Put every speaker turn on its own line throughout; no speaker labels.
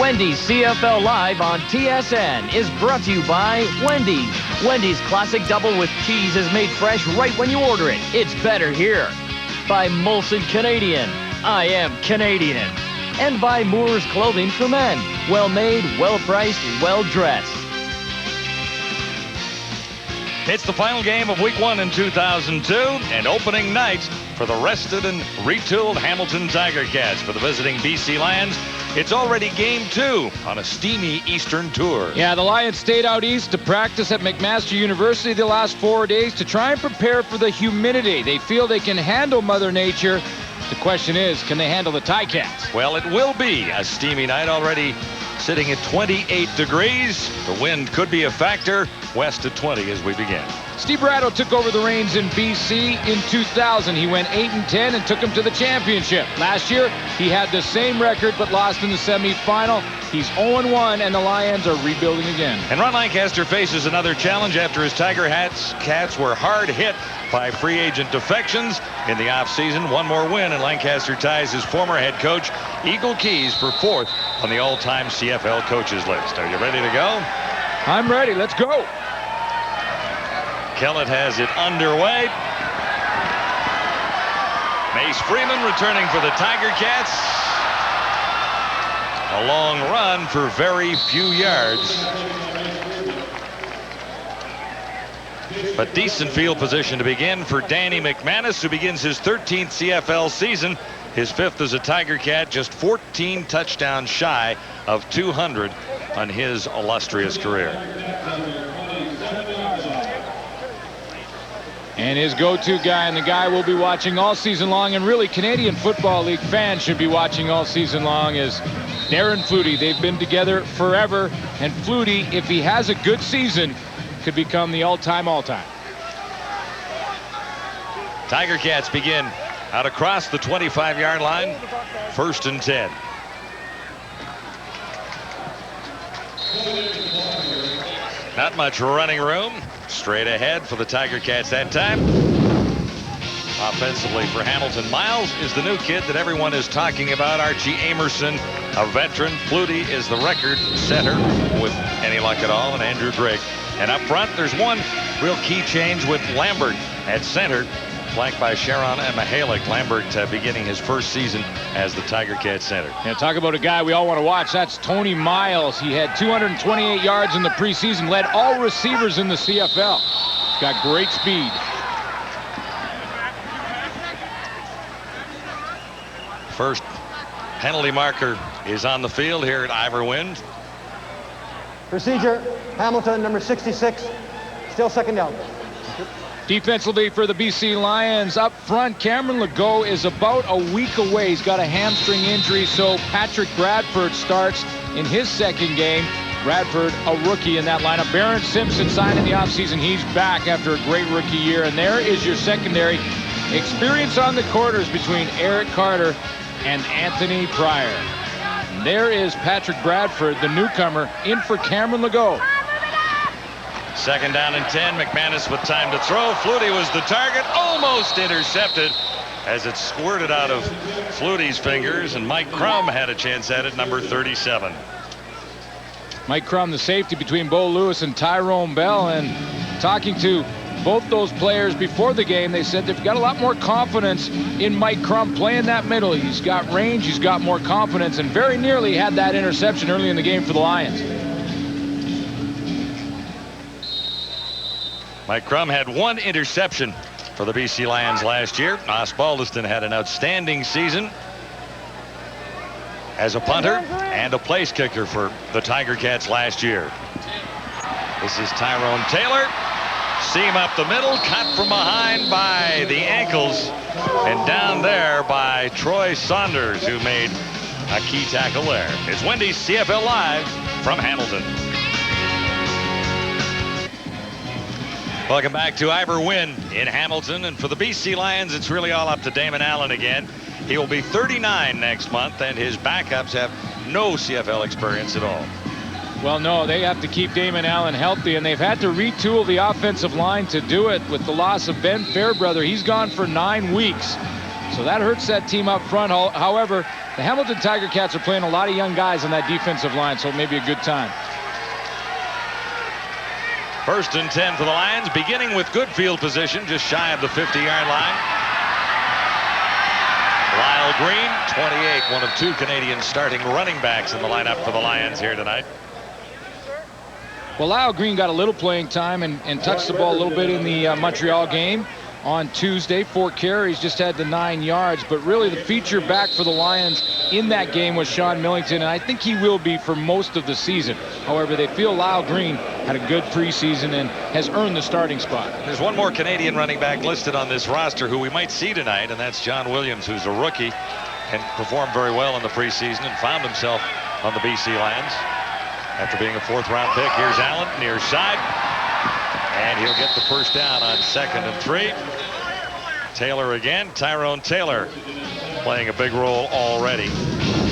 Wendy's CFL Live on TSN is brought to you by Wendy's. Wendy's Classic Double with Cheese is made fresh right when you order it. It's better here. By Molson Canadian. I am Canadian. And by Moore's Clothing for Men. Well made, well priced, well dressed.
It's the final game of Week 1 in 2002 and opening night for the rested and retooled Hamilton Tiger Cats. For the visiting BC Lions, it's already Game 2 on a steamy Eastern tour.
Yeah, the Lions stayed out east to practice at McMaster University the last 4 days to try and prepare for the humidity. They feel they can handle Mother Nature. The question is, can they handle the Ticats?
Well, it will be a steamy night, already sitting at 28 degrees. The wind could be a factor. West at 20 as we begin.
Steve Braddow took over the reins in BC in 2000. He went 8-10 and took him to the championship. Last year, he had the same record but lost in the semifinal. He's 0-1, and the Lions are rebuilding again.
And Ron Lancaster faces another challenge after his Tiger Cats were hard hit by free agent defections in the offseason. One more win, and Lancaster ties his former head coach, Eagle Keys, for 4th on the all-time CFL coaches list. Are you ready to go?
I'm ready. Let's go.
Kellett has it underway. Mace Freeman returning for the Tiger Cats. A long run for very few yards. But decent field position to begin for Danny McManus, who begins his 13th CFL season. His 5th as a Tiger Cat, just 14 touchdowns shy of 200 on his illustrious career.
And his go-to guy, and the guy we'll be watching all season long, and really Canadian Football League fans should be watching all season long, is Darren Flutie. They've been together forever, and Flutie, if he has a good season, could become the all-time.
Tiger Cats begin out across the 25-yard line. 1st and 10. Not much running room. Straight ahead for the Tiger Cats that time. Offensively for Hamilton, Miles is the new kid that everyone is talking about. Archie Amerson, a veteran. Flutie is the record setter with any luck at all, and Andrew Grigg. And up front, there's one real key change with Lambert at center, flanked by Sharon and Mihalik. Lambert beginning his first season as the Tiger Cat center.
Yeah, talk about a guy we all want to watch. That's Tony Miles. He had 228 yards in the preseason, led all receivers in the CFL. He's got great speed.
First penalty marker is on the field here at Ivor Wind.
Procedure, Hamilton, number 66, still 2nd down.
Defensively for the BC Lions, up front, Cameron Legault is about a week away. He's got a hamstring injury, so Patrick Bradford starts in his 2nd game. Bradford, a rookie in that lineup. Barron Simpson signed in the offseason. He's back after a great rookie year. And there is your secondary. Experience on the corners between Eric Carter and Anthony Pryor. And there is Patrick Bradford, the newcomer, in for Cameron Legault.
2nd down and 10. McManus with time to throw. Flutie was the target, almost intercepted as it squirted out of Flutie's fingers, and Mike Crum had a chance at it, number 37.
Mike Crum, the safety between Bo Lewis and Tyrone Bell, and talking to both those players before the game, they said they've got a lot more confidence in Mike Crum playing that middle. He's got range, he's got more confidence, and very nearly had that interception early in the game for the Lions.
Mike Crum had 1 interception for the BC Lions last year. Osbaldiston had an outstanding season as a punter and a place kicker for the Tiger Cats last year. This is Tyrone Taylor. Seam up the middle, cut from behind by the ankles, and down there by Troy Saunders, who made a key tackle there. It's Wendy's CFL Live from Hamilton. Welcome back to Ivor Wind in Hamilton, and for the BC Lions, it's really all up to Damon Allen again. He will be 39 next month, and his backups have no CFL experience at all.
Well, no, they have to keep Damon Allen healthy, and they've had to retool the offensive line to do it with the loss of Ben Fairbrother. He's gone for 9 weeks, so that hurts that team up front. However, The Hamilton Tiger Cats are playing a lot of young guys on that defensive line, so it may be a good time.
1st and 10 for the Lions, beginning with good field position, just shy of the 50-yard line. Lyle Green, 28, one of 2 Canadian starting running backs in the lineup for the Lions here tonight.
Well, Lyle Green got a little playing time and touched the ball a little bit in the Montreal game on Tuesday. 4 carries, just had the 9 yards. But really the feature back for the Lions in that game was Sean Millington, and I think he will be for most of the season. However, they feel Lyle Green had a good preseason and has earned the starting spot.
There's one more Canadian running back listed on this roster who we might see tonight, and that's John Williams, who's a rookie and performed very well in the preseason and found himself on the BC Lions after being a 4th-round pick. Here's Allen, near side, and he'll get the first down on 2nd and 3. Taylor again, Tyrone Taylor playing a big role already.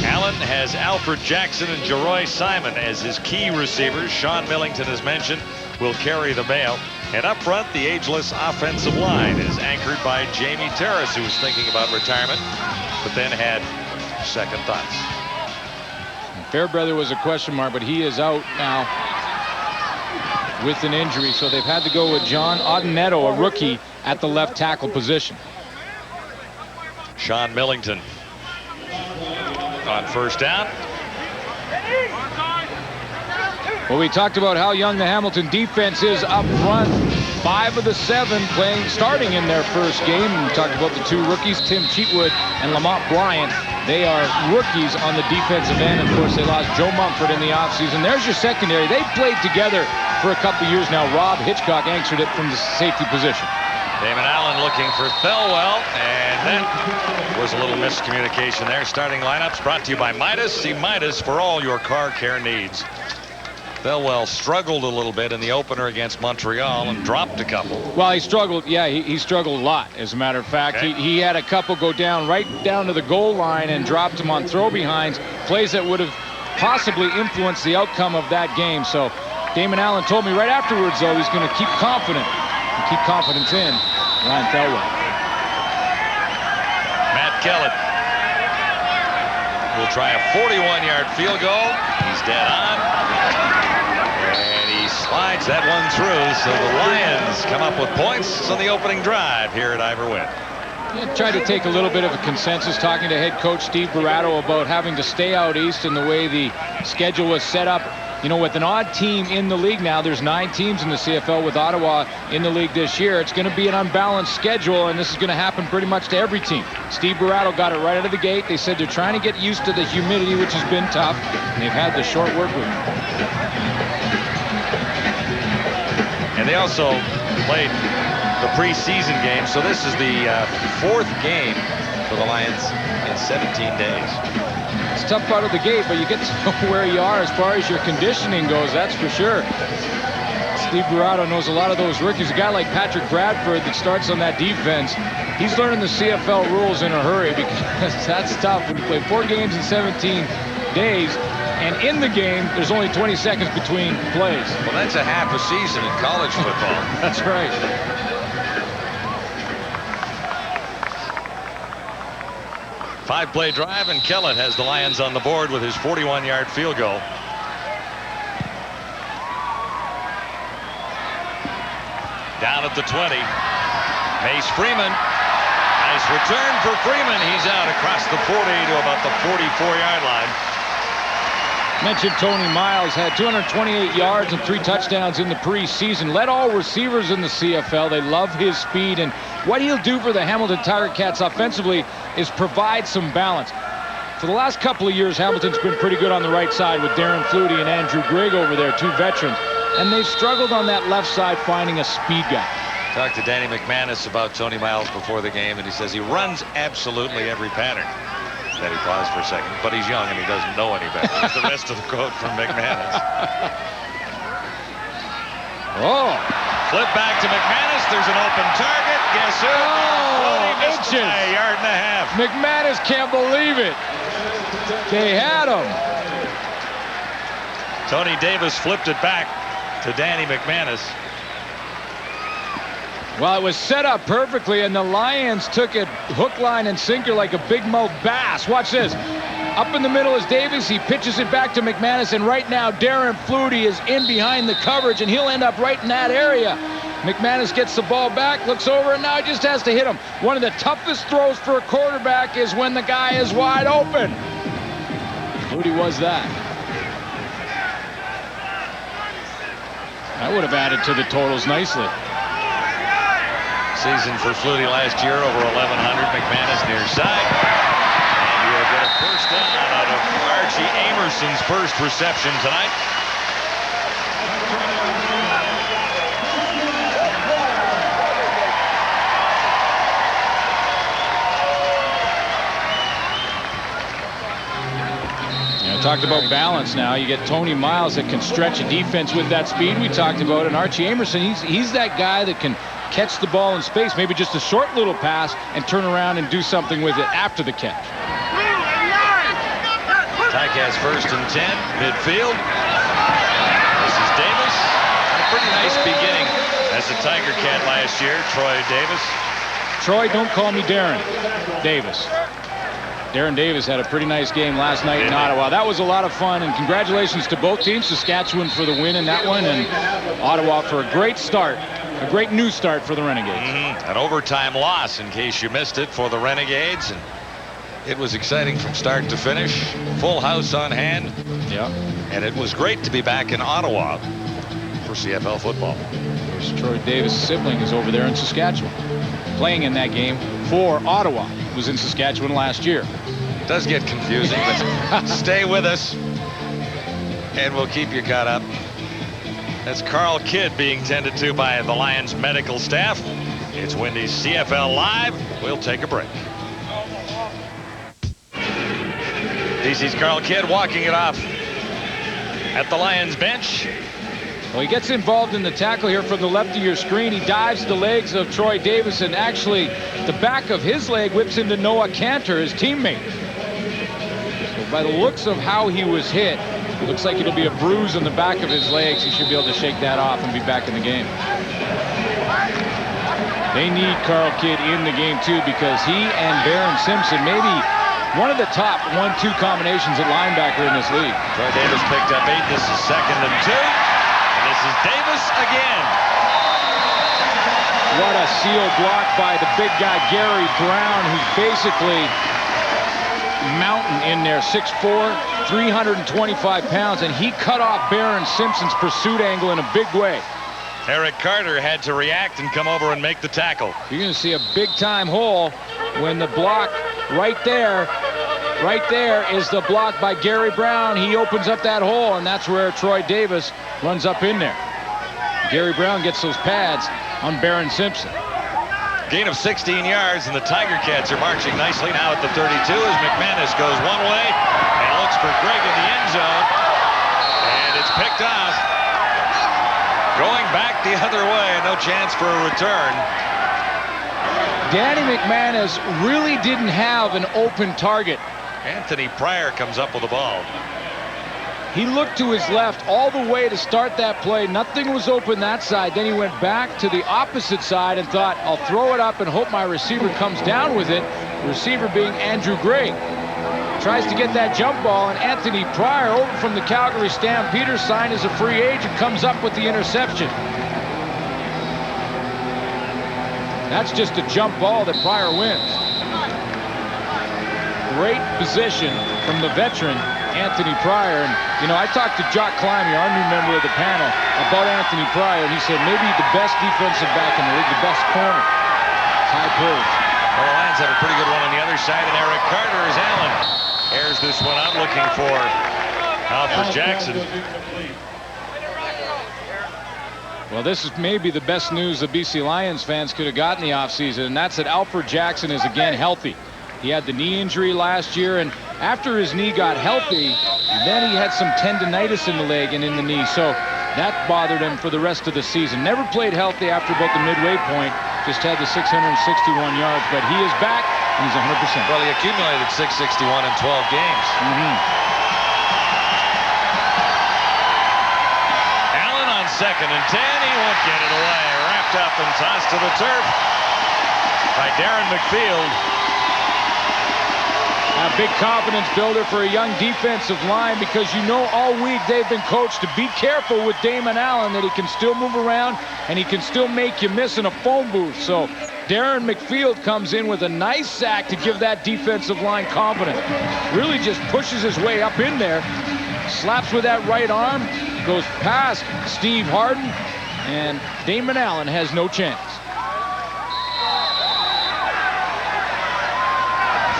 Allen has Alfred Jackson and Jeroy Simon as his key receivers. Sean Millington, as mentioned, will carry the mail. And up front, the ageless offensive line is anchored by Jamie Terrace, who was thinking about retirement, but then had second thoughts.
Fairbrother was a question mark, but he is out now with an injury, so they've had to go with John Audinetto, a rookie, at the left tackle position.
Sean Millington on first down.
Well, we talked about how young the Hamilton defense is up front. 5 of the 7 starting in their first game. And we talked about the 2 rookies, Tim Cheatwood and Lamont Bryant. They are rookies on the defensive end. Of course, they lost Joe Mumford in the offseason. There's your secondary. They've played together for a couple years now. Rob Hitchcock answered it from the safety position.
Damon Allen looking for Thelwell, and that was a little miscommunication there. Starting lineups brought to you by Midas. See Midas for all your car care needs. Thelwell struggled a little bit in the opener against Montreal and dropped a couple.
Well, he struggled. Yeah, he struggled a lot, as a matter of fact.
Okay.
He had a couple go down right down to the goal line and dropped him on throw behinds, plays that would have possibly influenced the outcome of that game. So Damon Allen told me right afterwards, though, he's going to keep confident and keep confidence in Ryan Thelwell.
Matt Kellett will try a 41-yard field goal. He's dead on. And he slides that one through, so the Lions come up with points on the opening drive here at Ivor Wynne.
Yeah, tried to take a little bit of a consensus, talking to head coach Steve Barato about having to stay out east and the way the schedule was set up. You know, with an odd team in the league now, there's 9 teams in the CFL with Ottawa in the league this year. It's going to be an unbalanced schedule, and this is going to happen pretty much to every team. Steve Barato got it right out of the gate. They said they're trying to get used to the humidity, which has been tough, and they've had the short work week.
And they also played the preseason game, so this is the 4th game for the Lions in 17 days.
It's a tough part of the gate, but you get to know where you are as far as your conditioning goes, that's for sure. Steve Barato knows a lot of those rookies. A guy like Patrick Bradford that starts on that defense, he's learning the CFL rules in a hurry, because that's tough when you play 4 games in 17 days. And in the game, there's only 20 seconds between plays.
Well, that's a half a season in college football.
That's right.
Five-play drive, and Kellett has the Lions on the board with his 41-yard field goal. Down at the 20. Mace Freeman. Nice return for Freeman. He's out across the 40 to about the 44-yard line.
Mentioned Tony Miles had 228 yards and 3 touchdowns in the preseason. Led all receivers in the CFL. They love his speed, and what he'll do for the Hamilton Tiger Cats offensively is provide some balance. For the last couple of years, Hamilton's been pretty good on the right side with Darren Flutie and Andrew Grigg over there, 2 veterans, and they've struggled on that left side finding a speed guy.
Talked to Danny McManus about Tony Miles before the game, and he says he runs absolutely every pattern. Then he paused for a second, but he's young and he doesn't know any better. That's the rest of the quote from McManus.
Oh.
Flip back to McManus. There's an open target. Guess who?
Oh,
inches. A yard and a half.
McManus can't believe it. They had him.
Tony Davis flipped it back to Danny McManus.
Well, it was set up perfectly, and the Lions took it hook, line, and sinker like a big mouth bass. Watch this. Up in the middle is Davis. He pitches it back to McManus, and right now Darren Flutie is in behind the coverage, and he'll end up right in that area. McManus gets the ball back, looks over, and now he just has to hit him. One of the toughest throws for a quarterback is when the guy is wide open. Flutie was that. That would have added to the totals nicely.
Season for Flutie last year, over 1,100. McManus near side. And you'll get a first down out of Archie Amerson's first reception tonight.
Talked about balance now. You get Tony Miles that can stretch a defense with that speed we talked about, and Archie Amerson, he's that guy that can catch the ball in space, maybe just a short little pass, and turn around and do something with it after the catch.
Ticats first and 10, midfield. This is Davis. A pretty nice beginning as a Tiger Cat last year, Troy Davis.
Troy, don't call me Darren. Davis. Darren Davis had a pretty nice game last night in Ottawa. That was a lot of fun, and congratulations to both teams. Saskatchewan for the win in that one, and Ottawa for a great start, a great new start for the Renegades.
An overtime loss, in case you missed it, for the Renegades. And it was exciting from start to finish. Full house on hand.
Yeah.
And it was great to be back in Ottawa for CFL football.
There's Troy Davis' sibling is over there in Saskatchewan, playing in that game for Ottawa. Was in Saskatchewan last year.
It does get confusing, but stay with us and we'll keep you caught up. That's Carl Kidd being tended to by the Lions medical staff. It's Wendy's CFL Live. We'll take a break. DC's Carl Kidd walking it off at the Lions bench.
Well, he gets involved in the tackle here from the left of your screen. He dives the legs of Troy Davis, and actually the back of his leg whips into Noah Cantor, his teammate. So by the looks of how he was hit, it looks like it'll be a bruise on the back of his legs. He should be able to shake that off and be back in the game. They need Carl Kidd in the game too, because he and Baron Simpson, maybe one of the top 1-2 combinations at linebacker in this league.
Troy Davis picked up 8. This is 2nd and 2. This is Davis again.
What a seal block by the big guy, Gary Brown, who's basically mountain in there, 6'4", 325 pounds, and he cut off Baron Simpson's pursuit angle in a big way.
Eric Carter had to react and come over and make the tackle.
You're going to see a big-time hole when the block right there is the block by Gary Brown. He opens up that hole, and that's where Troy Davis runs up in there. Gary Brown gets those pads on Baron Simpson.
Gain of 16 yards, and the Tiger Cats are marching nicely now at the 32 as McManus goes one way and looks for Greg in the end zone. And it's picked off. Going back the other way, and no chance for a return.
Danny McManus really didn't have an open target.
Anthony Pryor comes up with the ball.
He looked to his left all the way to start that play. Nothing was open that side. Then he went back to the opposite side and thought, I'll throw it up and hope my receiver comes down with it. The receiver being Andrew Gray. Tries to get that jump ball, and Anthony Pryor over from the Calgary Stampeders, signed as a free agent, comes up with the interception. That's just a jump ball that Pryor wins. Great position from the veteran, Anthony Pryor. And, you know, I talked to Jock Climby, our new member of the panel, about Anthony Pryor, and he said maybe the best defensive back in the league, the best corner. It's high praise.
Well, the Lions have a pretty good one on the other side, and Eric Carter is Allen. Airs this one out, looking for Alfred Jackson.
Well, this is maybe the best news the BC Lions fans could have gotten the offseason, and that's that Alfred Jackson is again healthy. He had the knee injury last year, and after his knee got healthy, then he had some tendinitis in the leg and in the knee, so that bothered him for the rest of the season. Never played healthy after about the midway point, just had the 661 yards, but he is back, and he's 100%.
Well, he accumulated 661 in 12 games. Allen on 2nd and 10. He won't get it away. Wrapped up and tossed to the turf by Darren McField.
big confidence builder for a young defensive line, because you know all week they've been coached to be careful with Damon Allen, that he can still move around and he can still make you miss in a phone booth. So Darren McField comes in with a nice sack to give that defensive line confidence. Really just pushes his way up in there, slaps with that right arm, goes past Steve Harden, and Damon Allen has no chance.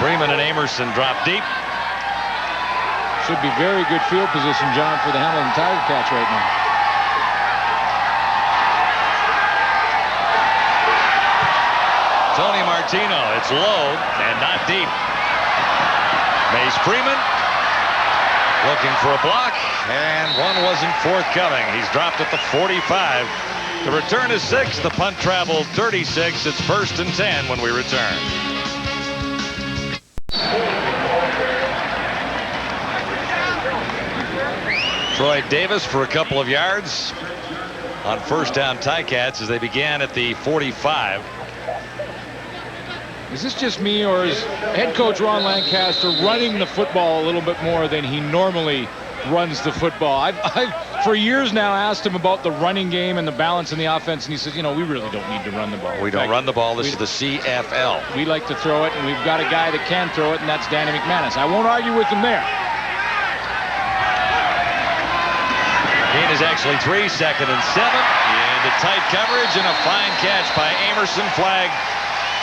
Freeman and Amerson drop deep.
Should be very good field position, John, for the Hamilton Tiger Cats right now.
Tony Martino, it's low and not deep. Mace Freeman looking for a block, and one wasn't forthcoming. He's dropped at the 45. The return is 6. The punt traveled 36. It's 1st and 10 when we return. Troy Davis for a couple of yards on 1st down Ticats as they began at the 45.
Is this just me, or is head coach Ron Lancaster running the football a little bit more than he normally runs the football? I've for years now asked him about the running game and the balance in the offense, and he says, you know, we really don't need to run the ball.
We don't run the ball. This is the CFL.
We like to throw it, and we've got a guy that can throw it, and that's Danny McManus. I won't argue with him there.
Gain is actually 3, 2nd and 7. Into tight coverage, and a fine catch by Amerson. Flag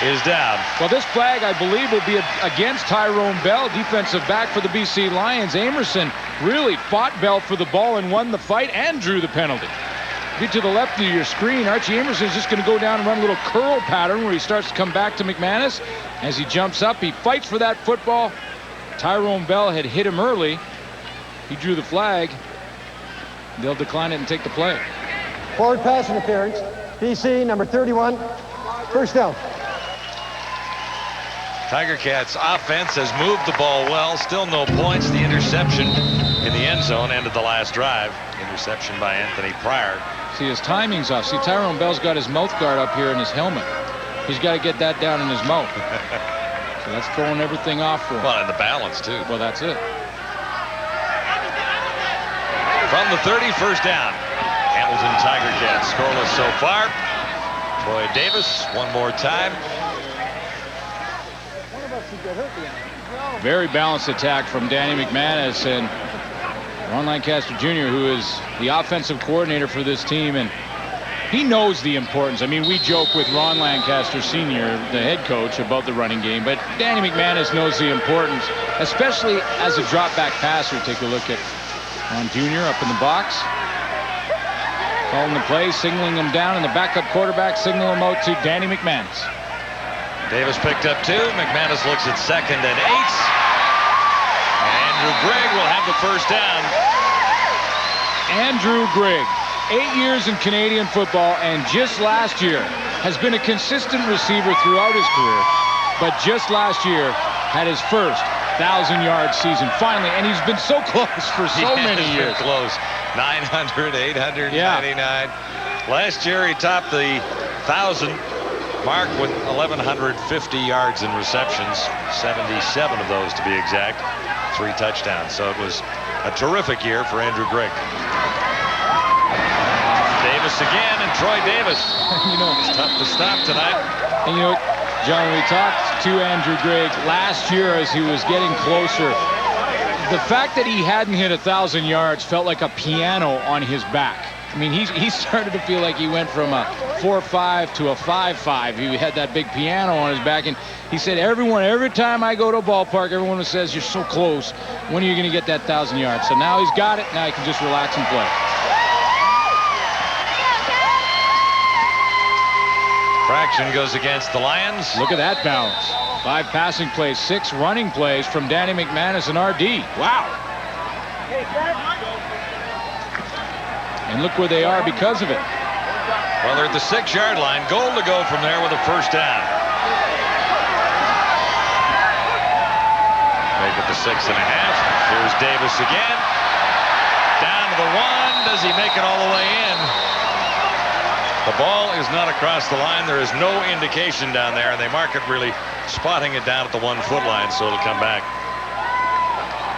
is down.
Well, this flag, I believe, will be against Tyrone Bell, defensive back for the BC Lions. Amerson really fought Bell for the ball and won the fight and drew the penalty. Get to the left of your screen. Archie Amerson is just going to go down and run a little curl pattern where he starts to come back to McManus. As he jumps up, he fights for that football. Tyrone Bell had hit him early. He drew the flag. They'll decline it and take the play.
Forward pass interference. BC number 31. 1st down.
Tiger Cats offense has moved the ball well. Still no points. The interception in the end zone ended the last drive. Interception by Anthony Pryor.
See, his timing's off. See, Tyrone Bell's got his mouth guard up here in his helmet. He's got to get that down in his mouth. So that's throwing everything off for him.
Well, and the balance, too.
Well, that's it.
From the 30, 1st down. Hamilton Tiger Cats scoreless so far. Troy Davis one more time.
Very balanced attack from Danny McManus and Ron Lancaster Jr., who is the offensive coordinator for this team, and he knows the importance. I mean, we joke with Ron Lancaster Sr., the head coach, about the running game, but Danny McManus knows the importance, especially as a drop-back passer. Take a look at Ron Jr. up in the box. Calling the play, signaling him down, and the backup quarterback signal him out to Danny McManus.
Davis picked up 2. McManus looks at 2nd and 8. Andrew Gregg will have the 1st down.
Andrew Gregg, 8 years in Canadian football, and just last year has been a consistent receiver throughout his career, but just last year had his first 1,000-yard season finally, and he's been so close for so many years.
Close. 900, 899.
Yeah.
Last year he topped the 1,000 mark with 1,150 yards in receptions, 77 of those to be exact, 3 touchdowns. So it was a terrific year for Andrew Gregg. Davis again, and Troy Davis.
You know,
it's tough to stop tonight.
And you know, John, we talked to Andrew Gregg last year as he was getting closer. The fact that he hadn't hit 1,000 yards felt like a piano on his back. I mean, he started to feel like he went from a 4.5 to a 5.5. He had that big piano on his back, and he said, every time I go to a ballpark, everyone says, you're so close. When are you going to get that 1,000 yards? So now he's got it. Now he can just relax and play.
Fraction goes against the Lions.
Look at that balance. 5 passing plays, 6 running plays from Danny McManus and RD. Wow. And look where they are because of it.
Well, they're at the 6-yard line. Goal to go from there with a 1st down. Make it the 6.5. Here's Davis again. Down to the 1. Does he make it all the way in? The ball is not across the line. There is no indication down there, and they mark it really spotting it down at the 1-foot line, so it'll come back.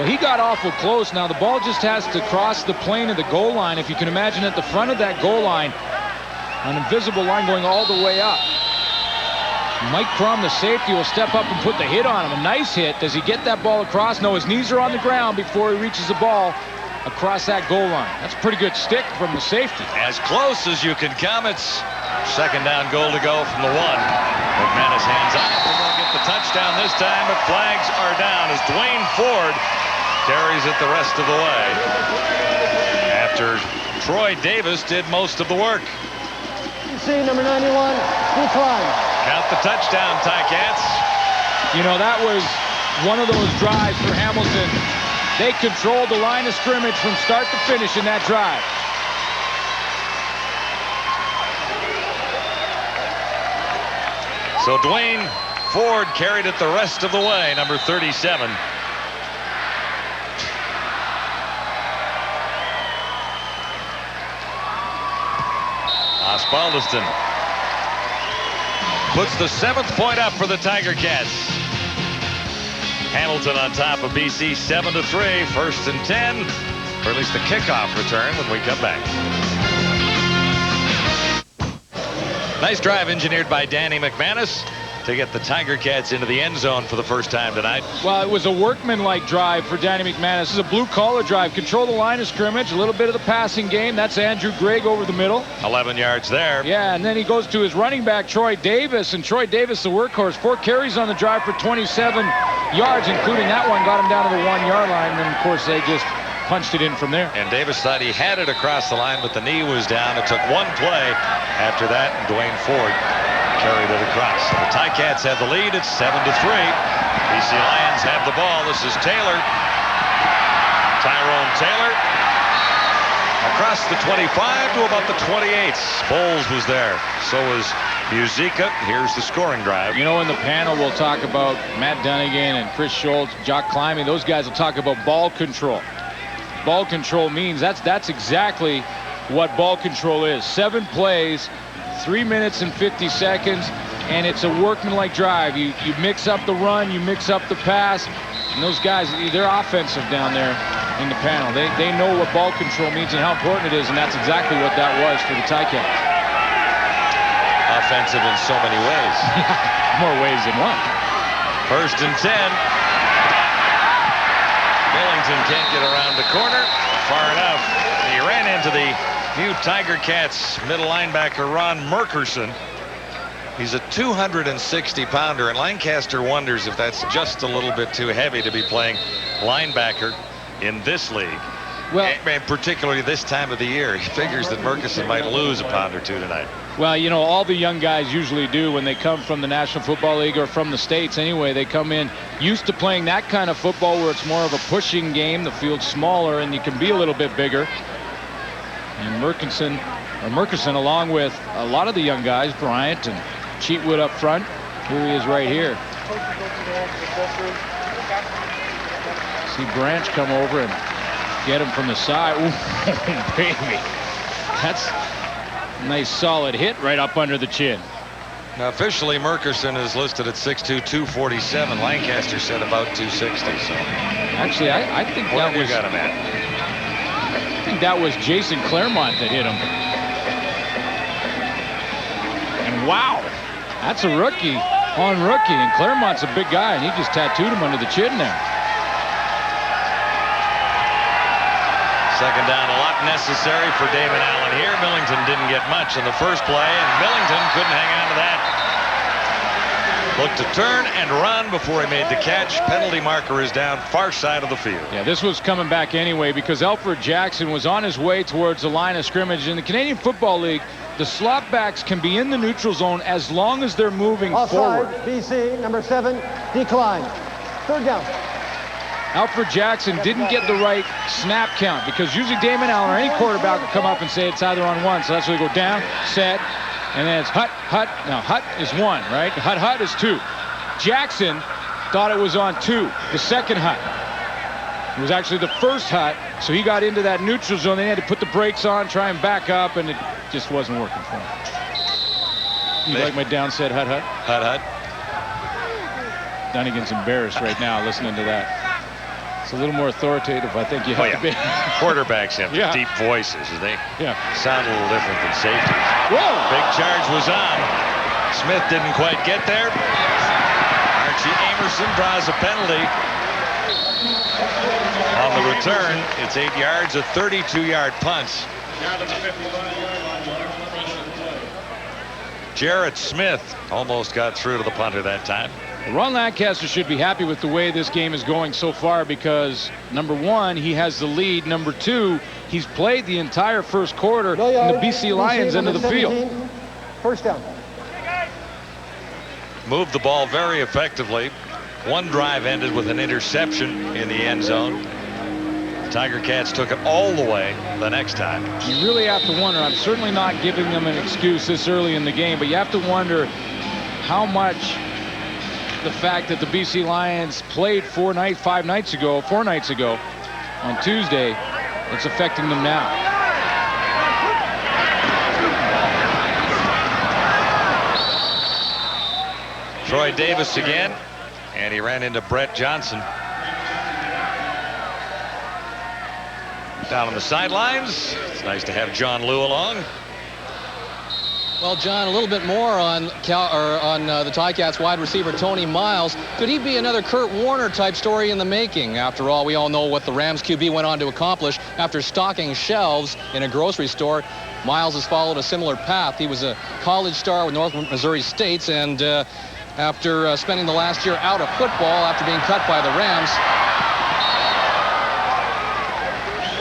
Well, he got awful close. Now the ball just has to cross the plane of the goal line. If you can imagine at the front of that goal line, an invisible line going all the way up. Mike Crum, the safety, will step up and put the hit on him. A nice hit. Does he get that ball across? No, his knees are on the ground before he reaches the ball across that goal line. That's a pretty good stick from the safety.
As close as you can come. It's second down goal to go from the 1. McManus hands off. They're going to get the touchdown this time, but flags are down as Dwayne Ford carries it the rest of the way after Troy Davis did most of the work.
BC number 91, decline.
Count the touchdown, Ticats.
You know, that was one of those drives for Hamilton. They controlled the line of scrimmage from start to finish in that drive.
So Dwayne Ford carried it the rest of the way, number 37. Osbaldiston puts the 7th point up for the Tiger Cats. Hamilton on top of BC 7-3, 1st and 10, or at least the kickoff return when we come back. Nice drive engineered by Danny McManus to get the Tiger Cats into the end zone for the first time tonight.
Well, it was a workmanlike drive for Danny McManus. This is a blue-collar drive. Control the line of scrimmage, a little bit of the passing game. That's Andrew Grigg over the middle.
11 yards there.
Yeah, and then he goes to his running back, Troy Davis. And Troy Davis, the workhorse, 4 carries on the drive for 27 yards, including that one, got him down to the 1-yard line. And then, of course, they just punched it in from there.
And Davis thought he had it across the line, but the knee was down. It took one play after that, and Dwayne Ford carried it across. So the Ticats have the lead. It's 7-3. BC Lions have the ball. This is Taylor. Tyrone Taylor across the 25 to about the 28. Bowles was there. So was Muzica. Here's the scoring drive.
You know, in the panel, we'll talk about Matt Dunnigan and Chris Schultz, Jock Climbing. Those guys will talk about ball control. Ball control means that's exactly what ball control is. 7 plays, 3 minutes and 50 seconds, and it's a workmanlike drive. You mix up the run, you mix up the pass, and those guys, they're offensive down there in the panel. They know what ball control means and how important it is, and that's exactly what that was for the Ticats.
Offensive in so many ways.
More ways than one.
1st and 10. Millington can't get around the corner far enough. He ran into the new Tiger Cats middle linebacker Ron Merkerson. He's a 260-pounder, and Lancaster wonders if that's just a little bit too heavy to be playing linebacker in this league. Well, and particularly this time of the year. He figures that Merkerson might lose a pound or two tonight.
Well, you know, all the young guys usually do when they come from the National Football League or from the States anyway. They come in used to playing that kind of football where it's more of a pushing game. The field's smaller and you can be a little bit bigger. And Merkerson, along with a lot of the young guys, Bryant and Cheatwood up front. Here he is right here. See Branch come over and get him from the side. Ooh, baby. That's a nice solid hit right up under the chin.
Now, officially, Merkerson is listed at 6'2", 247. Lancaster said about 260. So,
actually, I think that was.
Got him at?
I think that was Jason Claremont that hit him. And wow, that's a rookie on rookie. And Claremont's a big guy, and he just tattooed him under the chin there.
Second down, a lot necessary for Damon Allen here. Millington didn't get much in the first play, and Millington couldn't hang on to that. Looked to turn and run before he made the catch. Penalty marker is down, far side of the field.
Yeah, this was coming back anyway because Alfred Jackson was on his way towards the line of scrimmage. In the Canadian Football League, the slot backs can be in the neutral zone as long as they're moving forward.
Offside, BC, number 7, decline. 3rd down.
Alfred Jackson didn't get the right snap count because usually Damon Allen or any quarterback will come up and say it's either on 1. So that's where they go down, set, and then it's hut. Now hut is 1, right? Hut is 2. Jackson thought it was on 2, the second hut. It was actually the first hut, so he got into that neutral zone. They had to put the brakes on, try and back up, and it just wasn't working for him. You like my down set hut?
Hut.
Dunnigan's embarrassed right now listening to that. It's a little more authoritative, I think you have to be.
Quarterbacks have deep voices. They sound a little different than safeties.
Whoa!
Big charge was on. Smith didn't quite get there. Archie Amerson draws a penalty. On the return, it's 8 yards, a 32-yard punt. Jarrett Smith almost got through to the punter that time.
Ron Lancaster should be happy with the way this game is going so far because, number one, he has the lead. Number two, he's played the entire first quarter in the BC Lions end of the field.
First down.
Moved the ball very effectively. One drive ended with an interception in the end zone. Tiger Cats took it all the way the next time.
You really have to wonder. I'm certainly not giving them an excuse this early in the game, but you have to wonder how much the fact that the BC Lions played 4 nights ago on Tuesday, it's affecting them now.
Troy Davis again, and he ran into Brett Johnson. Down on the sidelines, it's nice to have John Liu along.
Well, John, a little bit more on the Ticats wide receiver Tony Miles. Could he be another Kurt Warner type story in the making? After all, we all know what the Rams QB went on to accomplish after stocking shelves in a grocery store. Miles has followed a similar path. He was a college star with North Missouri State, and after spending the last year out of football after being cut by the Rams,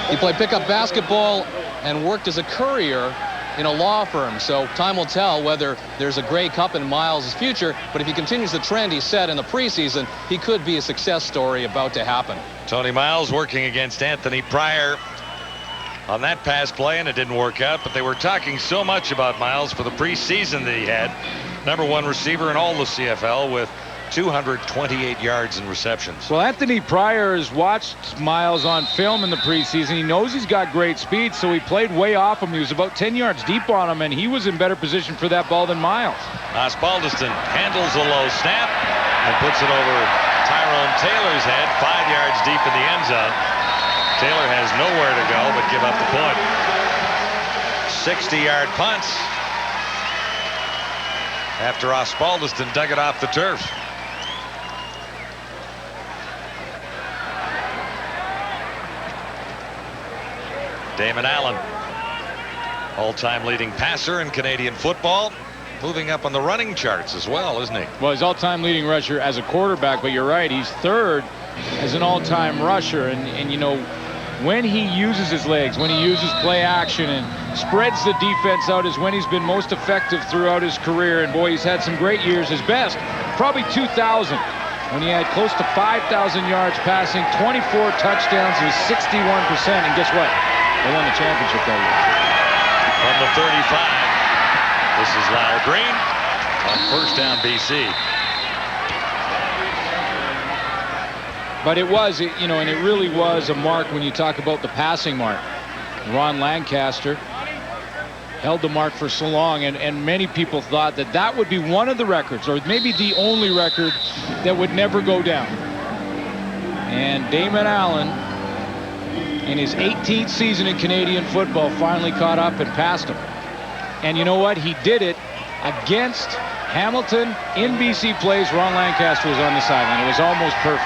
he played pickup basketball and worked as a courier in a law firm. So time will tell whether there's a Grey Cup in Miles' future, but if he continues the trend he set in the preseason, he could be a success story about to happen.
Tony Miles working against Anthony Pryor on that pass play, and it didn't work out, but they were talking so much about Miles for the preseason that he had. #1 receiver in all the CFL with 228 yards in receptions.
Well, Anthony Pryor has watched Miles on film in the preseason. He knows he's got great speed, so he played way off him. He was about 10 yards deep on him, and he was in better position for that ball than Miles.
Osbaldiston handles a low snap and puts it over Tyrone Taylor's head, 5 yards deep in the end zone. Taylor has nowhere to go but give up the point. 60-yard punt after Osbaldiston dug it off the turf. Damon Allen, all-time leading passer in Canadian football, moving up on the running charts as well, isn't he?
Well, he's all-time leading rusher as a quarterback, but you're right, he's third as an all-time rusher. And you know, when he uses his legs, when he uses play action and spreads the defense out, is when he's been most effective throughout his career. And boy, he's had some great years. His best, probably 2000, when he had close to 5,000 yards passing, 24 touchdowns, he was 61%. And guess what? They won the championship that year.
From the 35, this is Lyle Green on first down BC.
But it was, you know, and it really was a mark when you talk about the passing mark. Ron Lancaster held the mark for so long, and many people thought that that would be one of the records, or maybe the only record, that would never go down. And Damon Allen, in his 18th season in Canadian football, finally caught up and passed him. And you know what? He did it against Hamilton in BC plays. Ron Lancaster was on the sideline. It was almost perfect.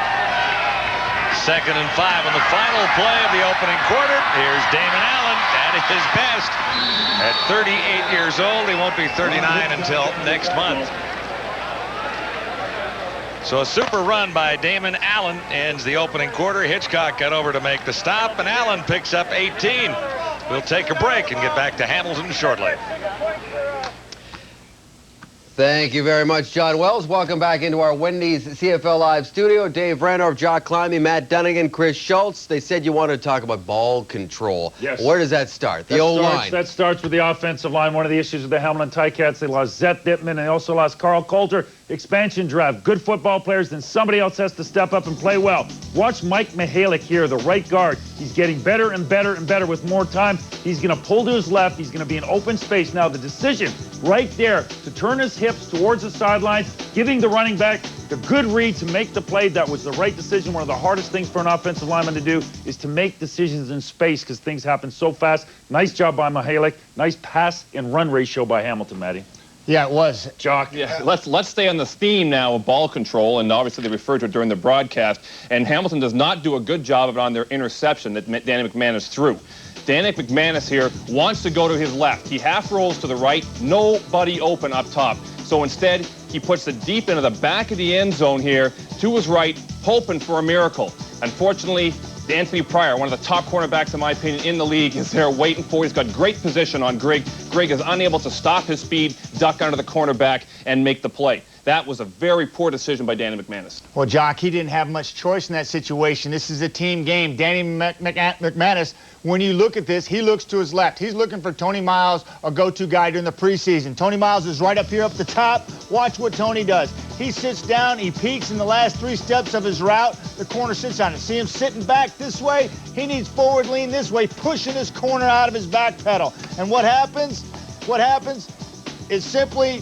2nd and 5 on the final play of the opening quarter. Here's Damon Allen at his best. At 38 years old, he won't be 39 until next month. So a super run by Damon Allen ends the opening quarter. Hitchcock got over to make the stop, and Allen picks up 18. We'll take a break and get back to Hamilton shortly.
Thank you very much, John Wells. Welcome back into our Wendy's CFL Live studio. Dave Randorf, Jock Climbey, Matt Dunnigan, Chris Schultz. They said you wanted to talk about ball control.
Yes.
Where does that start? The O-line.
That starts with the offensive line. One of the issues with the Hamilton Ticats, they lost Zeth Dittman, and they also lost Carl Coulter. expansion draft, good football players, then somebody else has to step up and play well. Watch Mike Mihalik here, the right guard. He's getting better and better and better with more time. He's going to pull to his left. He's going to be in open space. Now, the decision right there to turn his hips towards the sidelines, giving the running back the good read to make the play, that was the right decision. One of the hardest things for an offensive lineman to do is to make decisions in space because things happen so fast. Nice job by Mihalik. Nice pass and run ratio by Hamilton, Matty.
Yeah, it was.
Jock.
Yeah, let's stay on the theme now of ball control, and obviously they referred to it during the broadcast. And Hamilton does not do a good job of it on their interception that Danny McManus threw. Danny McManus here wants to go to his left. He half rolls to the right, nobody open up top. So instead, he puts it deep into the back of the end zone here to his right, hoping for a miracle. Unfortunately, Anthony Pryor, one of the top cornerbacks, in my opinion, in the league, is there waiting for. He's got great position on Grigg. Grigg is unable to stop his speed, duck under the cornerback, and make the play. That was a very poor decision by Danny McManus.
Well, Jock, he didn't have much choice in that situation. This is a team game. Danny McManus, when you look at this, he looks to his left. He's looking for Tony Miles, a go-to guy during the preseason. Tony Miles is right up here up the top. Watch what Tony does. He sits down, he peeks in the last 3 steps of his route. The corner sits on it. See him sitting back this way? He needs forward lean this way, pushing his corner out of his back pedal. And what happens? What happens is simply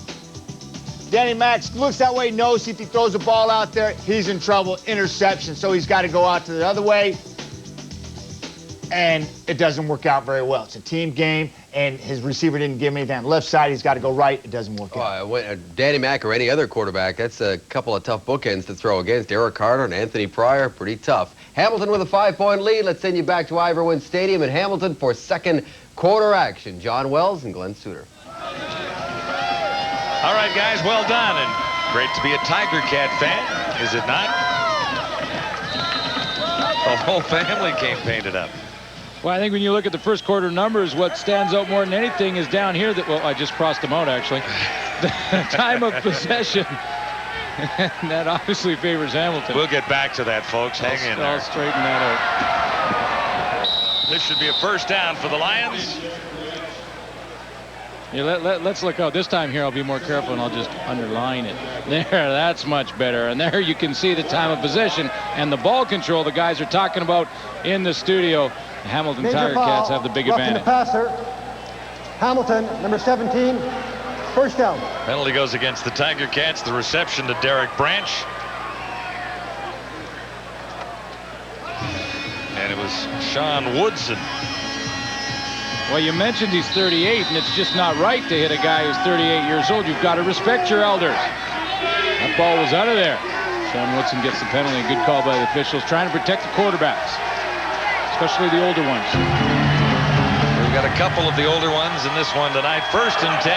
Danny Max looks that way, knows if he throws the ball out there, he's in trouble, interception. So he's got to go out to the other way, and it doesn't work out very well. It's a team game, and his receiver didn't give him anything on the left side. He's got to go right. It doesn't work out.
Danny Mack or any other quarterback, that's a couple of tough bookends to throw against. Eric Carter and Anthony Pryor, pretty tough. Hamilton with a 5-point lead. Let's send you back to Ivor Wynne Stadium in Hamilton for second quarter action. John Wells and Glenn Suter.
All right, guys, well done, and great to be a Tiger Cat fan, is it not? The whole family came painted up.
Well, I think when you look at the first quarter numbers, what stands out more than anything is down here that, well, I just crossed them out, actually. The time of possession. And that obviously favors Hamilton.
We'll get back to that, folks. Hang in there.
I'll straighten that out.
This should be a first down for the Lions.
Yeah, let's look out. This time here, I'll be more careful, and I'll just underline it. There, that's much better. And there you can see the time of possession and the ball control the guys are talking about in the studio. The Hamilton Tiger Cats have the big advantage.
The passer, Hamilton, number 17, first down.
Penalty goes against the Tiger Cats. The reception to Derek Branch. And it was Sean Woodson.
Well, you mentioned he's 38, and it's just not right to hit a guy who's 38 years old. You've got to respect your elders. That ball was out of there. Sean Woodson gets the penalty. Good call by the officials, trying to protect the quarterbacks, especially the older ones.
We've got a couple of the older ones in this one tonight. 1st and 10.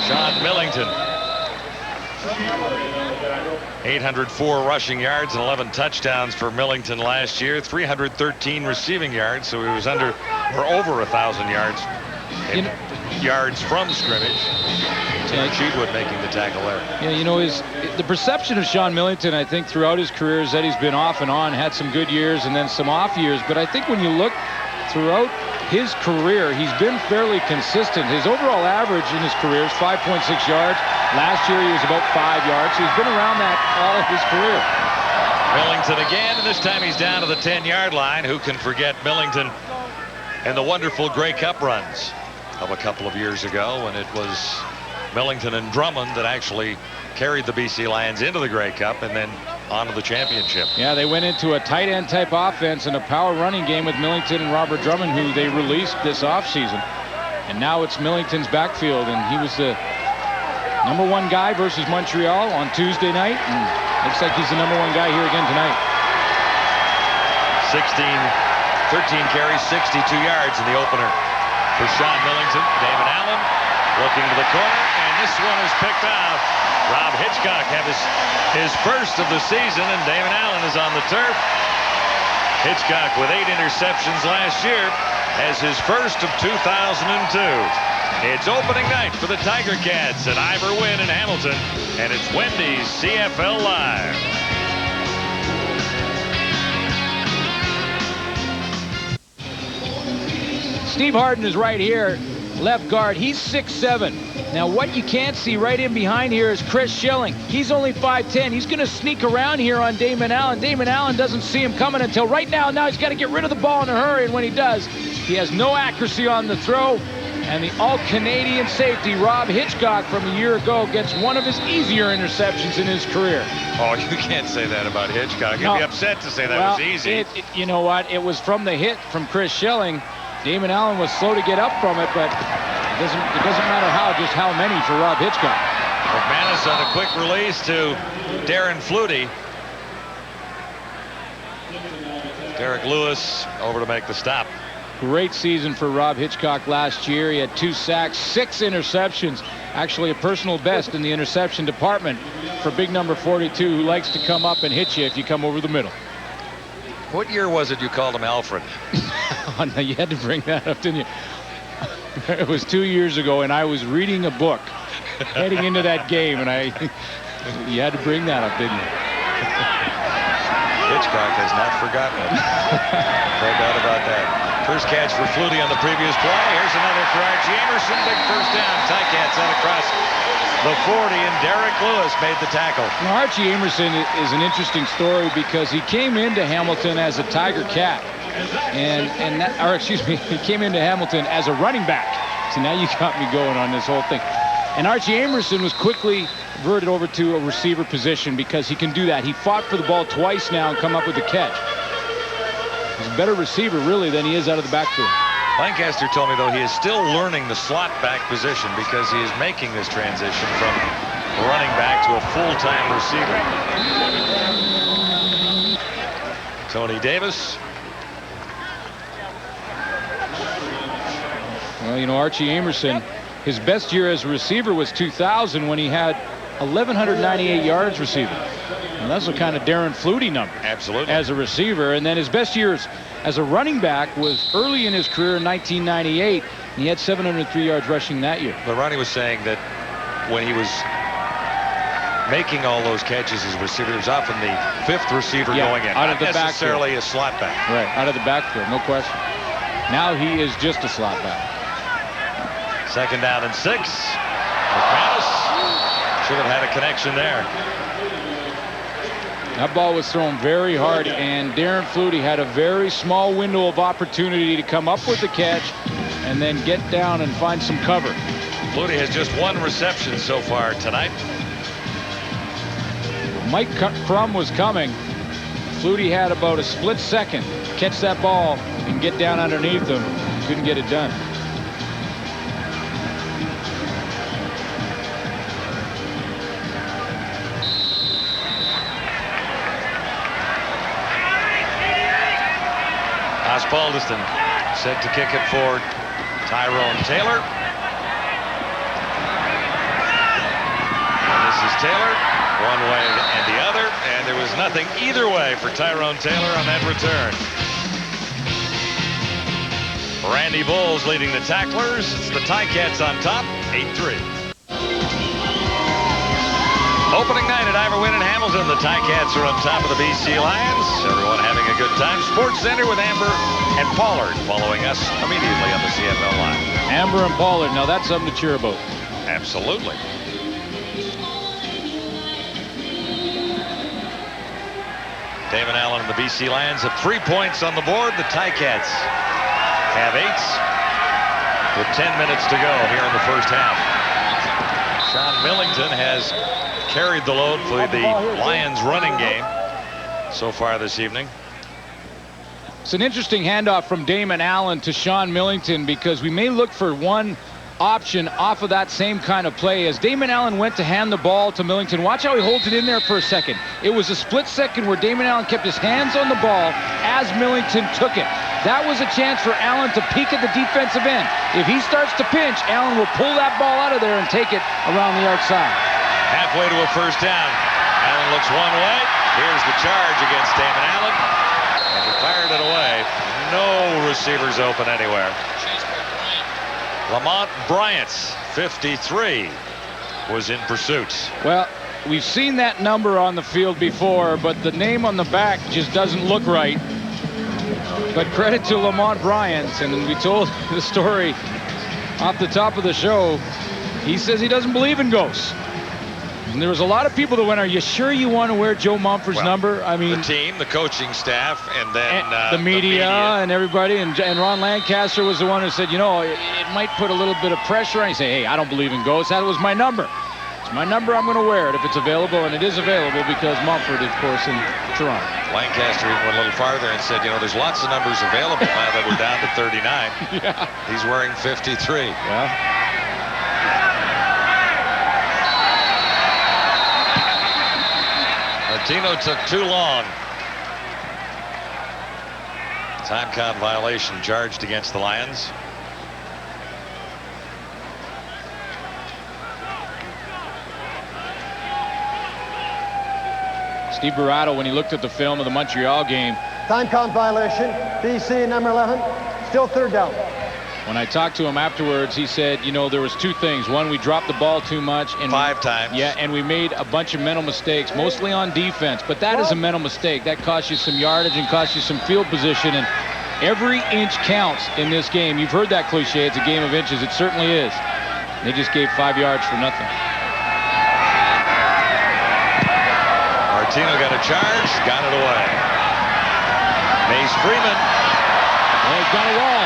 Sean Millington. 804 rushing yards and 11 touchdowns for Millington last year. 313 receiving yards, so he was under or over 1,000 yards in yards from scrimmage. Tim Cheatwood making the tackle there.
Yeah, you know, the perception of Sean Millington, I think, throughout his career is that he's been off and on, had some good years and then some off years. But I think when you look throughout his career, he's been fairly consistent. His overall average in his career is 5.6 yards. Last year, he was about 5 yards. So he's been around that all of his career.
Millington again, and this time he's down to the 10-yard line. Who can forget Millington and the wonderful Grey Cup runs of a couple of years ago when it was Millington and Drummond that actually carried the BC Lions into the Grey Cup and then on to the championship.
Yeah, they went into a tight end type offense and a power running game with Millington and Robert Drummond, who they released this offseason. And now it's Millington's backfield, and he was the #1 guy versus Montreal on Tuesday night, and looks like he's the #1 guy here again tonight.
13 carries, 62 yards in the opener for Sean Millington. Damon Allen looking to the corner, and this one is picked off. Rob Hitchcock had his first of the season, and Damon Allen is on the turf. Hitchcock with 8 interceptions last year has his first of 2002. It's opening night for the Tiger Cats at Ivor Wynne in Hamilton, and it's Wendy's CFL Live.
Steve Harden is right here. left guard. He's 6'7". Now, what you can't see right in behind here is Chris Schilling. He's only 5'10". He's going to sneak around here on Damon Allen. Damon Allen doesn't see him coming until right now. Now he's got to get rid of the ball in a hurry, and when he does, he has no accuracy on the throw. And the all-Canadian safety, Rob Hitchcock, from a year ago, gets one of his easier interceptions in his career.
Oh, you can't say that about Hitchcock. You'd be upset to say that was easy.
You know what? It was from the hit from Chris Schilling. Damon Allen was slow to get up from it, but it doesn't matter how many for Rob Hitchcock.
McManus on a quick release to Darren Flutie. Derek Lewis over to make the stop.
Great season for Rob Hitchcock last year. He had 2 sacks, 6 interceptions. Actually a personal best in the interception department for big number 42, who likes to come up and hit you if you come over the middle.
What year was it you called him Alfred?
Oh, no, you had to bring that up, didn't you? It was 2 years ago, and I was reading a book heading into that game, and you had to bring that up, didn't you?
Hitchcock has not forgotten it. No doubt about that. First catch for Flutie on the previous play. Here's another for Archie Emerson. Big first down. Ticats out across the 40, and Derek Lewis made the tackle.
Now, Archie Emerson is an interesting story because he came into Hamilton as a Tiger Cat. He came into Hamilton as a running back. So now you got me going on this whole thing. And Archie Emerson was quickly converted over to a receiver position because he can do that. He fought for the ball twice now and come up with a catch. He's a better receiver, really, than he is out of the backfield.
Lancaster told me, though, he is still learning the slot back position because he is making this transition from running back to a full-time receiver. Tony Davis.
Well, you know, Archie Emerson, his best year as a receiver was 2000 when he had 1,198 yards receiving. And that's a kind of Darren Flutie number.
Absolutely.
As a receiver. And then his best years as a running back was early in his career in 1998. And he had 703 yards rushing that year.
But Ronnie was saying that when he was making all those catches as a receiver, he was often the 5th receiver going in.
Out of the
not necessarily
backfield.
A slot back.
Right, out of the backfield, no question. Now he is just a slot back.
2nd down and 6. McManus should have had a connection there.
That ball was thrown very hard, and Darren Flutie had a very small window of opportunity to come up with the catch and then get down and find some cover.
Flutie has just 1 reception so far tonight.
Mike Crum was coming. Flutie had about a split second to catch that ball and get down underneath him. Couldn't get it done.
Osbaldiston set to kick it for Tyrone Taylor. And this is Taylor, one way and the other, and there was nothing either way for Tyrone Taylor on that return. Randy Bowles leading the tacklers. It's the Ticats on top, 8-3. Opening night at Ivor Wynn in Hamilton. The Ticats are on top of the BC Lions. Everyone having a good time. Sports Center with Amber and Pollard following us immediately on the CFL line.
Amber and Pollard. Now that's something to cheer about.
Absolutely. Damon Allen and the BC Lions have 3 points on the board. The Ticats have 8 with 10 minutes to go here in the first half. Sean Millington has carried the load for the Lions running game so far this evening.
It's an interesting handoff from Damon Allen to Sean Millington because we may look for one option off of that same kind of play. As Damon Allen went to hand the ball to Millington, watch how he holds it in there for a second. It was a split second where Damon Allen kept his hands on the ball as Millington took it. That was a chance for Allen to peek at the defensive end. If he starts to pinch, Allen will pull that ball out of there and take it around the outside.
Halfway to a first down. Allen looks one way. Here's the charge against Damon Allen. And he fired it away. No receivers open anywhere. Lamont Bryant, 53, was in pursuit.
Well, we've seen that number on the field before, but the name on the back just doesn't look right. But credit to Lamont Bryant, and we told the story off the top of the show, he says he doesn't believe in ghosts. And there was a lot of people that went, are you sure you want to wear Joe Mumford's number? I mean,
the team, the coaching staff, and then
the media and everybody. And Ron Lancaster was the one who said, you know, it might put a little bit of pressure on you. Say, hey, I don't believe in ghosts. That was my number. It's my number. I'm going to wear it if it's available. And it is available because Mumford, of course, in Toronto. Lancaster
even went a little farther and said, you know, there's lots of numbers available now that we're down to 39.
Yeah.
He's wearing 53.
Yeah.
Martino took too long. Time count violation charged against the Lions.
Steve Barato, when he looked at the film of the Montreal game.
Time count violation. BC number 11. Still third down.
When I talked to him afterwards, he said, you know, there was two things. One, we dropped the ball too much. And
5 times.
Yeah, and we made a bunch of mental mistakes, mostly on defense. But that is a mental mistake. That costs you some yardage and costs you some field position. And every inch counts in this game. You've heard that cliche. It's a game of inches. It certainly is. They just gave 5 yards for nothing.
Martino got a charge, got it away. Mace Freeman.
Oh, he's got a wall.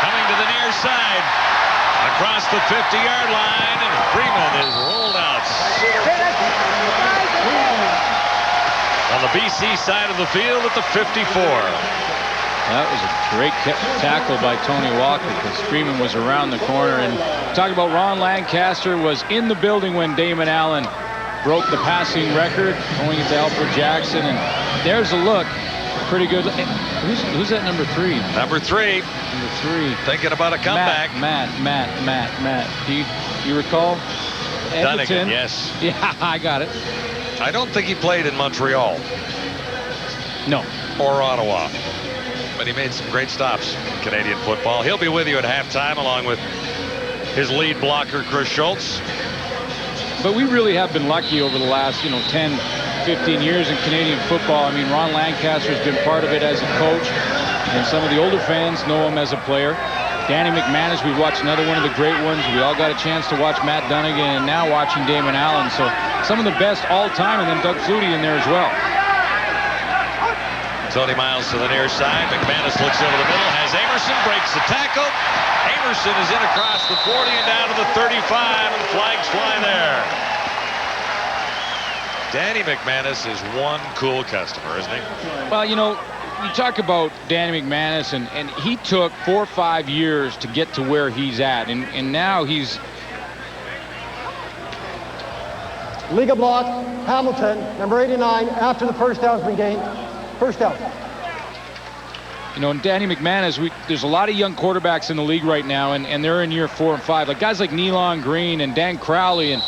Coming to the near side. Across the 50-yard line, and Freeman is rolled out. On the BC side of the field at the 54.
That was a great tackle by Tony Walker because Freeman was around the corner. And talking about Ron Lancaster was in the building when Damon Allen broke the passing record, going into Alfred Jackson. And there's a look. Pretty good. Who's that number 3?
Number 3.
Number 3.
Thinking about a comeback.
Matt. Do you recall?
Dunnigan, yes.
Yeah, I got it.
I don't think he played in Montreal.
No.
Or Ottawa. But he made some great stops in Canadian football. He'll be with you at halftime along with his lead blocker, Chris Schultz.
But we really have been lucky over the last, 10, 15 years in Canadian football. I mean, Ron Lancaster's been part of it as a coach, and some of the older fans know him as a player. Danny McManus, we watched another one of the great ones. We all got a chance to watch Matt Dunnigan, and now watching Damon Allen. So some of the best all time, and then Doug Flutie in there as well.
Tony Miles to the near side. McManus looks over the middle, has Amerson, breaks the tackle. Amerson is in across the 40 and down to the 35, and flags fly there. Danny McManus is one cool customer, isn't he?
Well, you talk about Danny McManus, and he took 4 or 5 years to get to where he's at, and now he's...
Legal block, Hamilton, number 89, after the first down's been gained. First down.
And Danny McManus, there's a lot of young quarterbacks in the league right now, and they're in year 4 and 5. Like guys like Nealon Green and Dan Crowley, and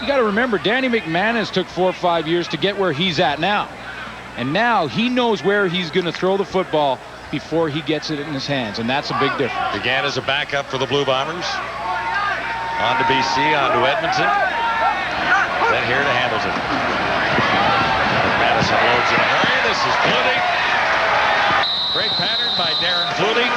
you got to remember, Danny McManus took 4 or 5 years to get where he's at now. And now he knows where he's going to throw the football before he gets it in his hands, and that's a big difference.
Began as a backup for the Blue Bombers. On to BC, on to Edmonton. Then here to Hamilton. McManus unloads in a hurry. This is Flutie. Great pattern by Darren Flutie.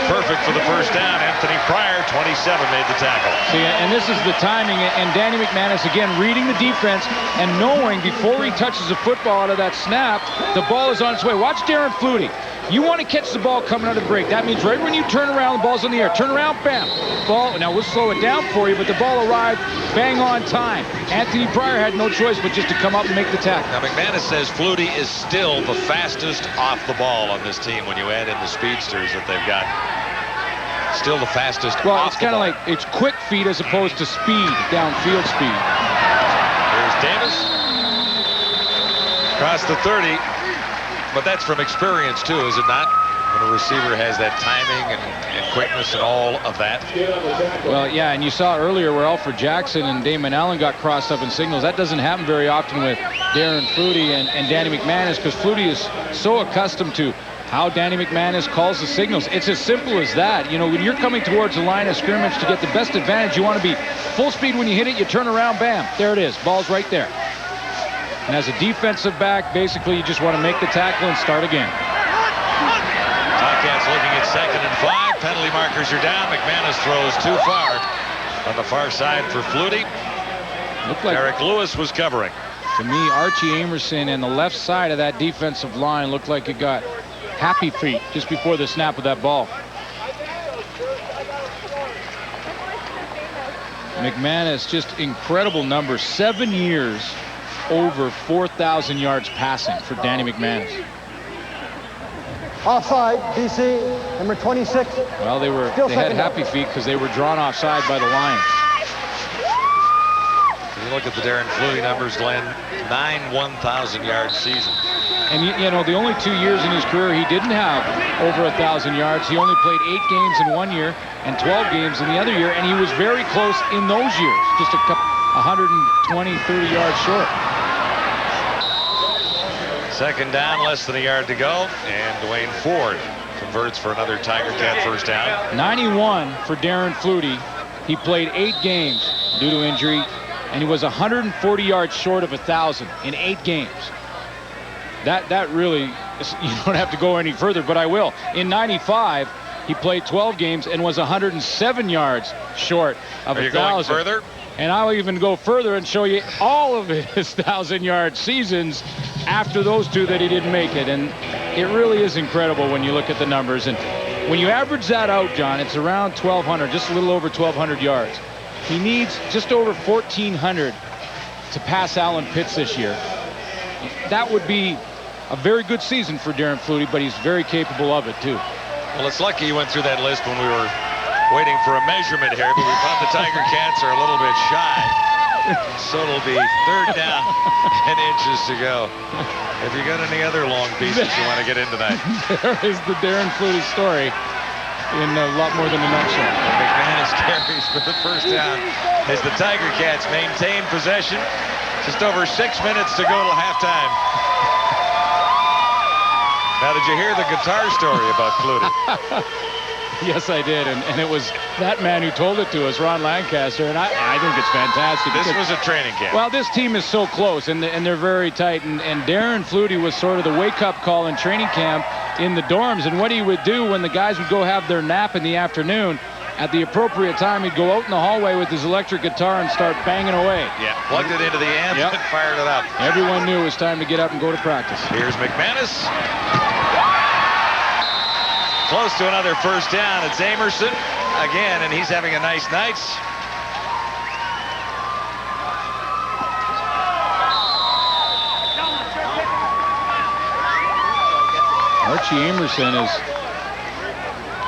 Perfect for the first down. Anthony Pryor, 27, made the tackle.
See, and this is the timing, and Danny McManus, again, reading the defense and knowing before he touches the football out of that snap, the ball is on its way. Watch Darren Flutie. You want to catch the ball coming out of the break. That means right when you turn around, the ball's in the air. Turn around, bam. Ball. Now, we'll slow it down for you, but the ball arrived bang on time. Anthony Pryor had no choice but just to come up and make the tackle.
Now, McManus says Flutie is still the fastest off the ball on this team when you add in the speedsters that they've got. Still the fastest
well,
off
it's kind of like it's quick feet as opposed to speed, downfield speed.
Here's Davis. Across the 30. But that's from experience, too, is it not? When a receiver has that timing and quickness and all of that.
Well, yeah, and you saw earlier where Alfred Jackson and Damon Allen got crossed up in signals. That doesn't happen very often with Darren Flutie and Danny McManus, because Flutie is so accustomed to how Danny McManus calls the signals. It's as simple as that. When you're coming towards the line of scrimmage to get the best advantage, you want to be full speed when you hit it, you turn around, bam, there it is. Ball's right there. And as a defensive back, basically, you just want to make the tackle and start again.
Talked Ticats looking at 2nd and 5. Penalty markers are down. McManus throws too far on the far side for Flutie.
Looked like,
Eric Lewis was covering.
to me, Archie Amerson and the left side of that defensive line looked like it got happy feet just before the snap of that ball. McManus, just incredible numbers. 7 years, over 4,000 yards passing for Danny McManus.
Offside, BC, number 26.
Well, they had happy feet because they were drawn offside by the Lions.
You look at the Darren Flutie numbers, Glenn. 9 1,000-yard seasons.
And you know, the only 2 years in his career he didn't have over 1,000 yards. He only played 8 games in 1 year and 12 games in the other year, and he was very close in those years, just a couple 120, 30 yards short.
2nd down, less than a yard to go, and Dwayne Ford converts for another Tiger Cat first down.
91 for Darren Flutie. He played 8 games due to injury, and he was 140 yards short of 1,000 in 8 games. That really, you don't have to go any further, but I will. In 95, he played 12 games and was 107 yards short of 1,000.
Are you going further?
And I'll even go further and show you all of his 1,000-yard seasons after those 2 that he didn't make it. And it really is incredible when you look at the numbers. And when you average that out, John, it's around 1,200, just a little over 1,200 yards. He needs just over 1,400 to pass Alan Pitts this year. That would be a very good season for Darren Flutie, but he's very capable of it, too.
Well, it's lucky you went through that list when we were waiting for a measurement here, but we thought the Tiger Cats are a little bit shy. So it'll be 3rd down and inches to go. Have you got any other long pieces you want to get in tonight?
There is the Darren Flutie story in a lot more than a nutshell.
McManus carries for the first down as the Tiger Cats maintain possession. Just over 6 minutes to go till halftime. Now, did you hear the guitar story about Flutie?
Yes, I did, and it was that man who told it to us, Ron Lancaster, and I think it's fantastic.
This was a training camp.
Well, this team is so close, and they're very tight, and Darren Flutie was sort of the wake-up call in training camp in the dorms, and what he would do when the guys would go have their nap in the afternoon, at the appropriate time, he'd go out in the hallway with his electric guitar and start banging away.
Yeah, plugged it into the amp and fired it up.
Everyone knew it was time to get up and go to practice.
Here's McManus. Close to another first down. It's Amerson again, and he's having a nice night.
Archie Amerson is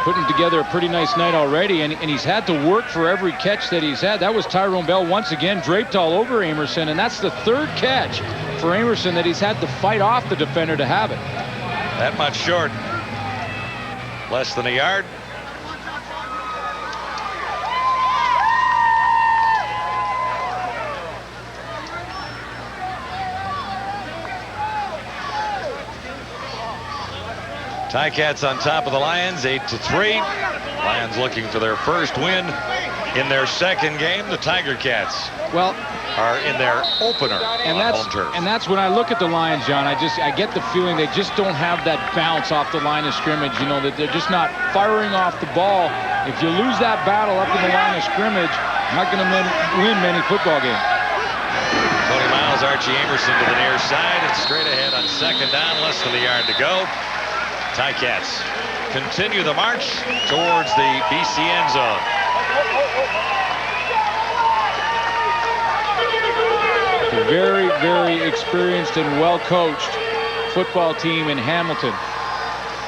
putting together a pretty nice night already, and he's had to work for every catch that he's had. That was Tyrone Bell once again draped all over Amerson, and that's the 3rd catch for Amerson that he's had to fight off the defender to have it.
That much short. Less than a yard. Ticats on top of the Lions, 8-3. Lions looking for their first win in their 2nd game. The Tiger Cats are in their opener
and
on home turf.
And that's when I look at the Lions, John. I get the feeling they just don't have that bounce off the line of scrimmage. You know, that they're just not firing off the ball. If you lose that battle up in the line of scrimmage, you're not going to win many football games.
Tony Miles, Archie Amerson to the near side. It's straight ahead on 2nd down, less than a yard to go. Ticats continue the march towards the BC end zone.
A very, very experienced and well-coached football team in Hamilton.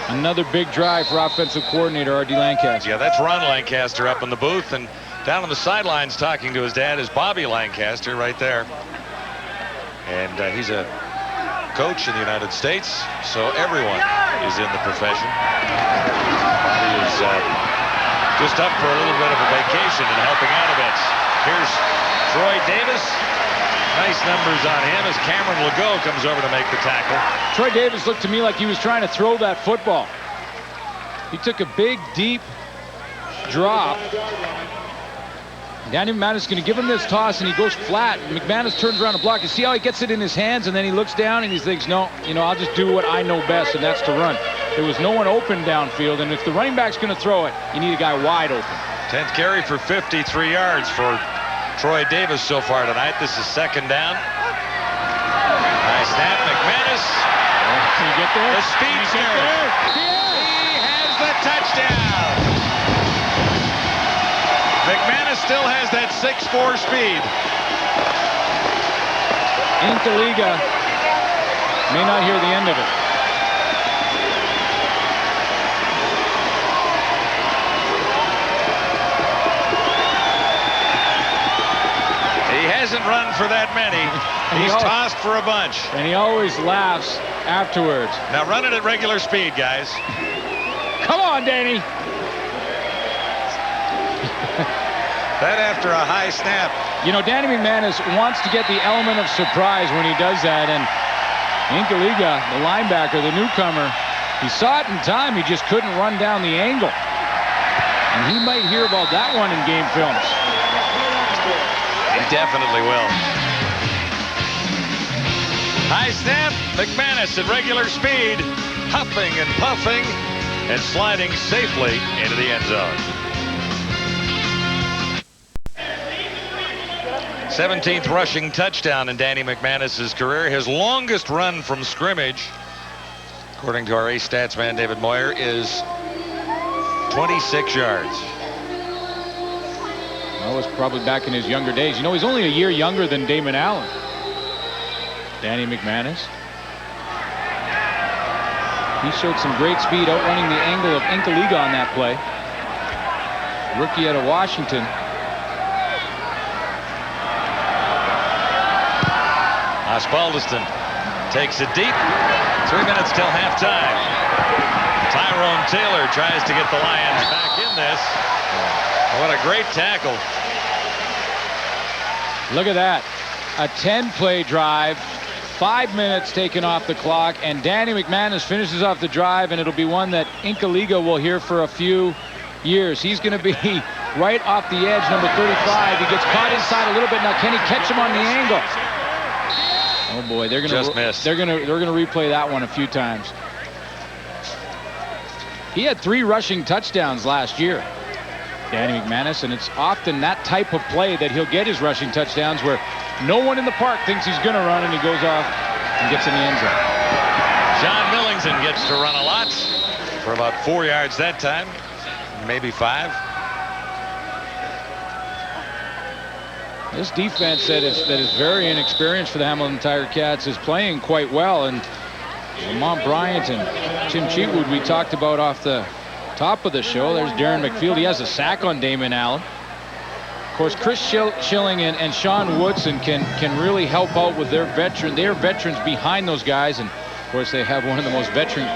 Another big drive for offensive coordinator R.D. Lancaster.
Yeah, that's Ron Lancaster up in the booth, and down on the sidelines talking to his dad is Bobby Lancaster right there. And he's a coach in the United States, so everyone is in the profession. Bobby is just up for a little bit of a vacation and helping out a bit. Here's Troy Davis. Nice numbers on him as Cameron Legault comes over to make the tackle.
Troy Davis looked to me like he was trying to throw that football. He took a big, deep drop. Danny McManus is going to give him this toss, and he goes flat. McManus turns around to block. You see how he gets it in his hands, and then he looks down and he thinks, no, I'll just do what I know best, and that's to run. There was no one open downfield, and if the running back's going to throw it, you need a guy wide open.
10th carry for 53 yards for Troy Davis so far tonight. This is second down. Nice snap. McManus.
Can you get there?
The speedster. He has the touchdown. McManus still has that 6'4" speed.
Incaliga may not hear the end of it.
He hasn't run for that many. He's tossed for a bunch.
And he always laughs afterwards.
Now run it at regular speed, guys.
Come on, Danny.
That after a high snap.
You know, Danny McManus wants to get the element of surprise when he does that. And Incaliga, the linebacker, the newcomer, he saw it in time. He just couldn't run down the angle. And he might hear about that one in game films.
He definitely will. High snap. McManus at regular speed, huffing and puffing and sliding safely into the end zone. 17th rushing touchdown in Danny McManus's career. His longest run from scrimmage, according to our ace stats man David Moyer, is 26 yards.
That was probably back in his younger days. You know, he's only a year younger than Damon Allen. Danny McManus. He showed some great speed outrunning the angle of Incaliga on that play. Rookie out of Washington.
Osbaldiston takes it deep. 3 minutes till halftime. Tyrone Taylor tries to get the Lions back in this. What a great tackle.
Look at that. A 10-play drive. 5 minutes taken off the clock, and Danny McManus finishes off the drive, and it'll be one that Incaliga will hear for a few years. He's going to be right off the edge, number 35. He gets caught inside a little bit. Now, can he catch him on the angle? Oh boy, they're going to replay that one a few times. He had 3 rushing touchdowns last year, Danny McManus, and it's often that type of play that he'll get his rushing touchdowns where no one in the park thinks he's going to run, and he goes off and gets in the end zone.
John Millington gets to run a lot for about 4 yards that time, maybe 5.
This defense that is very inexperienced for the Hamilton Tiger Cats is playing quite well, and Lamont Bryant and Tim Cheatwood we talked about off the top of the show. There's Darren McField. He has a sack on Damon Allen. Of course, Chris Schilling and Sean Woodson can really help out with their veterans behind those guys, and of course they have one of the most veteran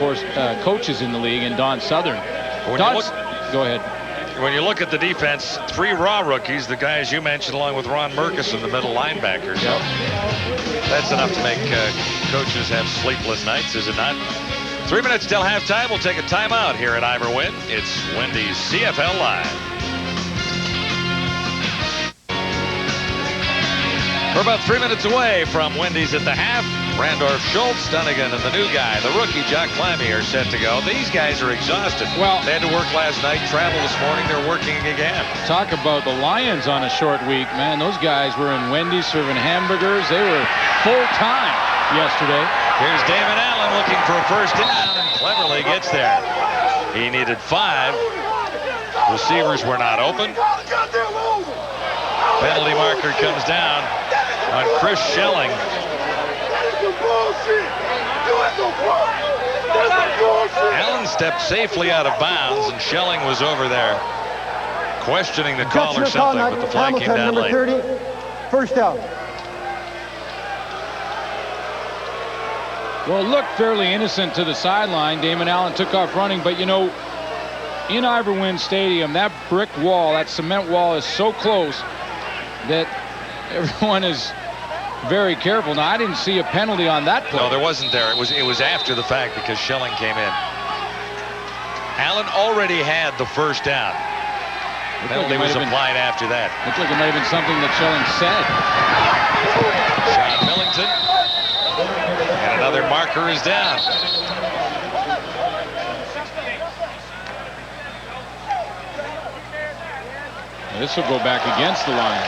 coaches in the league in Don Southern. Go ahead.
When you look at the defense, 3 raw rookies, the guys you mentioned, along with Ron Murkison, the middle linebacker. So that's enough to make coaches have sleepless nights, is it not? 3 minutes till halftime. We'll take a timeout here at Ivor Wynn. It's Wendy's CFL Live. We're about 3 minutes away from Wendy's at the half. Randolph Schultz, Dunnigan, and the new guy, the rookie, Jock Clammy, are set to go. These guys are exhausted.
Well,
they had to work last night, travel this morning. They're working again.
Talk about the Lions on a short week, man. Those guys were in Wendy's serving hamburgers. They were full-time yesterday.
Here's Damon Allen looking for a first down and cleverly gets there. He needed 5. Receivers were not open. Penalty marker comes down on Chris Schilling. Allen stepped safely out of bounds, and Schilling was over there questioning the call or something, but the flag came down late.
Number 30, first down.
Well, it looked fairly innocent to the sideline. Damon Allen took off running, but you know, in Ivor Wynn Stadium, that brick wall, that cement wall is so close that everyone is very careful. Now, I didn't see a penalty on that play.
No, there wasn't there. It was after the fact because Schilling came in. Allen already had the first down. Penalty was applied after that.
Looked like it might have been something that Schilling said.
Sean Millington. And another marker is down.
This will go back against the Lions.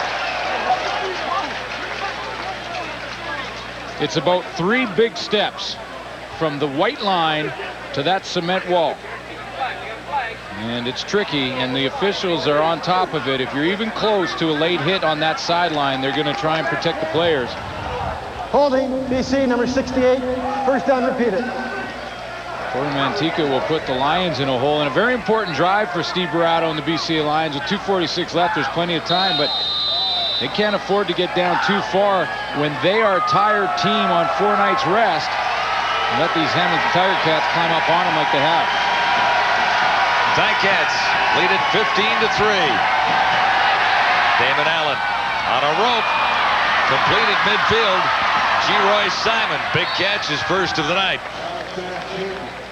It's about 3 big steps from the white line to that cement wall. And it's tricky, and the officials are on top of it. If you're even close to a late hit on that sideline, they're going to try and protect the players.
Holding, BC, number 68. First down, repeat it.
Mantika will put the Lions in a hole, and a very important drive for Steve Barato and the BC Lions. With 2:46 left, there's plenty of time, but they can't afford to get down too far when they are a tired team on 4 nights rest. And let these Hamilton Tiger Cats climb up on them like they have.
Ticats lead it 15-3. Damon Allen on a rope. Completed midfield. G. Simon. Big catch, his first of the night.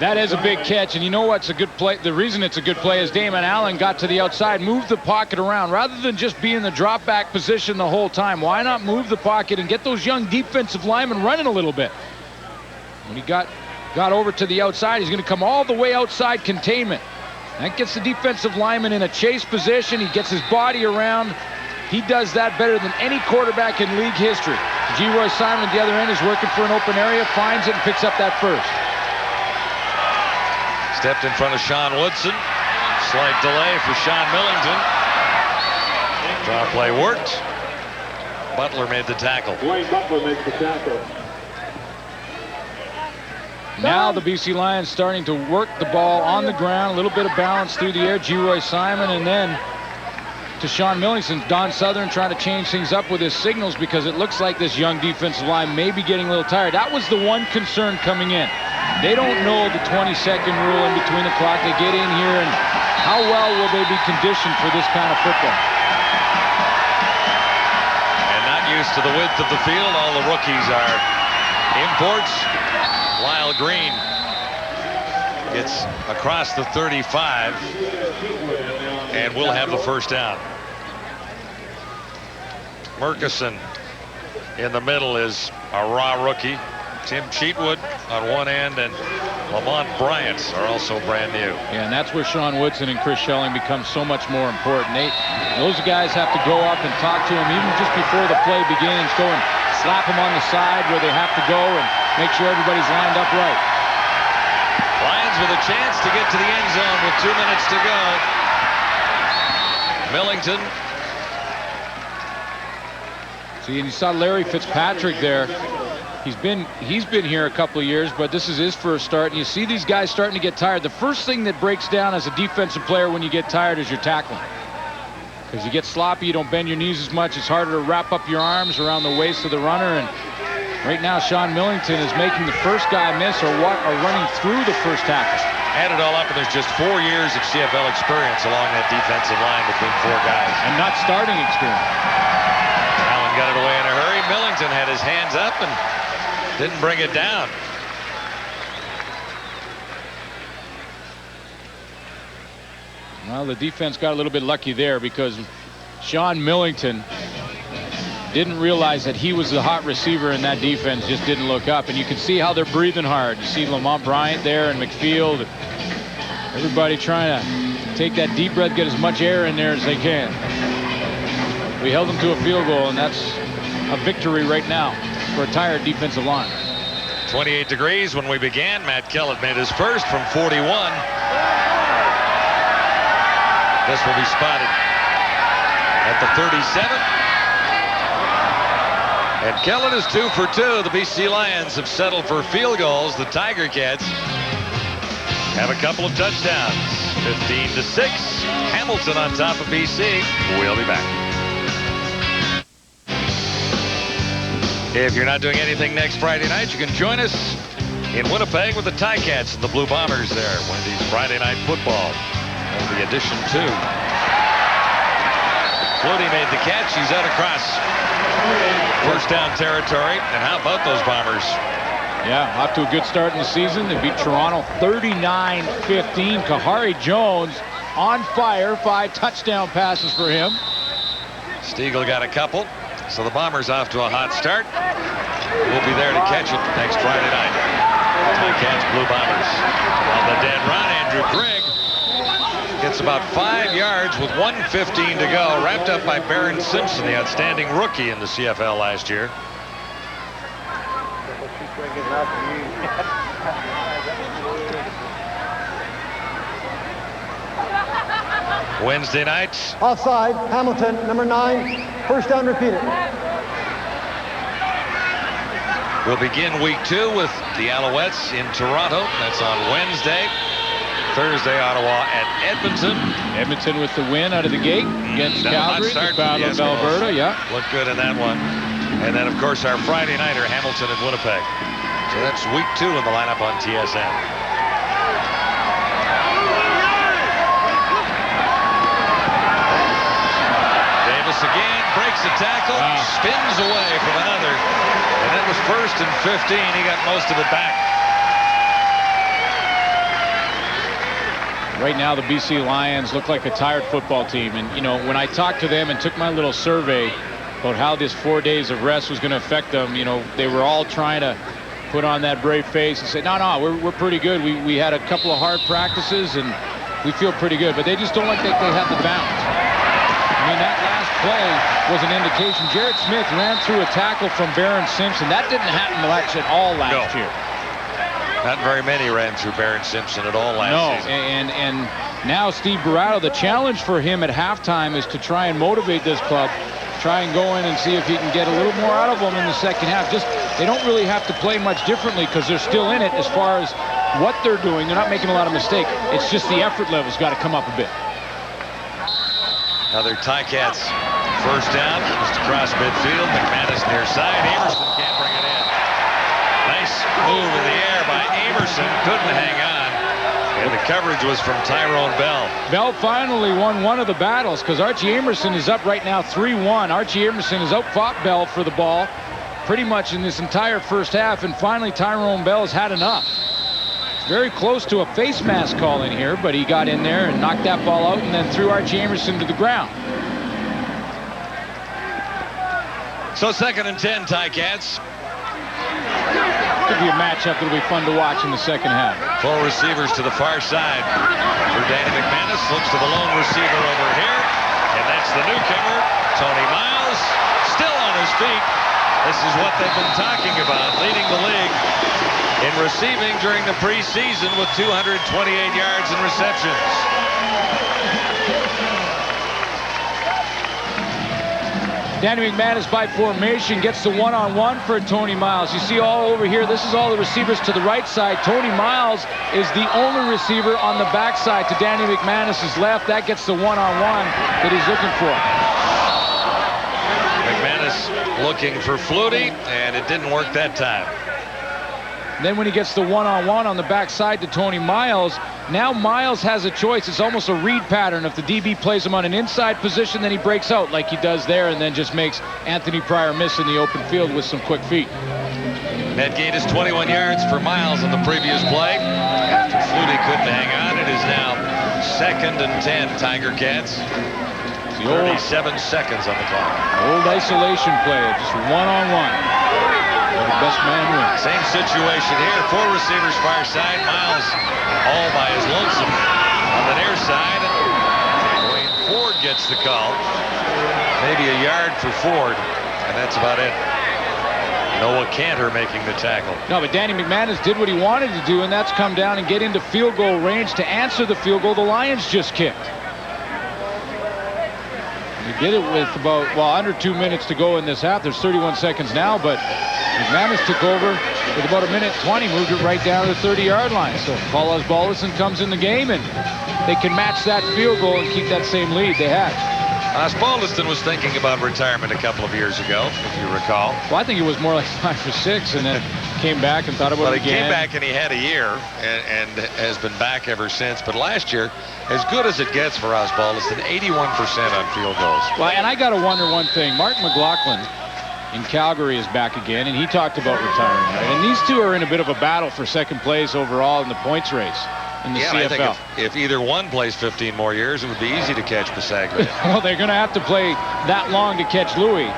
That is a big catch, and you know what's a good play? The reason it's a good play is Damon Allen got to the outside, moved the pocket around. Rather than just be in the drop back position the whole time, why not move the pocket and get those young defensive linemen running a little bit? When he got over to the outside, he's going to come all the way outside containment. That gets the defensive lineman in a chase position. He gets his body around. He does that better than any quarterback in league history. G. Simon at the other end is working for an open area, finds it, and picks up that first.
Stepped in front of Sean Woodson. Slight delay for Sean Millington. Draw play worked. Butler made the tackle.
Dwayne Butler makes the tackle.
Now the BC Lions starting to work the ball on the ground, a little bit of balance through the air. G. Simon, and then to Sean Millington. Don Southern trying to change things up with his signals because it looks like this young defensive line may be getting a little tired. That was the one concern coming in. They don't know the 20-second rule in between the clock. They get in here, and how well will they be conditioned for this kind of football?
And not used to the width of the field. All the rookies are imports. Lyle Green gets across the 35 and will have the first down. Murkison in the middle is a raw rookie. Tim Cheatwood on one end, and Lamont Bryant are also brand new.
Yeah, and that's where Sean Woodson and Chris Schelling become so much more important. Those guys have to go up and talk to him even just before the play begins. Go and slap him on the side where they have to go and make sure everybody's lined up right.
Lions with a chance to get to the end zone with 2 minutes to go. Millington.
See, and you saw Larry Fitzpatrick there. He's been here a couple of years, but this is his first start, and you see these guys starting to get tired. The first thing that breaks down as a defensive player when you get tired is your tackling. Because you get sloppy, you don't bend your knees as much. It's harder to wrap up your arms around the waist of the runner, and right now Sean Millington is making the first guy miss or running through the first tackle.
Add it all up, and there's just 4 years of CFL experience along that defensive line between 4 guys.
And not starting experience.
Allen got it away in a hurry. Millington had his hands up and didn't bring it down.
Well, the defense got a little bit lucky there because Sean Millington didn't realize that he was the hot receiver in that defense, just didn't look up. And you can see how they're breathing hard. You see Lamont Bryant there and McField. Everybody trying to take that deep breath, get as much air in there as they can. We held them to a field goal, and that's a victory right now for a tired defensive line.
28 degrees when we began. Matt Kellett made his first from 41. This will be spotted at the 37. And Kellett is 2 for 2. The BC Lions have settled for field goals. The Tiger Cats have a couple of touchdowns. 15-6. Hamilton on top of BC. We'll be back. If you're not doing anything next Friday night, you can join us in Winnipeg with the Ticats and the Blue Bombers there. Wendy's Friday Night Football. And the addition to. Flutie made the catch. He's out across first down territory. And how about those Bombers?
Yeah, off to a good start in the season. They beat Toronto 39-15. Kahari Jones on fire. 5 touchdown passes for him.
Stiegel got a couple. So the Bombers off to a hot start. We'll be there to catch it next Friday night. Ticats, Blue Bombers. On the dead run, Andrew Grigg Gets about 5 yards with 1:15 to go. Wrapped up by Barron Simpson, the outstanding rookie in the CFL last year. Wednesday nights.
Offside, Hamilton, number 9. First down repeated.
We'll begin week 2 with the Alouettes in Toronto. That's on Wednesday. Thursday, Ottawa at Edmonton.
Edmonton with the win out of the gate against Calgary, the Battle of Alberta. Yeah,
looked good in that one. And then, of course, our Friday nighter, Hamilton at Winnipeg. So that's week 2 in the lineup on TSN. Again, breaks a tackle, spins away from another, and that was 1st and 15. He got most of it back.
Right now, the BC Lions look like a tired football team. And, you know, when I talked to them and took my little survey about how this 4 days of rest was going to affect them, you know, they were all trying to put on that brave face and say, no, we're pretty good. We had a couple of hard practices, and we feel pretty good. But they just don't like that they have the bounce. I mean, that last play was an indication. Jared Smith ran through a tackle from Barron Simpson. That didn't happen much at all last year.
Not very many ran through Barron Simpson at all last season.
And now Steve Barato, the challenge for him at halftime is to try and motivate this club, try and go in and see if he can get a little more out of them in the second half. Just, they don't really have to play much differently because they're still in it as far as what they're doing. They're not making a lot of mistakes. It's just the effort level's got to come up a bit.
Another Ticats first down, just across midfield. McManus near side. Amerson can't bring it in. Nice move in the air by Amerson. Couldn't hang on. And the coverage was from Tyrone Bell.
Bell finally won one of the battles because Archie Amerson is up right now 3-1. Archie Amerson has outfought Bell for the ball pretty much in this entire first half. And finally, Tyrone Bell has had enough. Very close to a face mask call in here, but he got in there and knocked that ball out and then threw Archie Amerson to the ground.
So 2nd and 10, Ticats.
Could be a matchup that'll be fun to watch in the second half.
4 receivers to the far side for Danny McManus. Looks to the lone receiver over here, and that's the newcomer, Tony Miles, still on his feet. This is what they've been talking about, leading the league in receiving during the preseason with 228 yards in receptions.
Danny McManus by formation gets the one-on-one for Tony Miles. You see all over here, this is all the receivers to the right side. Tony Miles is the only receiver on the backside to Danny McManus's left. That gets the one-on-one that he's looking for.
McManus looking for Flutie, and it didn't work that time.
Then when he gets the one-on-one on the backside to Tony Miles, now Miles has a choice. It's almost a read pattern. If the DB plays him on an inside position, then he breaks out like he does there and then just makes Anthony Pryor miss in the open field with some quick feet.
Net gain is 21 yards for Miles on the previous play. After Flutie couldn't hang on, it is now 2nd and 10, Tiger Cats. 37 seconds on the clock.
Old isolation play, just one-on-one. The best man wins.
Same situation here. 4 receivers far side. Miles all by his lonesome on the near side. Wayne Ford gets the call. Maybe a yard for Ford, and that's about it. Noah Cantor making the tackle.
No, but Danny McManus did what he wanted to do, and that's come down and get into field goal range to answer the field goal the Lions just kicked. He did it with about, under 2 minutes to go in this half. There's 31 seconds now, but McManus took over with about 1:20, moved it right down to the 30-yard line. So Paul Osbaldiston comes in the game, and they can match that field goal and keep that same lead they had.
Osbaldiston was thinking about retirement a couple of years ago, if you recall.
Well, I think it was more like 5 or 6, and then came back and thought about it again.
He came back and he had a year and has been back ever since. But last year, as good as it gets for Osbaldiston, 81% on field goals.
Well, and I got to wonder one thing. Mark McLaughlin in Calgary is back again, and he talked about retiring. Right? And these two are in a bit of a battle for second place overall in the points race in the CFL.
I think if either one plays 15 more years, it would be easy to catch Bisaglia.
Well, they're going to have to play that long to catch Louis,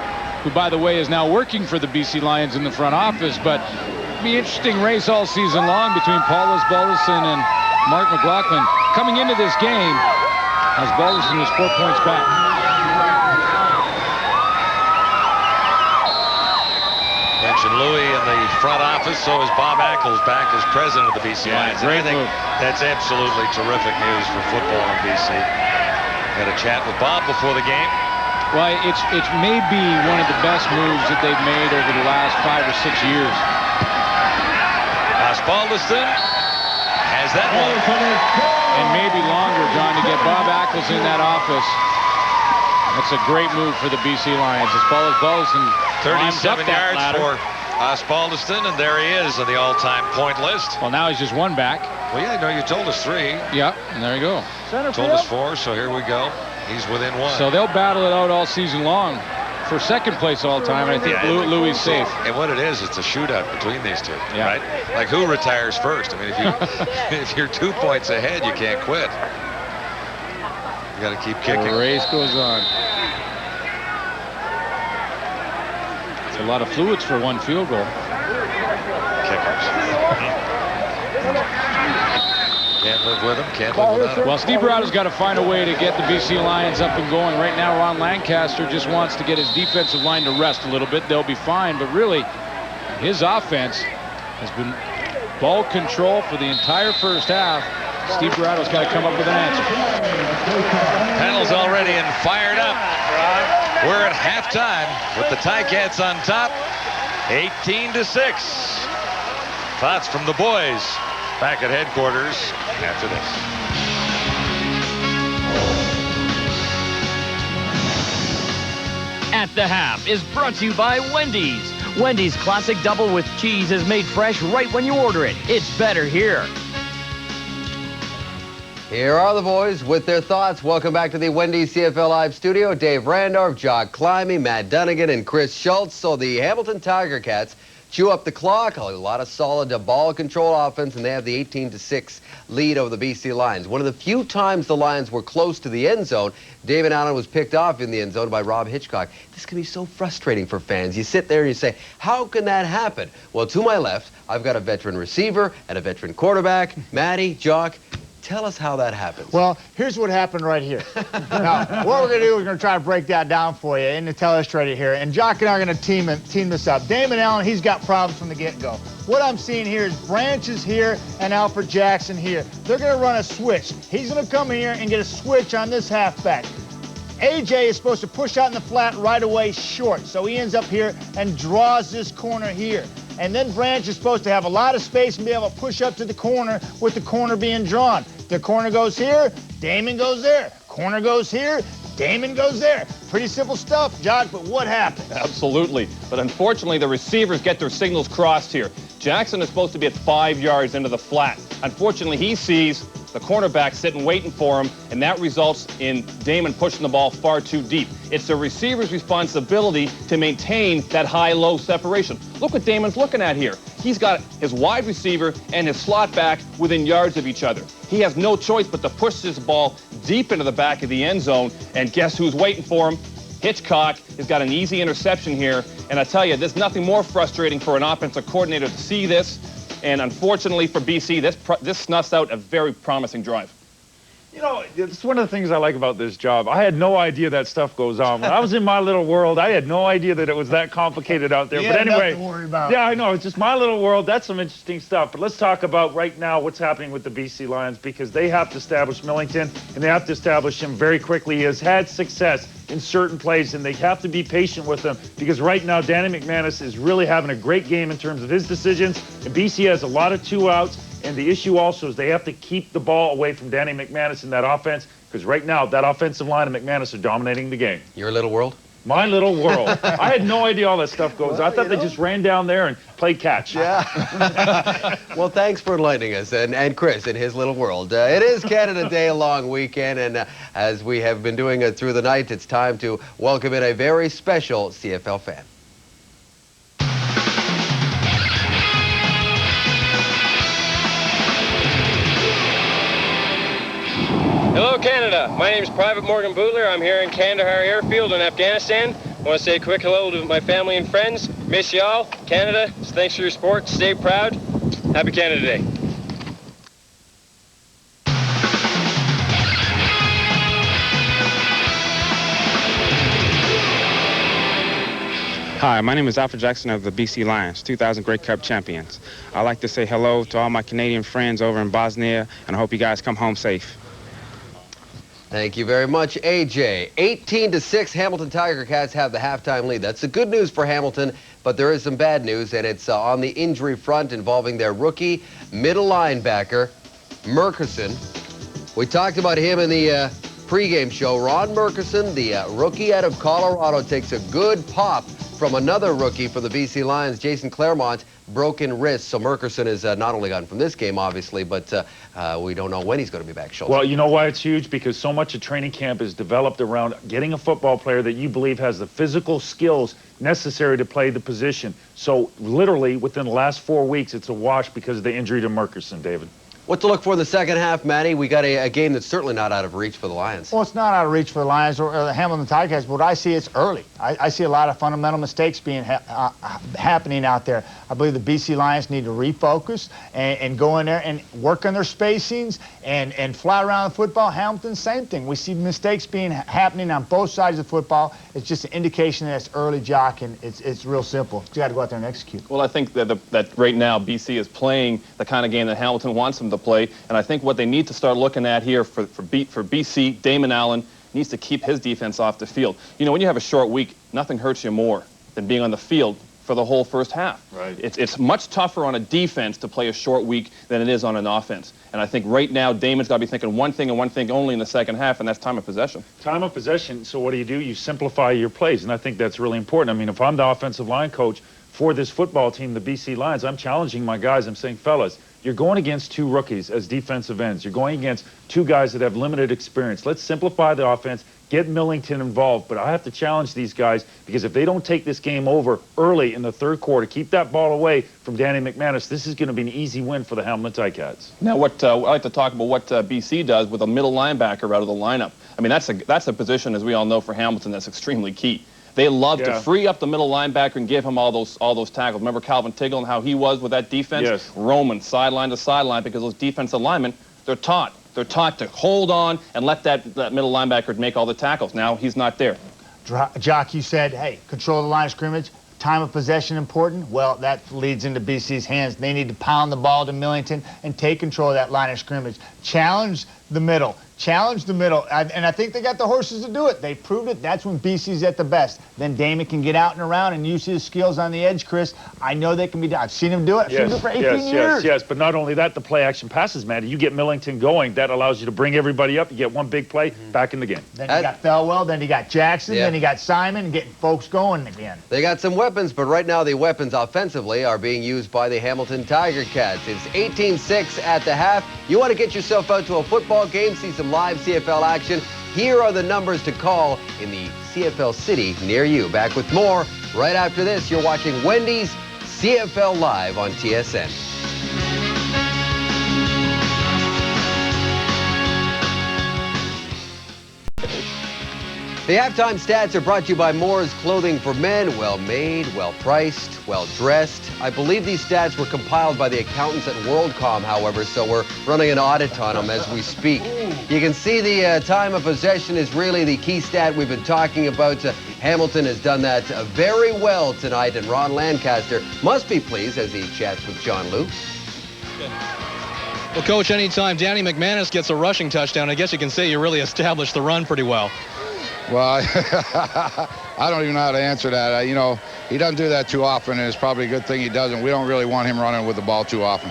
who, by the way, is now working for the BC Lions in the front office. But it'll be an interesting race all season long between Paul Osbaldiston and Mark McLaughlin. Coming into this game, as Balderson is 4 points back.
Mentioned Louis in the front office, so is Bob Ackles back as president of the BC Lions.
Great
I think
move.
that's absolutely terrific news for football in BC. Had a chat with Bob before the game.
Well, it's maybe one of the best moves that they've made over the last 5 or 6 years.
Osbaldiston has that one.
And maybe longer, John, to get Bob Ackles in that office. That's a great move for the BC Lions. As far as Balderson
37 yards for Osbaldiston, and there he is on the all-time point list.
Well, now he's just one back.
Well, yeah, no, you told us 3.
Yeah, and there you go.
Told us 4, so here we go. He's within 1.
So they'll battle it out all season long for second place all time, and I think Louis is safe.
And what it is, it's a shootout between these two,
Yeah.
right? Like, who retires first? I mean, if you're 2 points ahead, you can't quit. You got to keep kicking.
The race goes on. It's a lot of fluids for one field goal.
Kickers. Can't live with them, can't live without them.
Well, Steve Barado's got to find a way to get the BC Lions up and going. Right now, Ron Lancaster just wants to get his defensive line to rest a little bit. They'll be fine, but really, his offense has been ball control for the entire first half. Steve Barado's got to come up with an answer.
Panel's already and fired up. We're at halftime with the Ticats on top, 18-6. Thoughts from the boys back at headquarters after this.
At the Half is brought to you by Wendy's. Wendy's Classic Double with Cheese is made fresh right when you order it. It's better here.
Here are the boys with their thoughts. Welcome back to the Wendy's CFL Live studio. Dave Randorf, Jock Climby, Matt Dunnigan, and Chris Schultz. So the Hamilton Tiger Cats chew up the clock. A lot of solid ball control offense, and they have the 18-6 lead over the BC Lions. One of the few times the Lions were close to the end zone, David Allen was picked off in the end zone by Rob Hitchcock. This can be so frustrating for fans. You sit there and you say, how can that happen? Well, to my left, I've got a veteran receiver and a veteran quarterback. Matty, Jock, tell us how that happens.
Well, here's what happened right here. Now, what we're going to do, we're going to try to break that down for you in the telestrated here. And Jock and I are going to team this up. Damon Allen, he's got problems from the get-go. What I'm seeing here is Branches here and Alfred Jackson here. They're going to run a switch. He's going to come in here and get a switch on this halfback. AJ is supposed to push out in the flat right away short. So he ends up here and draws this corner here. And then Branch is supposed to have a lot of space and be able to push up to the corner with the corner being drawn. The corner goes here, Damon goes there. Corner goes here, Damon goes there. Pretty simple stuff, Jock, but what happened?
Absolutely. But unfortunately, the receivers get their signals crossed here. Jackson is supposed to be at 5 yards into the flat. Unfortunately, he sees the cornerback sitting waiting for him, and that results in Damon pushing the ball far too deep. It's the receiver's responsibility to maintain that high-low separation. Look what Damon's looking at here. He's got his wide receiver and his slot back within yards of each other. He has no choice but to push this ball deep into the back of the end zone, and guess who's waiting for him? Hitchcock has got an easy interception here, and I tell you, there's nothing more frustrating for an offensive coordinator to see this. And unfortunately for BC, this snuffs out a very promising drive.
You know, it's one of the things I like about this job. I had no idea that stuff goes on. When I was in my little world, I had no idea that it was that complicated out there.
You
but
had
anyway,
nothing to worry about.
Yeah, I know. It's just my little world. That's some interesting stuff. But let's talk about right now what's happening with the BC Lions, because they have to establish Millington, and they have to establish him very quickly. He has had success in certain plays, and they have to be patient with him, because right now Danny McManus is really having a great game in terms of his decisions, and BC has a lot of 2 outs. And the issue also is they have to keep the ball away from Danny McManus in that offense, because right now that offensive line and McManus are dominating the game.
Your little world?
My little world. I had no idea all that stuff goes. I thought they just ran down there and played catch.
Yeah. Well, thanks for enlightening us, and Chris in his little world. It is Canada Day, a long weekend, and as we have been doing it through the night, it's time to welcome in a very special CFL fan.
Hello, Canada. My name is Private Morgan Bootler. I'm here in Kandahar Airfield in Afghanistan. I want to say a quick hello to my family and friends. Miss y'all. Canada, thanks for your support. Stay proud. Happy Canada Day.
Hi, my name is Alfred Jackson of the BC Lions, 2000 Grey Cup champions. I'd like to say hello to all my Canadian friends over in Bosnia, and I hope you guys come home safe.
Thank you very much, AJ. 18-6, Hamilton Tiger Cats have the halftime lead. That's the good news for Hamilton, but there is some bad news, and it's on the injury front involving their rookie middle linebacker, Murkerson. We talked about him in the pregame show. Ron Murkerson, the rookie out of Colorado, takes a good pop from another rookie for the BC Lions, Jason Claremont, broken wrist. So Murkerson is not only gone from this game, obviously, but we don't know when he's going to be back. Schultz.
Well, you know why it's huge? Because so much of training camp is developed around getting a football player that you believe has the physical skills necessary to play the position. So literally within the last 4 weeks, it's a wash because of the injury to Murkerson, David.
What to look for in the second half, Matty? We got a game that's certainly not out of reach for the Lions.
Well, it's not out of reach for the Lions or the Hamilton Ticats, but what I see, it's early. I see a lot of fundamental mistakes being happening out there. I believe the BC Lions need to refocus and go in there and work on their spacings and fly around the football. Hamilton, same thing. We see mistakes happening on both sides of the football. It's just an indication that it's early, Jock, and it's real simple. You got to go out there and execute.
Well, I think that right now BC is playing the kind of game that Hamilton wants them to play, and I think what they need to start looking at here for BC, Damon Allen needs to keep his defense off the field. You know, when you have a short week, nothing hurts you more than being on the field for the whole first half.
Right.
It's much tougher on a defense to play a short week than it is on an offense. And I think right now Damon's got to be thinking one thing and one thing only in the second half, and that's time of possession.
Time of possession, so what do? You simplify your plays, and I think that's really important. I mean, if I'm the offensive line coach for this football team, the BC Lions, I'm challenging my guys. I'm saying, fellas, you're going against two rookies as defensive ends. You're going against two guys that have limited experience. Let's simplify the offense, get Millington involved. But I have to challenge these guys because if they don't take this game over early in the third quarter, keep that ball away from Danny McManus, this is going to be an easy win for the Hamilton Ticats.
Now, I like to talk about what BC does with a middle linebacker out of the lineup. I mean, that's a position, as we all know, for Hamilton that's extremely key. They love to free up the middle linebacker and give him all those tackles. Remember Calvin Tiggle and how he was with that defense?
Yes.
Roaming sideline to sideline, because those defensive linemen, they're taught to hold on and let that middle linebacker make all the tackles. Now he's not there.
Jock, you said, hey, control the line of scrimmage. Time of possession important? Well, that leads into BC's hands. They need to pound the ball to Millington and take control of that line of scrimmage. Challenge the middle. Challenge the middle. And I think they got the horses to do it. They proved it. That's when BC's at the best. Then Damon can get out and around and use his skills on the edge, Chris. I know they can be done. I've seen him do it. I've seen him do it for 18 years.
Yes. But not only that, the play action passes, man. You get Millington going. That allows you to bring everybody up. You get one big play, back in the game.
Then you got Thelwell. Then you got Jackson. Then you got Simon, getting folks going again.
They got some weapons, but right now the weapons offensively are being used by the Hamilton Tiger Cats. It's 18-6 at the half. You want to get yourself out to a football game, see some live CFL action? Here are the numbers to call in the CFL city near you. Back with more right after this. You're watching Wendy's CFL Live on TSN. The halftime stats are brought to you by Moore's Clothing for Men. Well-made, well-priced, well-dressed. I believe these stats were compiled by the accountants at WorldCom, however, so we're running an audit on them as we speak. You can see the time of possession is really the key stat we've been talking about. Hamilton has done that very well tonight, and Ron Lancaster must be pleased as he chats with John Lou.
Well, Coach, anytime Danny McManus gets a rushing touchdown, I guess you can say you really established the run pretty well.
Well, I don't even know how to answer that. You know, he doesn't do that too often, and it's probably a good thing he doesn't. We don't really want him running with the ball too often.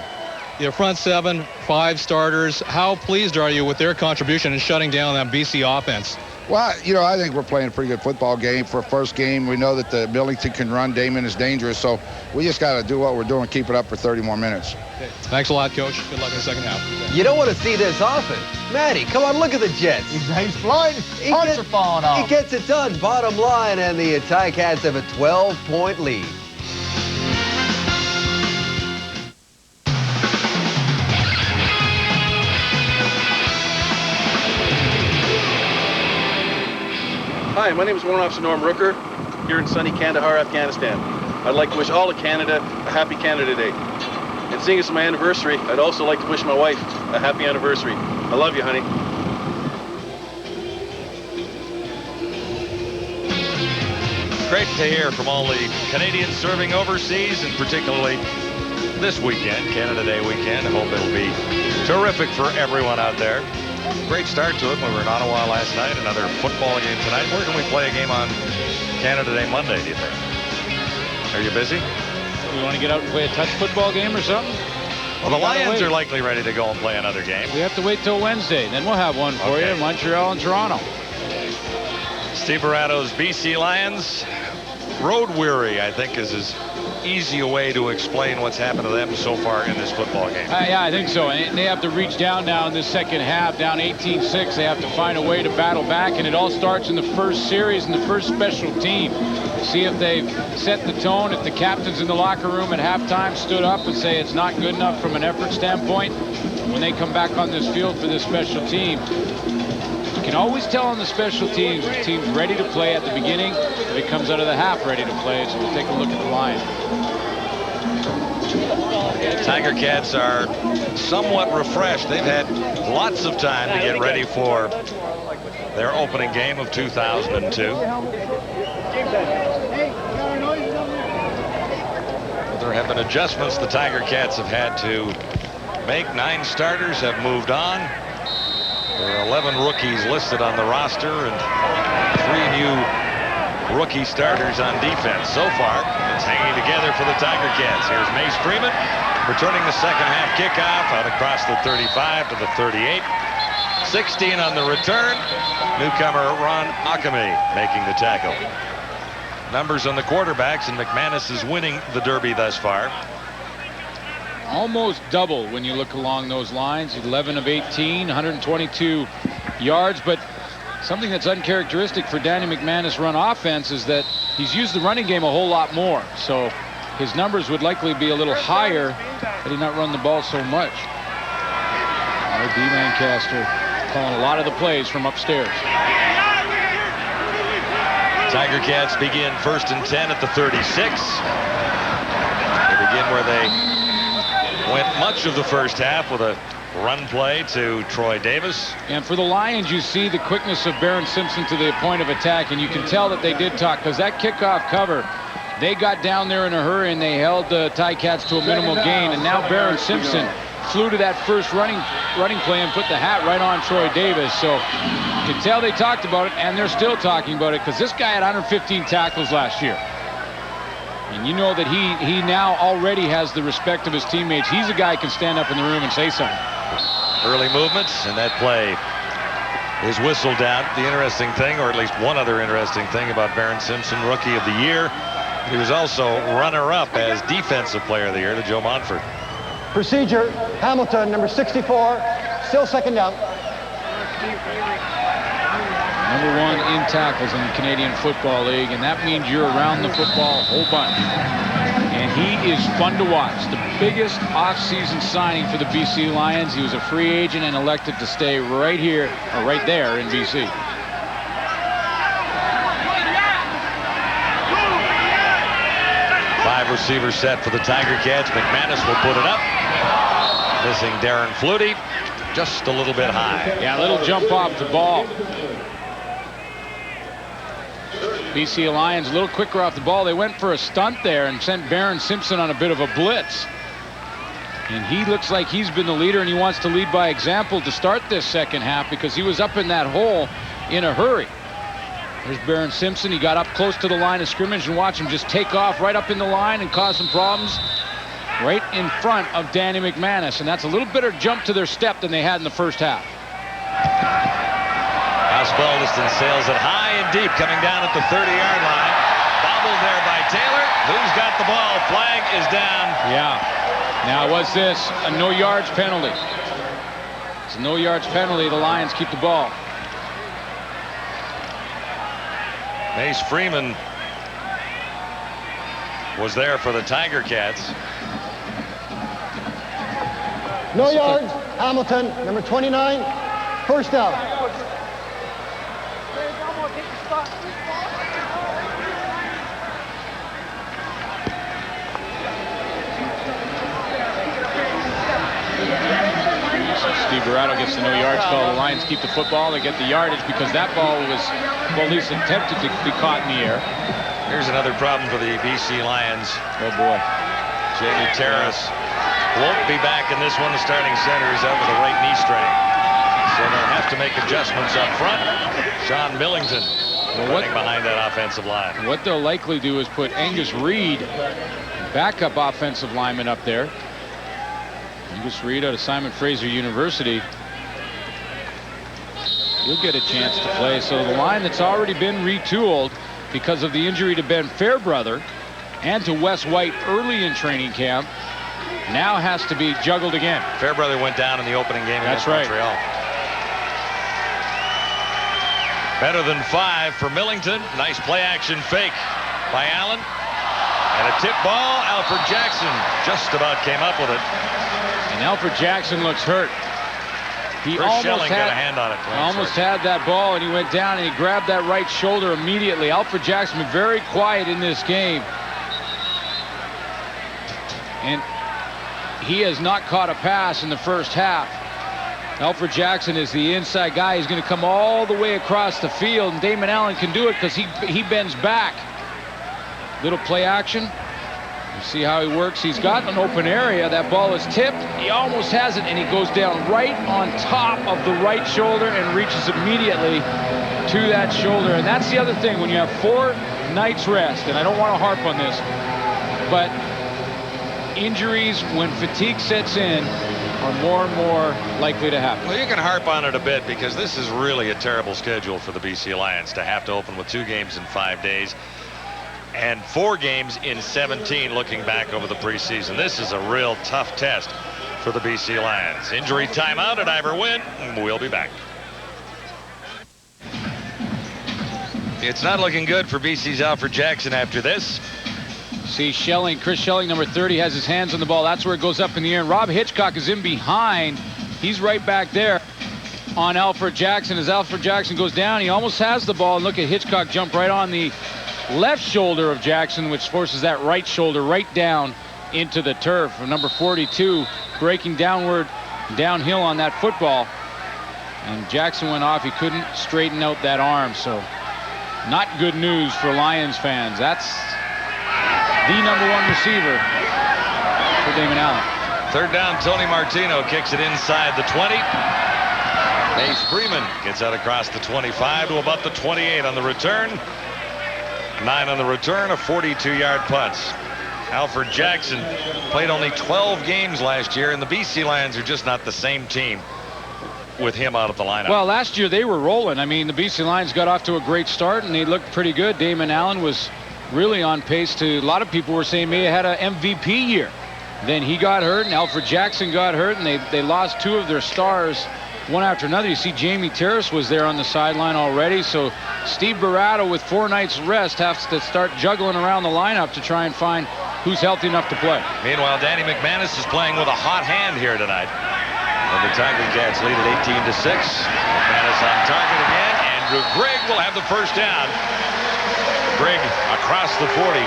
Your front seven, 5 starters, how pleased are you with their contribution in shutting down that BC offense?
Well, you know, I think we're playing a pretty good football game for a first game. We know that the Millington can run. Damon is dangerous, so we just got to do what we're doing, keep it up for 30 more minutes.
Okay. Thanks a lot, Coach. Good luck in the second half.
You don't want to see this often. Matty, come on, look at the Jets.
He's flying. Punts are falling off.
He gets it done, bottom line, and the Ticats have a 12-point lead.
Hi, my name is Warrant Officer Norm Rooker, here in sunny Kandahar, Afghanistan. I'd like to wish all of Canada a happy Canada Day. And seeing it's my anniversary, I'd also like to wish my wife a happy anniversary. I love you, honey.
Great to hear from all the Canadians serving overseas, and particularly this weekend, Canada Day weekend. I hope it'll be terrific for everyone out there. Great start to it. We were in Ottawa last night. Another football game tonight. Where can we play a game on Canada Day Monday, do you think? Are you busy?
We want to get out and play a touch football game or something?
Well, the Lions are likely ready to go and play another game.
We have to wait till Wednesday. Then we'll have one for you. Montreal and Toronto.
Steve Barato's BC Lions, road weary, I think, is as easy a way to explain what's happened to them so far in this football game.
Yeah, I think so. And they have to reach down now in this second half, down 18-6. They have to find a way to battle back, and it all starts in the first series and the first special team. See if they've set the tone, if the captains in the locker room at halftime stood up and say it's not good enough from an effort standpoint. When they come back on this field for this special team, you can always tell on the special teams, the team's ready to play at the beginning, if it comes out of the half ready to play. So we'll take a look at the line.
Tiger Cats are somewhat refreshed. They've had lots of time to get ready for their opening game of 2002. There have been adjustments the Tiger Cats have had to make. 9 starters have moved on. There are 11 rookies listed on the roster and 3 new rookie starters on defense. So far, it's hanging together for the Tiger Cats. Here's Mace Freeman returning the second half kickoff out across the 35 to the 38. 16 on the return. Newcomer Ron Akame making the tackle. Numbers on the quarterbacks, and McManus is winning the Derby thus far.
Almost double when you look along those lines. 11 of 18, 122 yards, but something that's uncharacteristic for Danny McManus' run offense is that he's used the running game a whole lot more. So his numbers would likely be a little higher had he not run the ball so much. D. Lancaster calling a lot of the plays from upstairs.
Tiger Cats begin 1st and 10 at the 36. They begin where they went much of the first half with a run play to Troy Davis.
And for the Lions, you see the quickness of Barron Simpson to the point of attack, and you can tell that they did talk, because that kickoff cover, they got down there in a hurry and they held the Ticats to a minimal gain. And now Barron Simpson flew to that first running play and put the hat right on Troy Davis. So you can tell they talked about it, and they're still talking about it, because this guy had 115 tackles last year. And you know that he now already has the respect of his teammates. He's a guy who can stand up in the room and say something.
Early movements, and that play is whistled out. The interesting thing, or at least one other interesting thing about Barron Simpson, Rookie of the Year, he was also runner-up as Defensive Player of the Year to Joe Montford.
Procedure, Hamilton, number 64, still second down.
Number 1 in tackles in the Canadian Football League, and that means you're around the football a whole bunch. And he is fun to watch. The biggest off-season signing for the BC Lions. He was a free agent and elected to stay right here, or right there in BC.
Five receivers set for the Tiger Cats. McManus will put it up. Missing Darren Flutie. Just a little bit high.
Yeah, a little jump off the ball. BC Lions a little quicker off the ball. They went for a stunt there and sent Barron Simpson on a bit of a blitz. And he looks like he's been the leader, and he wants to lead by example to start this second half, because he was up in that hole in a hurry. There's Barron Simpson. He got up close to the line of scrimmage, and watch him just take off right up in the line and cause some problems right in front of Danny McManus. And that's a little better jump to their step than they had in the first half.
Osbaldiston sails it high and deep, coming down at the 30-yard line. Bobbled there by Taylor. Who's got the ball? Flag is down.
Yeah. Now, was this a no yards penalty? It's a no yards penalty. The Lions keep the ball.
Mace Freeman was there for the Tiger Cats.
No yards, Hamilton, number 29, first down.
Steve Barato gets the no yards call. The Lions keep the football. They get the yardage because that ball was, well, at least attempted to be caught in the air.
Here's another problem for the BC Lions.
Oh, boy.
Jamie Terrace won't be back in this one. The starting center is out with a right knee strain. So they'll have to make adjustments up front. Sean Millington running behind that offensive line.
What they'll likely do is put Angus Reid, backup offensive lineman, up there. Angus Reid out of Simon Fraser University. He'll get a chance to play. So the line that's already been retooled because of the injury to Ben Fairbrother and to Wes White early in training camp now has to be juggled again.
Fairbrother went down in the opening game against Montreal. Better than 5 for Millington. Nice play action fake by Allen. And a tip ball. Alfred Jackson just about came up with it.
And Alfred Jackson looks hurt. He
Chris Schelling got a hand on it.
Almost had that ball, and he went down and he grabbed that right shoulder immediately. Alfred Jackson been very quiet in this game. And he has not caught a pass in the first half. Alfred Jackson is the inside guy. He's going to come all the way across the field, and Damon Allen can do it because he bends back. Little play action. You see how he works. He's got an open area. That ball is tipped. He almost has it, and he goes down right on top of the right shoulder and reaches immediately to that shoulder. And that's the other thing. When you have 4 nights rest, and I don't want to harp on this, but injuries when fatigue sets in are more and more likely to happen.
Well, you can harp on it a bit because this is really a terrible schedule for the BC Lions to have to open with 2 games in 5 days and 4 games in 17 looking back over the preseason. This is a real tough test for the BC Lions. Injury timeout at Ivor Wynn, and we'll be back. It's not looking good for BC's Alfred Jackson after this.
See Schelling, Chris Schelling, number 30, has his hands on the ball. That's where it goes up in the air. And Rob Hitchcock is in behind. He's right back there on Alfred Jackson. As Alfred Jackson goes down, he almost has the ball. And look at Hitchcock jump right on the left shoulder of Jackson, which forces that right shoulder right down into the turf. From number 42, breaking downhill on that football. And Jackson went off. He couldn't straighten out that arm. So not good news for Lions fans. That's the number 1 receiver for Damon Allen.
3rd down, Tony Martino kicks it inside the 20. Ace Freeman gets out across the 25 to about the 28 on the return. 9 on the return, a 42-yard punt. Alfred Jackson played only 12 games last year, and the BC Lions are just not the same team with him out of the lineup.
Well, last year they were rolling. I mean, the BC Lions got off to a great start, and they looked pretty good. Damon Allen was really on pace to, a lot of people were saying may have had an MVP year. Then he got hurt, and Alfred Jackson got hurt, and they lost 2 of their stars one after another. You see Jamie Terrace was there on the sideline already, so Steve Barato with 4 nights rest has to start juggling around the lineup to try and find who's healthy enough to play.
Meanwhile, Danny McManus is playing with a hot hand here tonight. And the Tiger Cats lead at 18-6. McManus on target again. Andrew Grigg will have the first down. Grigg across the 40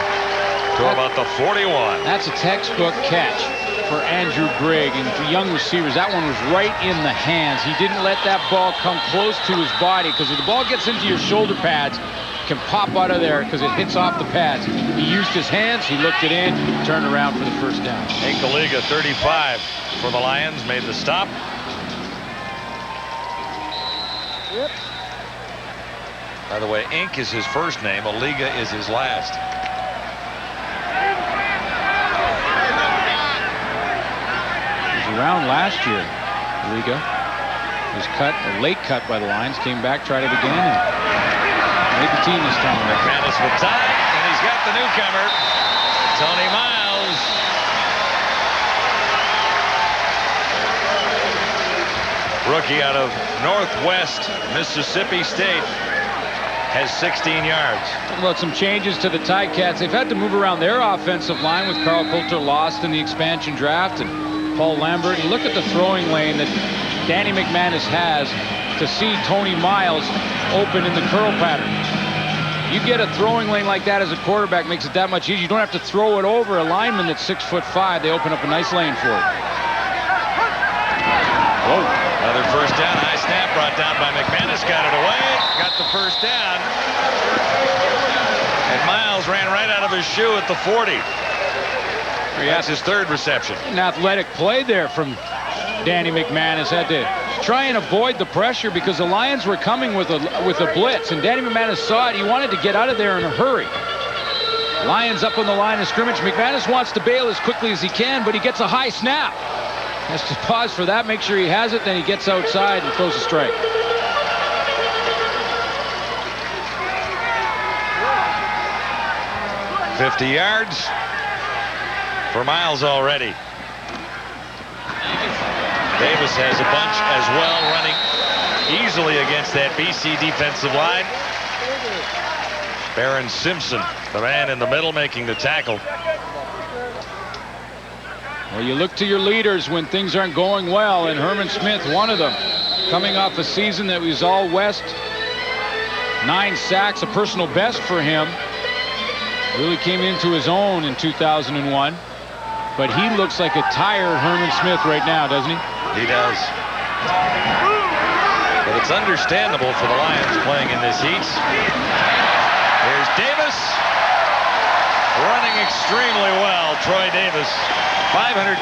to about the 41.
That's a textbook catch for Andrew Grigg, and for young receivers, that one was right in the hands. He didn't let that ball come close to his body, because if the ball gets into your shoulder pads, it can pop out of there because it hits off the pads. He used his hands, he looked it in, turned around for the first down.
Hank Aliga, 35 for the Lions, made the stop.
Yep.
By the way, Inc. is his first name. Aliga is his last.
He was around last year. Aliga was cut, a late cut by the Lions. Came back, tried it again, and made the team this time.
McManus with time, and he's got the newcomer, Tony Miles. Rookie out of Northwest Mississippi State. Has 16 yards.
Talking about some changes to the Ticats. They've had to move around their offensive line with Carl Coulter lost in the expansion draft and Paul Lambert. And look at the throwing lane that Danny McManus has to see Tony Miles open in the curl pattern. You get a throwing lane like that as a quarterback, makes it that much easier. You don't have to throw it over a lineman that's 6'5". They open up a nice lane for it.
Whoa. Another first down. High snap brought down by McManus. Got it away. Got the first down. And Miles ran right out of his shoe at the 40. That's his third reception.
An athletic play there from Danny McManus. Had to try and avoid the pressure because the Lions were coming with a blitz, and Danny McManus saw it. He wanted to get out of there in a hurry. Lions up on the line of scrimmage. McManus wants to bail as quickly as he can, but he gets a high snap. Has to pause for that, make sure he has it, then he gets outside and throws a strike.
$50 yards for Miles already. Davis has a bunch as well, running easily against that BC defensive line. Baron Simpson, the man in the middle, making the tackle.
Well, you look to your leaders when things aren't going well, and Herman Smith, one of them, coming off a season that was all West. 9 sacks, a personal best for him. Really came into his own in 2001. But he looks like a tired Herman Smith right now, doesn't he?
He does. But it's understandable for the Lions playing in this heat. There's Davis running extremely well. Troy Davis, 527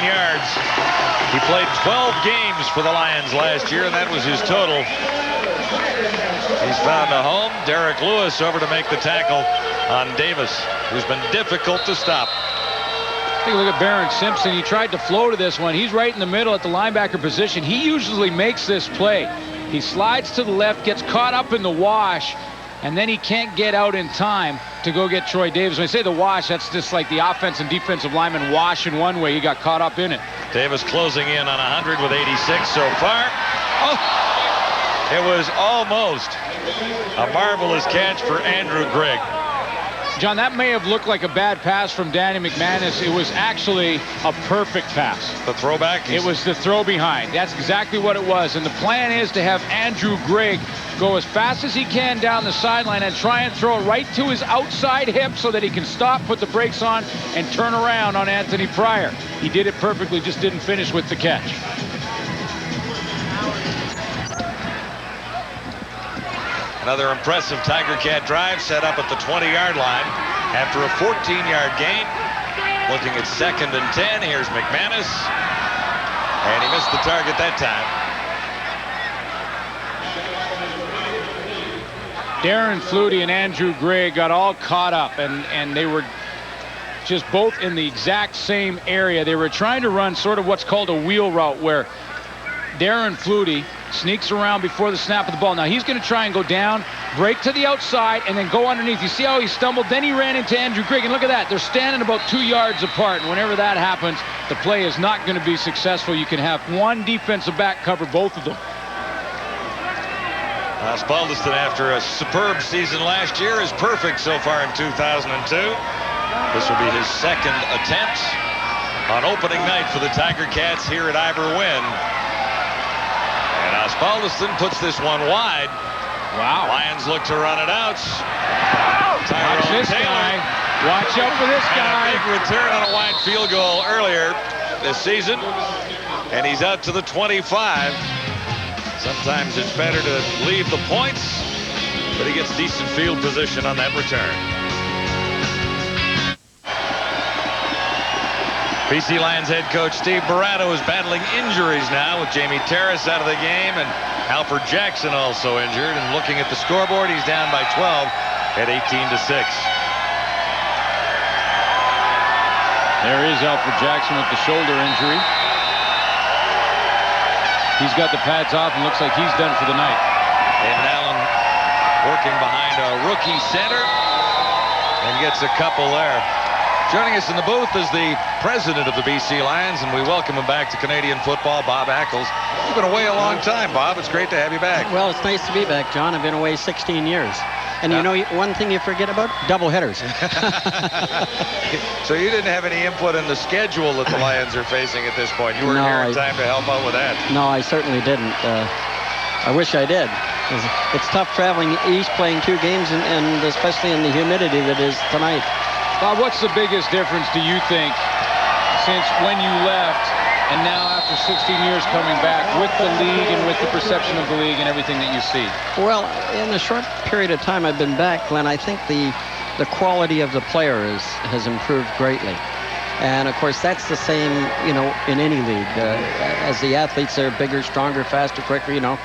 yards. He played 12 games for the Lions last year, and that was his total. He's found a home. Derek Lewis over to make the tackle on Davis, who's been difficult to stop.
Take a look at Baron Simpson. He tried to flow to this one. He's right in the middle at the linebacker position. He usually makes this play. He slides to the left, gets caught up in the wash, and then he can't get out in time to go get Troy Davis. When I say the wash, that's just like the offense and defensive lineman wash in one way. He got caught up in it.
Davis closing in on 100 with 86 so far. Oh, it was almost a marvelous catch for Andrew Grigg.
John, that may have looked like a bad pass from Danny McManus. It was actually a perfect pass.
The throwback?
It was the throw behind. That's exactly what it was. And the plan is to have Andrew Grigg go as fast as he can down the sideline and try and throw it right to his outside hip so that he can stop, put the brakes on, and turn around on Anthony Pryor. He did it perfectly, just didn't finish with the catch.
Another impressive Tiger Cat drive set up at the 20-yard line after a 14-yard gain. Looking at 2nd and 10. Here's McManus. And he missed the target that time.
Darren Flutie and Andrew Grigg got all caught up, and they were just both in the exact same area. They were trying to run sort of what's called a wheel route, where Darren Flutie sneaks around before the snap of the ball. Now he's going to try and go down, break to the outside, and then go underneath. You see how he stumbled? Then he ran into Andrew Grigg, and look at that. They're standing about 2 yards apart, and whenever that happens, the play is not going to be successful. You can have one defensive back cover both of them.
Spaldiston, after a superb season last year, is perfect so far in 2002. This will be his 2nd attempt on opening night for the Tiger Cats here at Ivor Wynn. And Spaldiston puts this one wide.
Wow.
Lions look to run it out.
Watch this guy. Watch out for this guy.
A big return on a wide field goal earlier this season. And he's out to the 25. Sometimes it's better to leave the points, but he gets decent field position on that return. BC Lions head coach Steve Barato is battling injuries now, with Jamie Terrace out of the game and Alfred Jackson also injured. And looking at the scoreboard, he's down by 12 at 18-6.
There is Alfred Jackson with the shoulder injury. He's got the pads off and looks like he's done for the night.
David Allen working behind a rookie center and gets a couple there. Joining us in the booth is the president of the BC Lions, and we welcome him back to Canadian football, Bob Ackles. You've been away a long time, Bob. It's great to have you back.
Well, it's nice to be back, John. I've been away 16 years. And you know one thing you forget about? Doubleheaders.
So you didn't have any input in the schedule that the Lions are facing at this point. You were here in time to help out with that.
No, I certainly didn't. I wish I did. It's tough traveling east, playing 2 games, and especially in the humidity that is tonight.
Bob, what's the biggest difference, do you think, since when you left And now, after 16 years coming back with the league and with the perception of the league and everything that you see?
Well, in the short period of time I've been back, Glenn, I think the quality of the player has improved greatly. And, of course, that's the same, you know, in any league. As the athletes are bigger, stronger, faster, quicker, you know,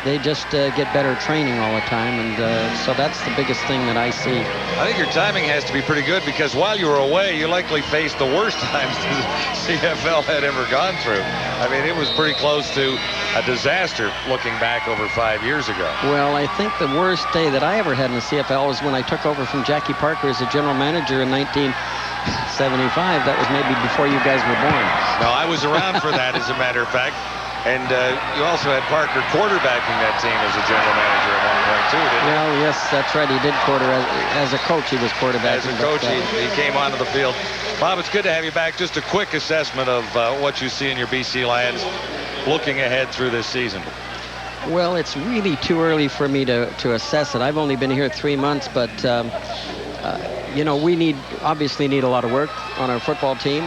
they just get better training all the time. And so that's the biggest thing that I see.
I think your timing has to be pretty good, because while you were away, you likely faced the worst times the CFL had ever gone through. I mean, it was pretty close to a disaster looking back over 5 years ago.
Well, I think the worst day that I ever had in the CFL was when I took over from Jackie Parker as a general manager in 1975. That was maybe before you guys were born.
No, I was around for that, as a matter of fact. And you also had Parker quarterbacking that team as a general manager at one point, too, didn't you?
Well, yes, that's right. He did as a coach, he was quarterbacking.
As a coach, he came onto the field. Bob, it's good to have you back. Just a quick assessment of what you see in your BC Lions looking ahead through this season.
Well, it's really too early for me to assess it. I've only been here 3 months, but you know, we obviously need a lot of work on our football team.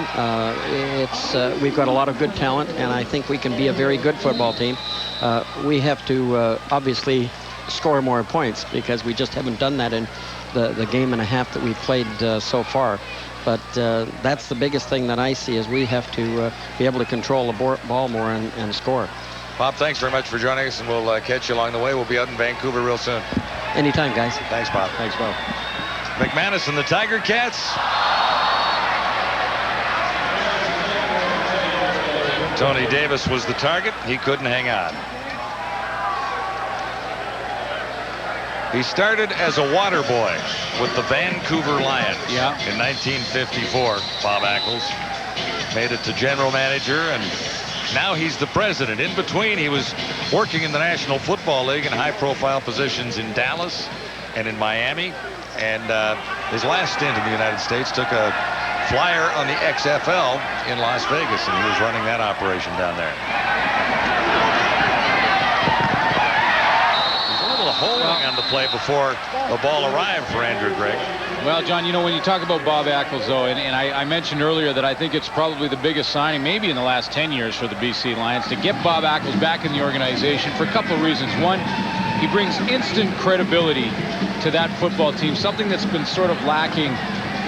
We've got a lot of good talent, and I think we can be a very good football team. We have to obviously score more points, because we just haven't done that in the game and a half that we've played so far. But that's the biggest thing that I see, is we have to be able to control the ball more and score.
Bob, thanks very much for joining us, and we'll catch you along the way. We'll be out in Vancouver real soon.
Anytime, guys.
Thanks, Bob.
Thanks, Bob.
McManus and the Tiger Cats. Tony Davis was the target. He couldn't hang on. He started as a water boy with the Vancouver Lions in 1954. Bob Ackles made it to general manager, and now he's the president. In between, he was working in the National Football League in high-profile positions in Dallas and in Miami. And his last stint in the United States took a flyer on the XFL in Las Vegas, and he was running that operation down there. There's a little holding on the play before the ball arrived for Andrew Gregg.
Well, John, you know, when you talk about Bob Ackles, though, and I mentioned earlier that I think it's probably the biggest signing maybe in the last 10 years for the BC Lions, to get Bob Ackles back in the organization for a couple of reasons. One, he brings instant credibility to that football team, something that's been sort of lacking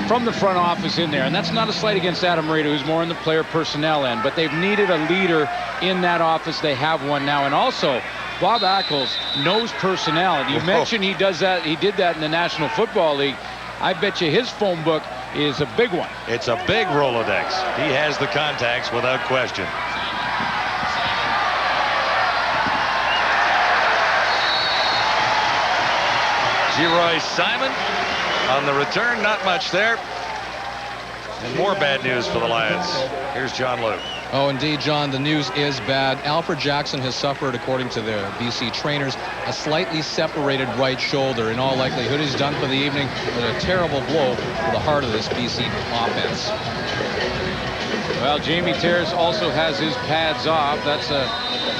from the front office in there. And that's not a slight against Adam Raider, who's more in the player personnel end, but they've needed a leader in that office. They have one now. And also, Bob Ackles knows personnel. And you mentioned he did that in the National Football League. I bet you his phone book is a big one.
It's a big Rolodex. He has the contacts without question. Geroy Simon on the return, not much there. And more bad news for the Lions. Here's John Luke.
Oh, indeed, John, the news is bad. Alfred Jackson has suffered, according to the BC trainers, a slightly separated right shoulder. In all likelihood, he's done for the evening, with a terrible blow to the heart of this BC offense.
Well, Jamie Terrace also has his pads off. That's a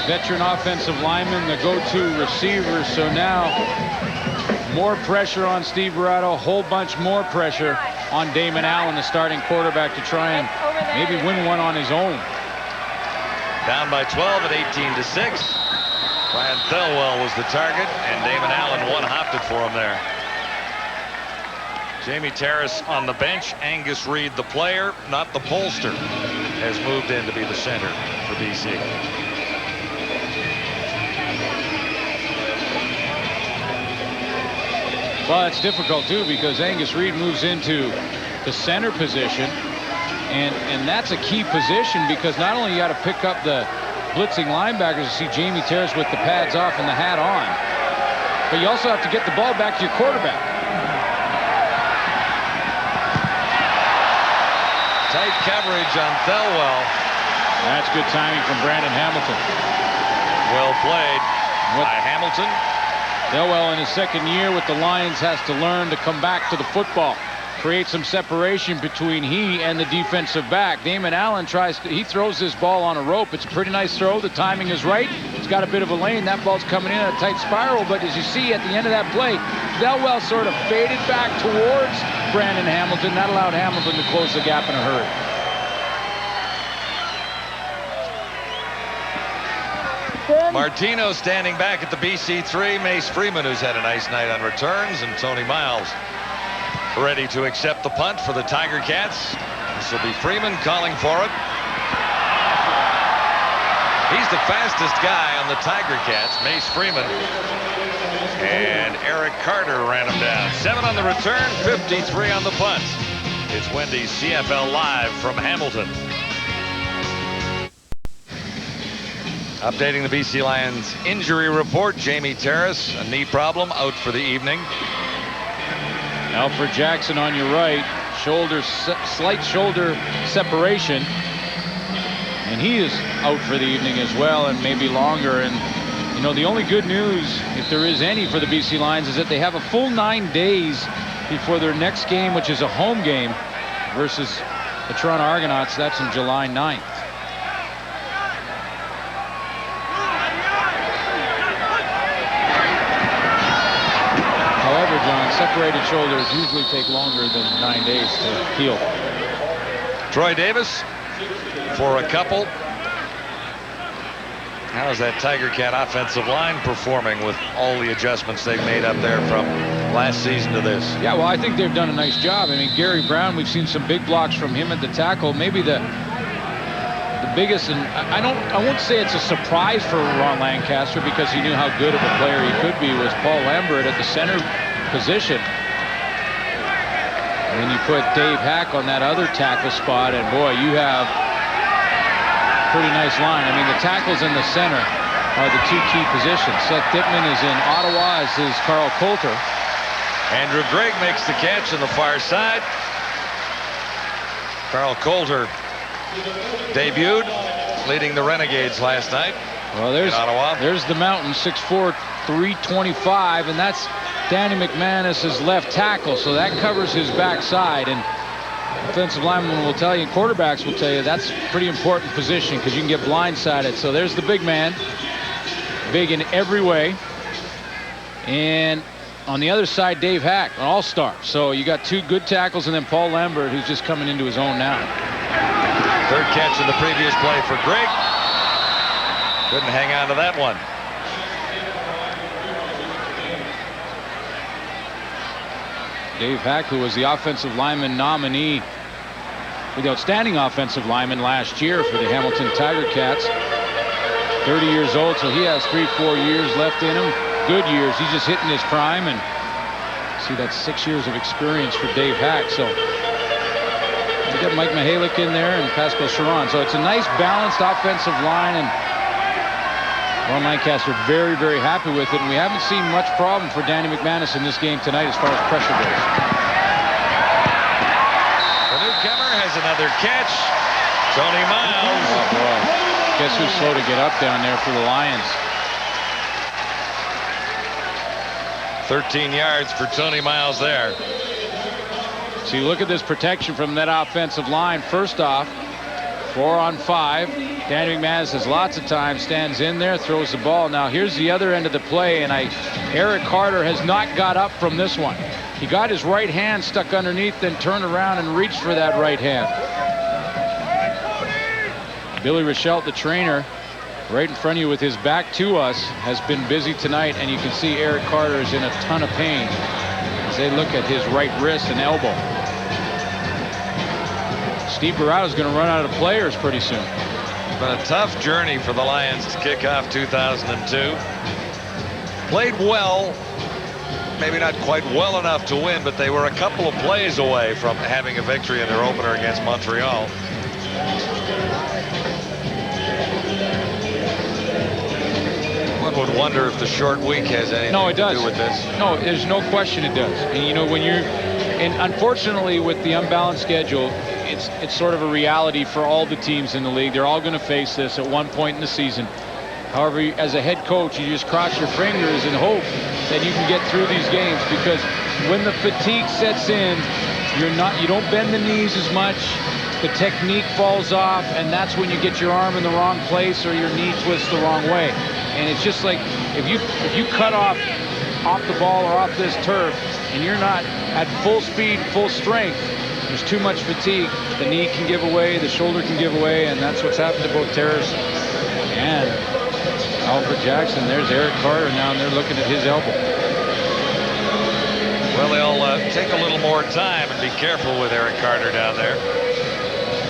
veteran offensive lineman, the go-to receiver. So now more pressure on Steve Barato, a whole bunch more pressure on Damon Allen, the starting quarterback, to try and maybe win one on his own.
Down by 12 at 18-6. Brian Thelwell was the target, and Damon Allen one-hopped it for him there. Jamie Terrace on the bench. Angus Reid, the player, not the pollster, has moved in to be the center for BC.
Well, it's difficult, too, because Angus Reid moves into the center position, and that's a key position, because not only you got to pick up the blitzing linebackers to see Jamie Terrace with the pads off and the hat on, but you also have to get the ball back to your quarterback.
Tight coverage on Thelwell.
That's good timing from Brandon Hamilton.
Well played by Hamilton.
Thelwell, in his second year with the Lions, has to learn to come back to the football, create some separation between he and the defensive back. Damon Allen he throws this ball on a rope. It's a pretty nice throw. The timing is right. It's got a bit of a lane. That ball's coming in a tight spiral, but as you see at the end of that play, Thelwell sort of faded back towards Brandon Hamilton. That allowed Hamilton to close the gap in a hurry.
Martino standing back at the BC3. Mace Freeman, who's had a nice night on returns, and Tony Miles ready to accept the punt for the Tiger Cats. This will be Freeman calling for it. He's the fastest guy on the Tiger Cats, Mace Freeman. And Eric Carter ran him down. 7 on the return, 53 on the punt. It's Wendy's CFL Live from Hamilton. Updating the BC Lions injury report, Jamie Terrace, a knee problem, out for the evening.
Alfred Jackson on your right, slight shoulder separation. And he is out for the evening as well, and maybe longer. And you know, the only good news, if there is any, for the BC Lions is that they have a full 9 days before their next game, which is a home game versus the Toronto Argonauts. That's on July 9th. However, John, separated shoulders usually take longer than 9 days to heal.
Troy Davis for a couple. How's that Tiger Cat offensive line performing with all the adjustments they've made up there from last season to this?
Yeah, well, I think they've done a nice job. I mean, Gary Brown, we've seen some big blocks from him at the tackle. Maybe the biggest, and I won't say it's a surprise for Ron Lancaster, because he knew how good of a player he could be, was Paul Lambert at the center position. And then you put Dave Hack on that other tackle spot, and boy, you have pretty nice line. I mean, the tackles in the center are the 2 key positions. Seth Dittman is in Ottawa, as is Carl Coulter.
Andrew Gregg makes the catch on the far side. Carl Coulter debuted, leading the Renegades last night.
Well, there's the mountain, 6'4", 325, and that's Danny McManus's left tackle, so that covers his backside. And offensive linemen will tell you, quarterbacks will tell you, that's a pretty important position, because you can get blindsided. So there's the big man, big in every way. And on the other side, Dave Hack, an all-star. So you got 2 good tackles, and then Paul Lambert, who's just coming into his own now.
Third catch in the previous play for Greg. Couldn't hang on to that one.
Dave Hack, who was the offensive lineman nominee for the outstanding offensive lineman last year for the Hamilton Tiger Cats. 30 years old, so he has 3-4 years left in him. Good years. He's just hitting his prime, and see, that's 6 years of experience for Dave Hack. So you got Mike Mihalik in there and Pascal Charon. So it's a nice balanced offensive line, and Ron Lancaster very, very happy with it. And we haven't seen much problem for Danny McManus in this game tonight as far as pressure goes.
The newcomer has another catch. Tony Miles.
Oh, boy. Guess who's slow to get up down there for the Lions?
13 yards for Tony Miles there.
So you look at this protection from that offensive line. First off, 4 on 5. Danny McManus has lots of time, stands in there, throws the ball. Now here's the other end of the play, and Eric Carter has not got up from this one. He got his right hand stuck underneath, then turned around and reached for that right hand. Billy Rochelle, the trainer, right in front of you with his back to us, has been busy tonight, and you can see Eric Carter is in a ton of pain as they look at his right wrist and elbow. Steve Barrato is going to run out of players pretty soon.
It's been a tough journey for the Lions to kick off 2002. Played well, maybe not quite well enough to win, but they were a couple of plays away from having a victory in their opener against Montreal. One would wonder if the short week has anything to do with this.
No, there's no question it does. And you know, when you're, and unfortunately with the unbalanced schedule, it's sort of a reality for all the teams in the league. They're all going to face this at one point in the season. However, as a head coach, you just cross your fingers and hope that you can get through these games, because when the fatigue sets in, you don't bend the knees as much, the technique falls off, and that's when you get your arm in the wrong place or your knee twists the wrong way. And it's just like if you cut off the ball or off this turf and you're not at full speed, full strength, there's too much fatigue. The knee can give away, the shoulder can give away, and that's what's happened to both Terrace and Alfred Jackson. There's Eric Carter now, and they're looking at his elbow.
Well, they'll take a little more time and be careful with Eric Carter down there.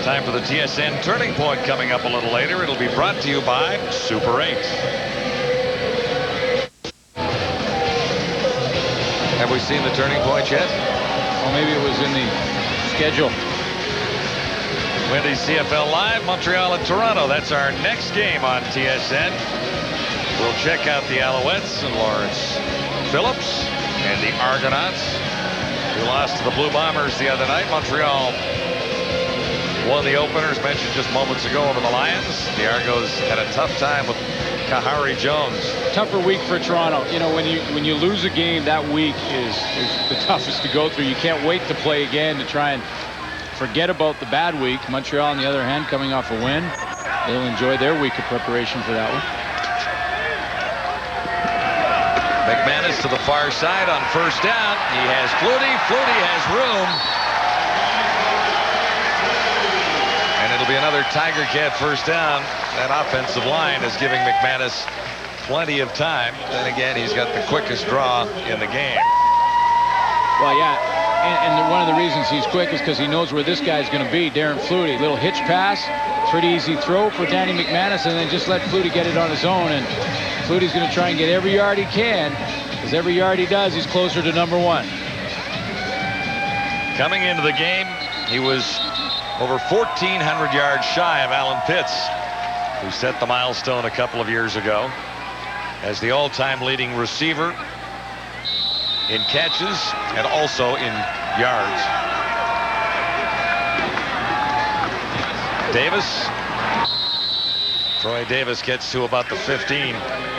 Time for the TSN Turning Point coming up a little later. It'll be brought to you by Super 8. Have we seen the Turning Point yet?
Well, maybe it was in the schedule.
Wendy's CFL Live, Montreal and Toronto. That's our next game on TSN. We'll check out the Alouettes and Lawrence Phillips and the Argonauts, who lost to the Blue Bombers the other night. Montreal won the openers mentioned just moments ago over the Lions. The Argos had a tough time with Kahari Jones.
Tougher week for Toronto. You know, when you lose a game, that week is the toughest to go through. You can't wait to play again to try and forget about the bad week. Montreal, on the other hand, coming off a win. They'll enjoy their week of preparation for that one.
McManus to the far side on first down. He has Flutie. Flutie has room. And it'll be another Tiger Cat first down. That offensive line is giving McManus plenty of time. Then again, he's got the quickest draw in the game.
Well, yeah. And one of the reasons he's quick is because he knows where this guy's going to be. Darren Flutie, little hitch pass, pretty easy throw for Danny McManus, and then just let Flutie get it on his own. And Flutie's going to try and get every yard he can, because every yard he does, he's closer to number 1.
Coming into the game, he was over 1,400 yards shy of Alan Pitts, who set the milestone a couple of years ago as the all-time leading receiver in catches and also in yards. Davis. Troy Davis gets to about the 15.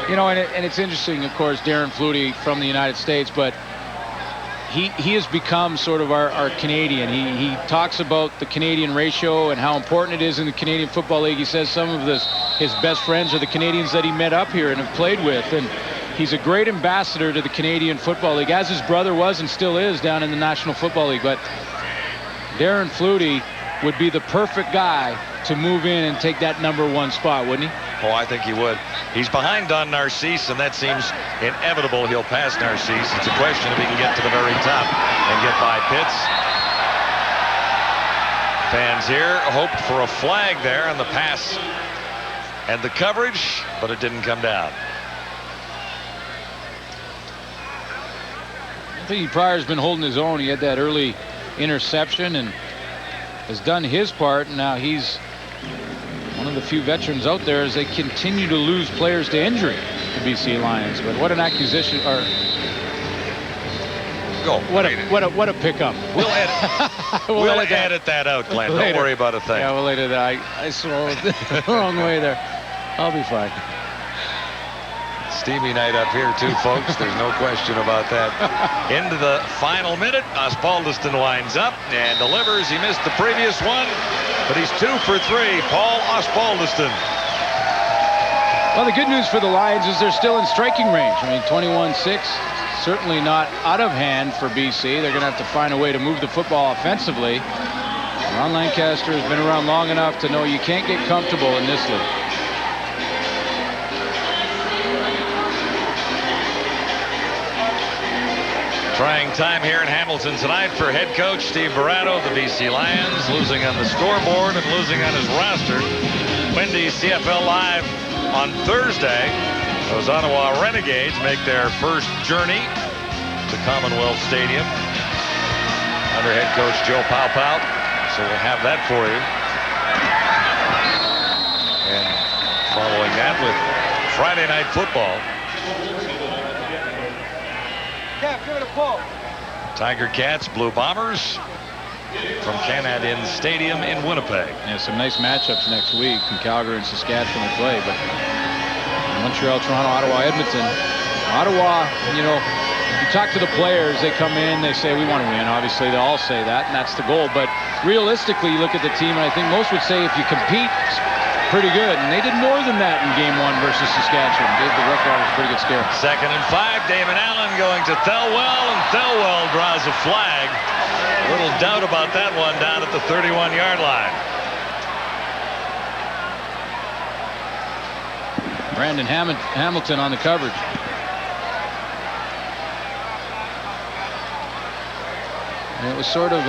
You know, and it's interesting, of course, Darren Flutie from the United States, but he has become sort of our Canadian. He talks about the Canadian ratio and how important it is in the Canadian Football League. He says some of his best friends are the Canadians that he met up here and have played with. And he's a great ambassador to the Canadian Football League, as his brother was and still is down in the National Football League. But Darren Flutie would be the perfect guy to move in and take that number 1 spot, wouldn't he?
Oh, I think he would. He's behind Don Narcisse, and that seems inevitable. He'll pass Narcisse. It's a question if he can get to the very top and get by Pitts. Fans here hoped for a flag there on the pass and the coverage, but it didn't come down.
I think Pryor's been holding his own. He had that early interception and has done his part. Now he's one of the few veterans out there as they continue to lose players to injury, the BC Lions. But what an acquisition, or what a pickup.
We'll edit. we'll edit that out, Glenn.
Later.
Don't worry about a thing.
Yeah, we'll edit that. I swallowed the wrong way there. I'll be fine.
Steamy night up here too, folks. There's no question about that. Into the final minute, Osbaldiston winds up and delivers. He missed the previous one, but he's 2 for 3. Paul Osbaldiston.
Well, the good news for the Lions is they're still in striking range. I mean, 21-6, certainly not out of hand for BC. They're going to have to find a way to move the football offensively. Ron Lancaster has been around long enough to know you can't get comfortable in this league.
Trying time here in Hamilton tonight for head coach Steve Barato. The BC Lions losing on the scoreboard and losing on his roster. Wendy's CFL Live on Thursday. Those Ottawa Renegades make their first journey to Commonwealth Stadium under head coach Joe Paupau. So we'll have that for you. And following that with Friday Night Football. Tiger Cats, Blue Bombers from Canadian Stadium in Winnipeg.
Yeah, some nice matchups next week in Calgary and Saskatchewan to play, but Montreal, Toronto, Ottawa, Edmonton. Ottawa, you know, you talk to the players, they come in, they say we want to win. Obviously, they all say that, and that's the goal. But realistically, you look at the team, and I think most would say if you compete, pretty good. And they did more than that in game 1 versus Saskatchewan. Gave the Rough Riders a pretty good scare.
2nd and 5. Damon Allen going to Thelwell, and Thelwell draws a flag. A little doubt about that one down at the 31-yard line.
Brandon Hamilton on the coverage. And it was sort of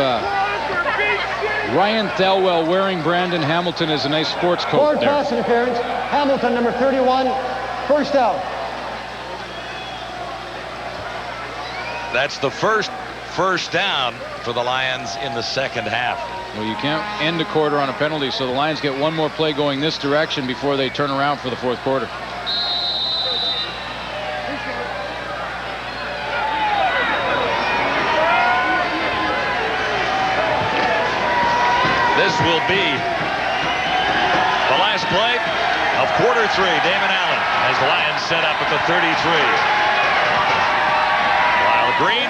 Ryan Thelwell wearing Brandon Hamilton as a nice sports coat
Forward
there.
pass interference. Hamilton, number 31, first down.
That's the first down for the Lions in the second half.
Well, you can't end a quarter on a penalty, so the Lions get one more play going this direction before they turn around for the fourth quarter.
This will be the last play of quarter 3. Damon Allen as the Lions set up at the 33. Lyle Green,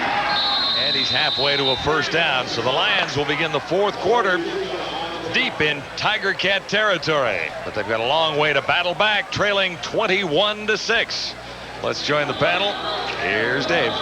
and he's halfway to a first down. So the Lions will begin the fourth quarter deep in Tiger Cat territory. But they've got a long way to battle back, trailing 21-6. Let's join the panel. Here's Dave.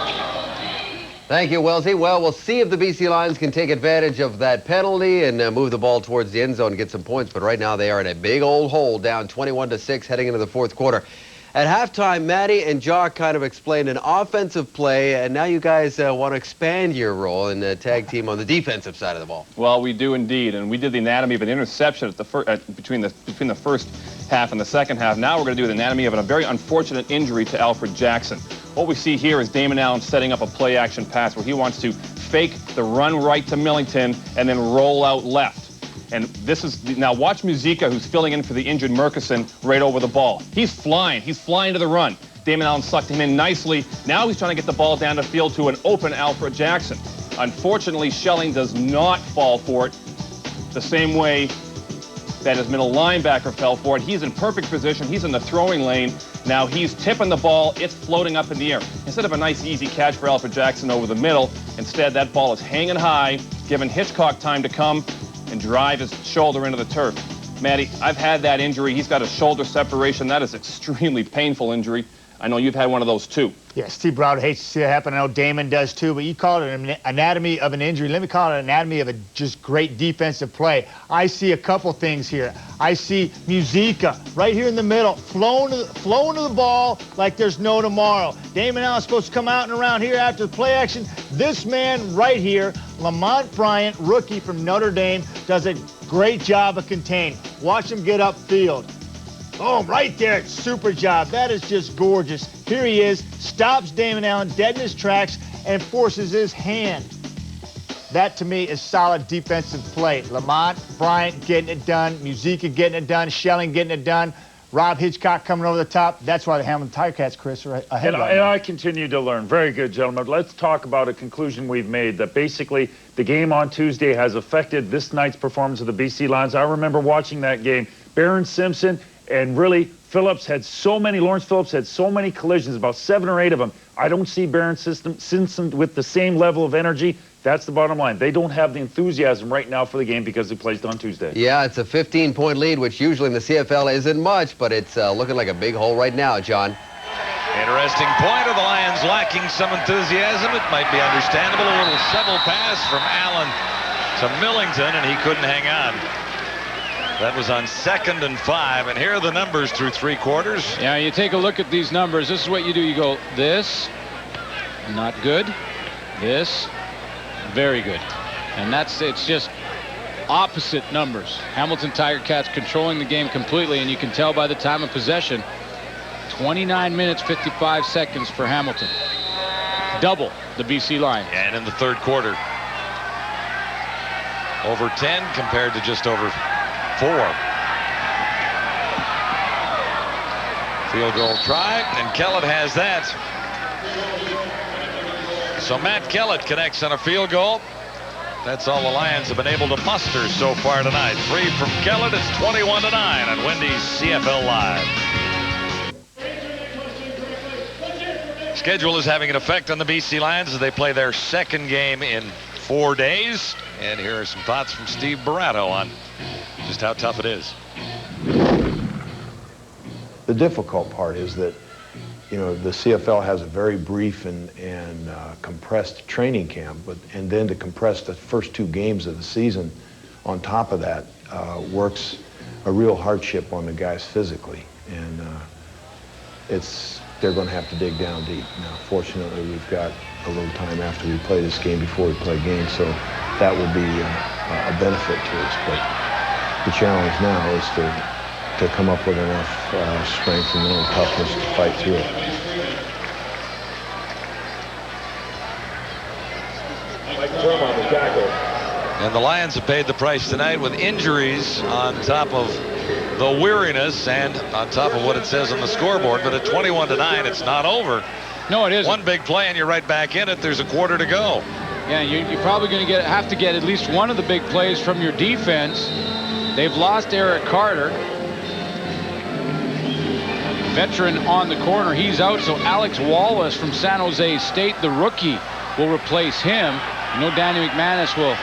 Thank you, Wellesley. Well, we'll see if the BC Lions can take advantage of that penalty and move the ball towards the end zone and get some points. But right now they are in a big old hole, down 21-6 heading into the fourth quarter. At halftime, Matty and Jock kind of explained an offensive play, and now you guys want to expand your role in the tag team on the defensive side of the ball.
Well, we do indeed, and we did the anatomy of an interception at the between the first half and the second half. Now we're going to do the anatomy of a very unfortunate injury to Alfred Jackson. What we see here is Damon Allen setting up a play-action pass where he wants to fake the run right to Millington and then roll out left. And this is, now watch Muzica, who's filling in for the injured Murkison, right over the ball. He's flying to the run. Damon Allen sucked him in nicely. Now he's trying to get the ball down the field to an open Alfred Jackson. Unfortunately, Schelling does not fall for it the same way that his middle linebacker fell for it. He's in perfect position. He's in the throwing lane. Now he's tipping the ball. It's floating up in the air. Instead of a nice, easy catch for Alfred Jackson over the middle, instead that ball is hanging high, giving Hitchcock time to come and drive his shoulder into the turf. Matty, I've had that injury. He's got a shoulder separation. That is extremely painful injury. I know you've had one of those too.
Yeah, Steve Browder hates to see it happen. I know Damon does too, but you call it an anatomy of an injury. Let me call it an anatomy of a just great defensive play. I see a couple things here. I see Muzica right here in the middle, flowing to the ball like there's no tomorrow. Damon Allen's supposed to come out and around here after the play action. This man right here, Lamont Bryant, rookie from Notre Dame, does a great job of containing. Watch him get upfield. Boom, right there, super job. That is just gorgeous. Here he is, stops Damon Allen dead in his tracks and forces his hand. That, to me, is solid defensive play. Lamont Bryant getting it done, Muzica getting it done, Schelling getting it done, Rob Hitchcock coming over the top. That's why the Hamilton Tiger Cats, Chris, are ahead right now.
I continue to learn. Very good, gentlemen. Let's talk about a conclusion we've made, that basically the game on Tuesday has affected this night's performance of the BC Lions. I remember watching that game. Barron Simpson and really Lawrence Phillips had so many collisions, about 7 or 8 of them. I don't see Barron Simpson with the same level of energy. That's the bottom line. They don't have the enthusiasm right now for the game because they played on Tuesday.
Yeah, it's a 15-point lead, which usually in the CFL isn't much, but it's looking like a big hole right now, John.
Interesting point of the Lions lacking some enthusiasm. It might be understandable. A little shovel pass from Allen to Millington, and he couldn't hang on. That was on 2nd and 5, and here are the numbers through 3 quarters.
Yeah, you take a look at these numbers. This is what you do. You go, this, not good. This, very good. And it's just opposite numbers. Hamilton Tiger Cats controlling the game completely, and you can tell by the time of possession, 29 minutes, 55 seconds for Hamilton. Double the BC Lions.
And in the third quarter, over 10 compared to just over 4. Field goal try, and Kellett has that. So Matt Kellett connects on a field goal. That's all the Lions have been able to muster so far tonight. 3 from Kellett. It's 21-9 on Wendy's CFL Live. Schedule is having an effect on the BC Lions as they play their second game in 4 days. And here are some thoughts from Steve Barato on just how tough it is.
The difficult part is that, you know, the CFL has a very brief and compressed training camp, and then to compress the first 2 games of the season on top of that works a real hardship on the guys physically. And they're going to have to dig down deep. Now, fortunately, we've got a little time after we play this game before we play games, so that will be a benefit to us. But the challenge now is to come up with enough strength and mental toughness to fight through it.
And the Lions have paid the price tonight with injuries on top of the weariness and on top of what it says on the scoreboard. But at 21-9, it's not over.
No, it isn't.
One big play and you're right back in it. There's a quarter to go.
Yeah, you're probably going to have to get at least one of the big plays from your defense. They've lost Eric Carter. Veteran on the corner. He's out, so Alex Wallace from San Jose State, the rookie, will replace him. You know, Danny McManus will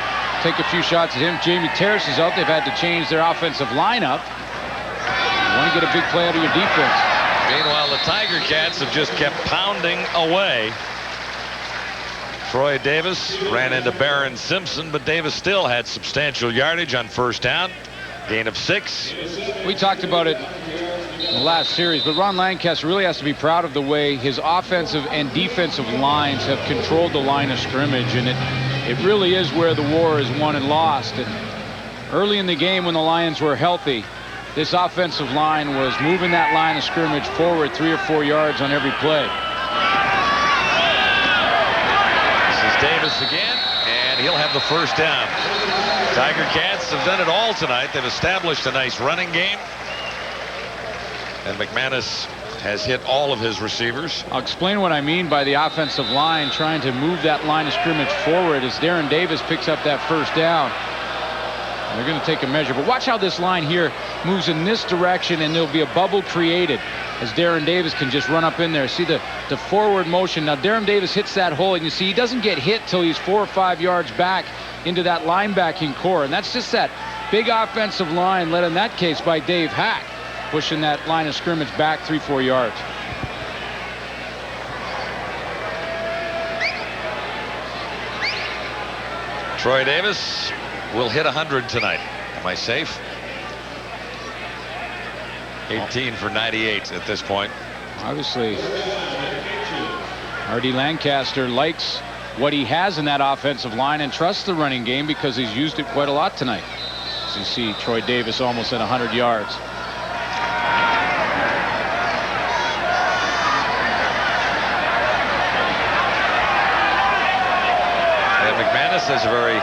take a few shots at him. Jamie Terrace is out. They've had to change their offensive lineup. You want to get a big play out of your defense.
Meanwhile, the Tiger Cats have just kept pounding away. Troy Davis ran into Barron Simpson, but Davis still had substantial yardage on first down. Gain of 6.
We talked about it in the last series, but Ron Lancaster really has to be proud of the way his offensive and defensive lines have controlled the line of scrimmage, and it really is where the war is won and lost. And early in the game, when the Lions were healthy, this offensive line was moving that line of scrimmage forward 3 or 4 yards on every play.
This is Davis again, and he'll have the first down. Tiger Cats have done it all tonight. They've established a nice running game. And McManus has hit all of his receivers.
I'll explain what I mean by the offensive line trying to move that line of scrimmage forward as Darren Davis picks up that first down. They're going to take a measure, but watch how this line here moves in this direction, and there'll be a bubble created as Darren Davis can just run up in there. See the forward motion. Now Darren Davis hits that hole, and you see he doesn't get hit till he's 4 or 5 yards back into that linebacking core, and that's just that big offensive line led in that case by Dave Hack, pushing that line of scrimmage back 3 or 4 yards.
Troy Davis will hit 100 tonight. Am I safe? 18 for 98 at this point.
Obviously, R.D. Lancaster likes what he has in that offensive line and trusts the running game because he's used it quite a lot tonight. As you see, Troy Davis almost at 100 yards.
And McManus has a very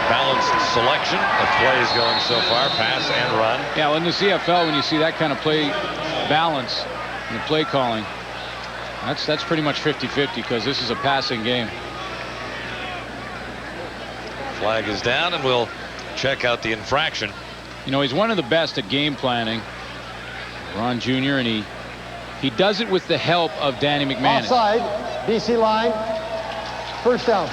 balanced selection of plays going so far, pass and run.
Yeah, well, in the CFL, when you see that kind of play balance in the play calling, that's pretty much 50-50 because this is a passing game.
Flag is down, and we'll check out the infraction.
You know, he's one of the best at game planning, Ron Jr., and he does it with the help of Danny McManus.
Offside, BC line, first down.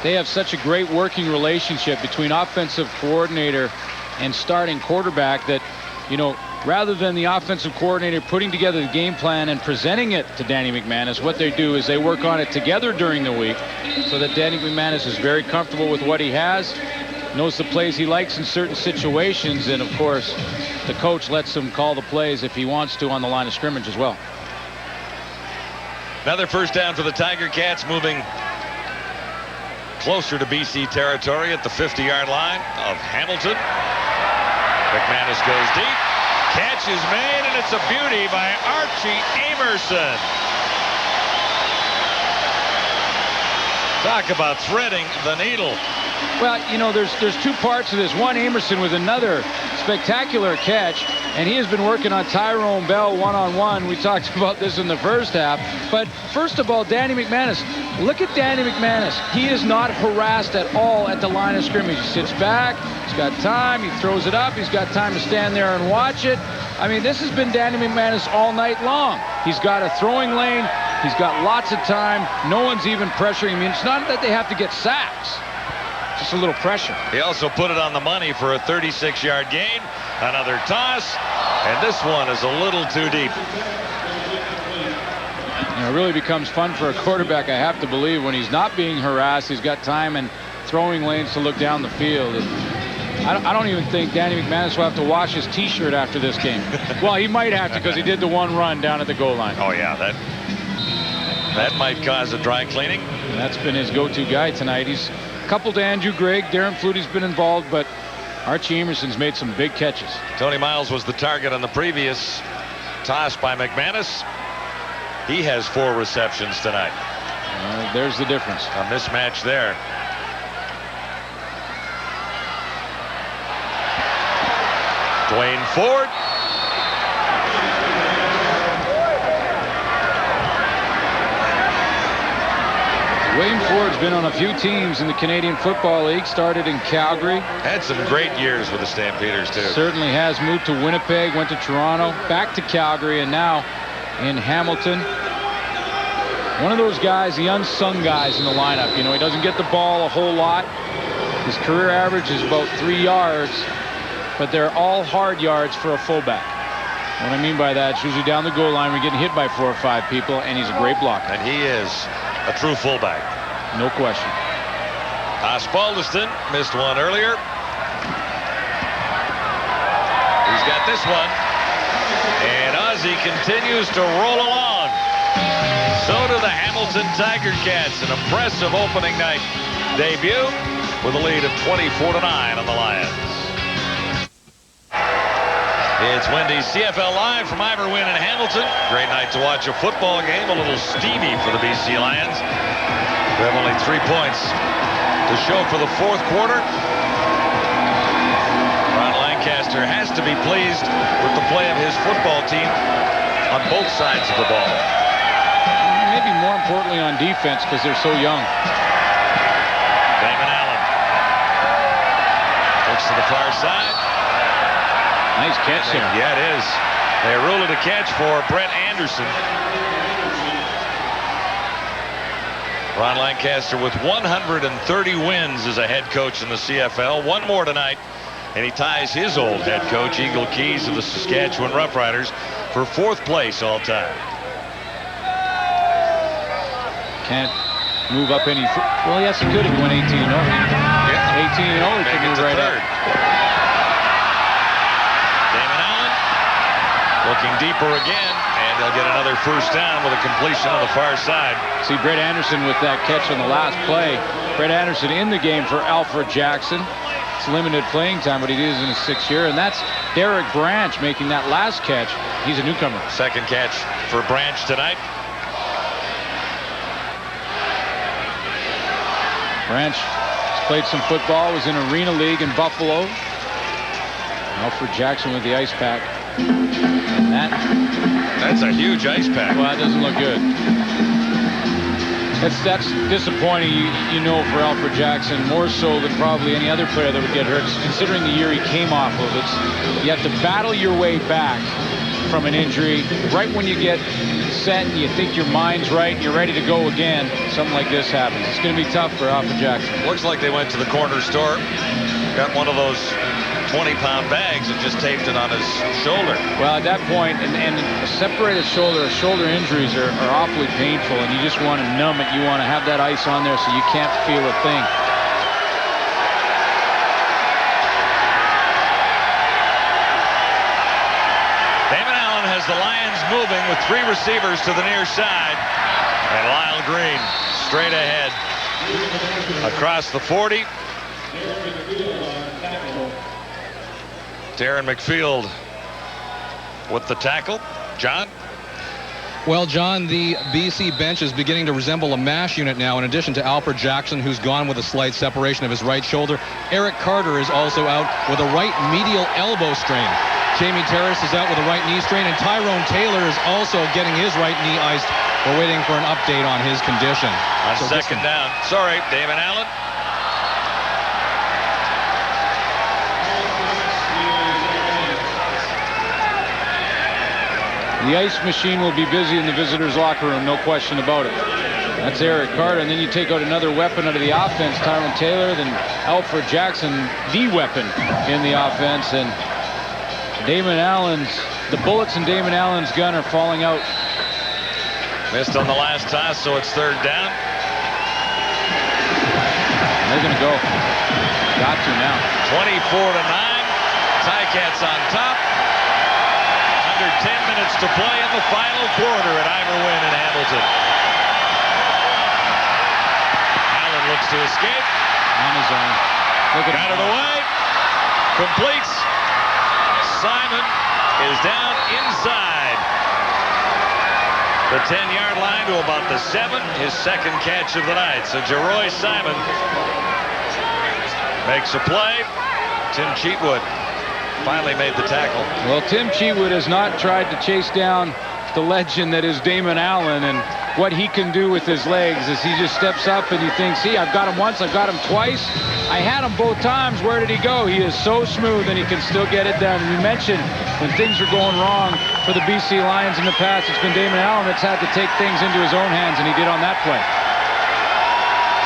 They have such a great working relationship between offensive coordinator and starting quarterback that, you know, rather than the offensive coordinator putting together the game plan and presenting it to Danny McManus, what they do is they work on it together during the week so that Danny McManus is very comfortable with what he has, knows the plays he likes in certain situations, and of course the coach lets him call the plays if he wants to on the line of scrimmage as well.
Another first down for the Tiger Cats, moving closer to BC territory at the 50-yard line of Hamilton. McManus goes deep. Catch is made, and it's a beauty by Archie Amerson. Talk about threading the needle.
Well, you know, there's 2 parts to this. One, Amerson with another spectacular catch, and he has been working on Tyrone Bell one-on-one. We talked about this in the first half. But first of all, Danny McManus. Look at Danny McManus. He is not harassed at all at the line of scrimmage. He sits back. He's got time. He throws it up. He's got time to stand there and watch it. I mean, this has been Danny McManus all night long. He's got a throwing lane. He's got lots of time. No one's even pressuring him. I mean, it's not that they have to get sacks. Just a little pressure.
He also put it on the money for a 36-yard gain. Another toss, and this one is a little too deep.
You know, it really becomes fun for a quarterback, I have to believe, when he's not being harassed. He's got time and throwing lanes to look down the field. And I don't even think Danny McManus will have to wash his T-shirt after this game. Well, he might have to because he did the one run down at the goal line.
Oh, yeah, that might cause a dry cleaning.
And that's been his go-to guy tonight. He's coupled to Andrew Gregg. Darren Flutie's been involved, but Archie Emerson's made some big catches.
Tony Miles was the target on the previous toss by McManus. He has 4 receptions tonight.
There's the difference.
A mismatch there. Dwayne Ford.
Dwayne Ford's been on a few teams in the Canadian Football League. Started in Calgary.
Had some great years with the Stampeders, too.
Certainly has. Moved to Winnipeg, went to Toronto, back to Calgary, and now in Hamilton. One of those guys, the unsung guys in the lineup. You know, he doesn't get the ball a whole lot. His career average is about 3 yards, but they're all hard yards for a fullback. What I mean by that, it's usually down the goal line, we're getting hit by 4 or 5 people, and he's a great blocker.
And he is a true fullback.
No question.
Osbaldiston missed one earlier. He's got this one. And Ozzie continues to roll along. So do the Hamilton Tiger Cats. An impressive opening night debut with a lead of 24-9 on the Lions. It's Wendy's CFL Live from Iberwin in Hamilton. Great night to watch a football game. A little steamy for the BC Lions. We have only 3 points to show for the 4th quarter. Ron Lancaster has to be pleased with the play of his football team on both sides of the ball.
Maybe more importantly on defense because they're so young.
Damon Allen looks to the far side.
Nice catch there.
Yeah, it is. They rule it a catch for Brett Anderson. Ron Lancaster with 130 wins as a head coach in the CFL. 1 more tonight, and he ties his old head coach, Eagle Keys of the Saskatchewan Roughriders, for 4th place all time.
Can't move up any. Well, yes, he could if he went 18-0. Yeah. 18-0, he could move right up.
Damon Allen looking deeper again, and they'll get another first down with a completion on the far side.
See Brett Anderson with that catch on the last play. Brett Anderson in the game for Alfred Jackson. It's limited playing time, but he is in his 6th year, and that's Derek Branch making that last catch. He's a newcomer.
Second catch for Branch tonight.
Branch has played some football, was in Arena League in Buffalo. Alfred Jackson with the ice pack. And
that's a huge ice pack.
Well, that doesn't look good. That's disappointing, you know, for Alfred Jackson, more so than probably any other player that would get hurt, considering the year he came off of. You have to battle your way back from an injury. Right when you get set and you think your mind's right and you're ready to go again, something like this happens. It's going to be tough for Alfred Jackson.
Looks like they went to the corner store, got one of those 20-pound bags and just taped it on his shoulder.
Well, at that point, and a separated shoulder injuries are awfully painful, and you just want to numb it. You want to have that ice on there so you can't feel a thing.
Damon Allen has the Lions moving with 3 receivers to the near side, and Lyle Green straight ahead across the 40. Darren McField with the tackle. John?
Well, John, the BC bench is beginning to resemble a MASH unit now. In addition to Alfred Jackson, who's gone with a slight separation of his right shoulder, Eric Carter is also out with a right medial elbow strain. Jamie Terrace is out with a right knee strain, and Tyrone Taylor is also getting his right knee iced. We're waiting for an update on his condition.
On second down. Sorry, Damon Allen.
The ice machine will be busy in the visitors' locker room, no question about it. That's Eric Carter, and then you take out another weapon out of the offense, Tyrone Taylor, then Alfred Jackson, the weapon in the offense, and Damon Allen's, the bullets in Damon Allen's gun are falling out.
Missed on the last toss, so it's 3rd down.
They're going to go. Got to now.
24-9. Ticats on top. Under 10 minutes to play in the final quarter at Ivor Wynn in Hamilton. Allen looks to escape.
On his own.
Got it away. Completes. Simon is down inside the 10-yard line to about the 7. His second catch of the night. So Jeroy Simon makes a play. Tim Cheatwood finally made the tackle.
Well, Tim Cheatwood has not tried to chase down the legend that is Damon Allen, and what he can do with his legs is he just steps up and he thinks, see, I've got him once, I've got him twice. I had him both times. Where did he go? He is so smooth and he can still get it done. And you mentioned when things are going wrong for the BC Lions in the past, it's been Damon Allen that's had to take things into his own hands, and he did on that play.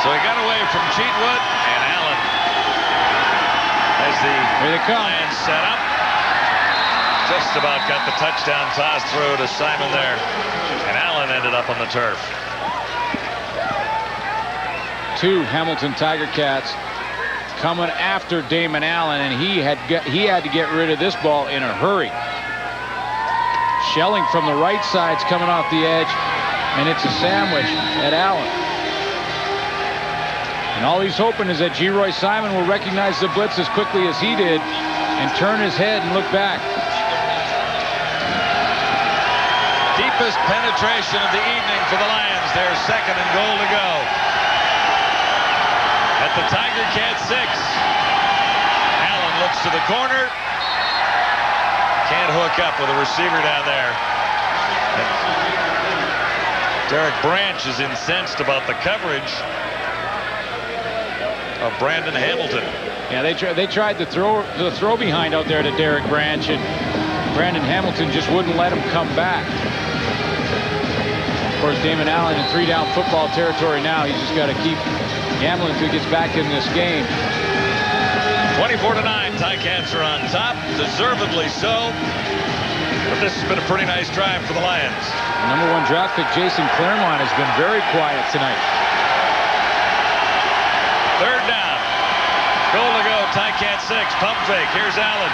So he got away from Cheatwood, and Allen as the Lions set up. Just about got the touchdown toss throw to Simon there. And Allen ended up on the turf.
2 Hamilton Tiger Cats coming after Damon Allen, and he had to get rid of this ball in a hurry. Shelling from the right side's coming off the edge, and it's a sandwich at Allen. And all he's hoping is that Jeroy Simon will recognize the blitz as quickly as he did and turn his head and look back.
Deepest penetration of the evening for the Lions. Their second and goal to go. At the Tiger Cat 6. Allen looks to the corner. Can't hook up with a receiver down there. Derek Branch is incensed about the coverage of Brandon Hamilton.
Yeah, they tried the throw behind out there to Derek Branch, and Brandon Hamilton just wouldn't let him come back. Of course, Damon Allen in 3-down football territory now. He's just got to keep gambling until he gets back in this game.
24-9, Ticats are on top, deservedly so. But this has been a pretty nice drive for the Lions.
Number 1 draft pick Jason Claremont has been very quiet tonight.
3rd down. Goal to go, Ticat 6, pump fake. Here's Allen.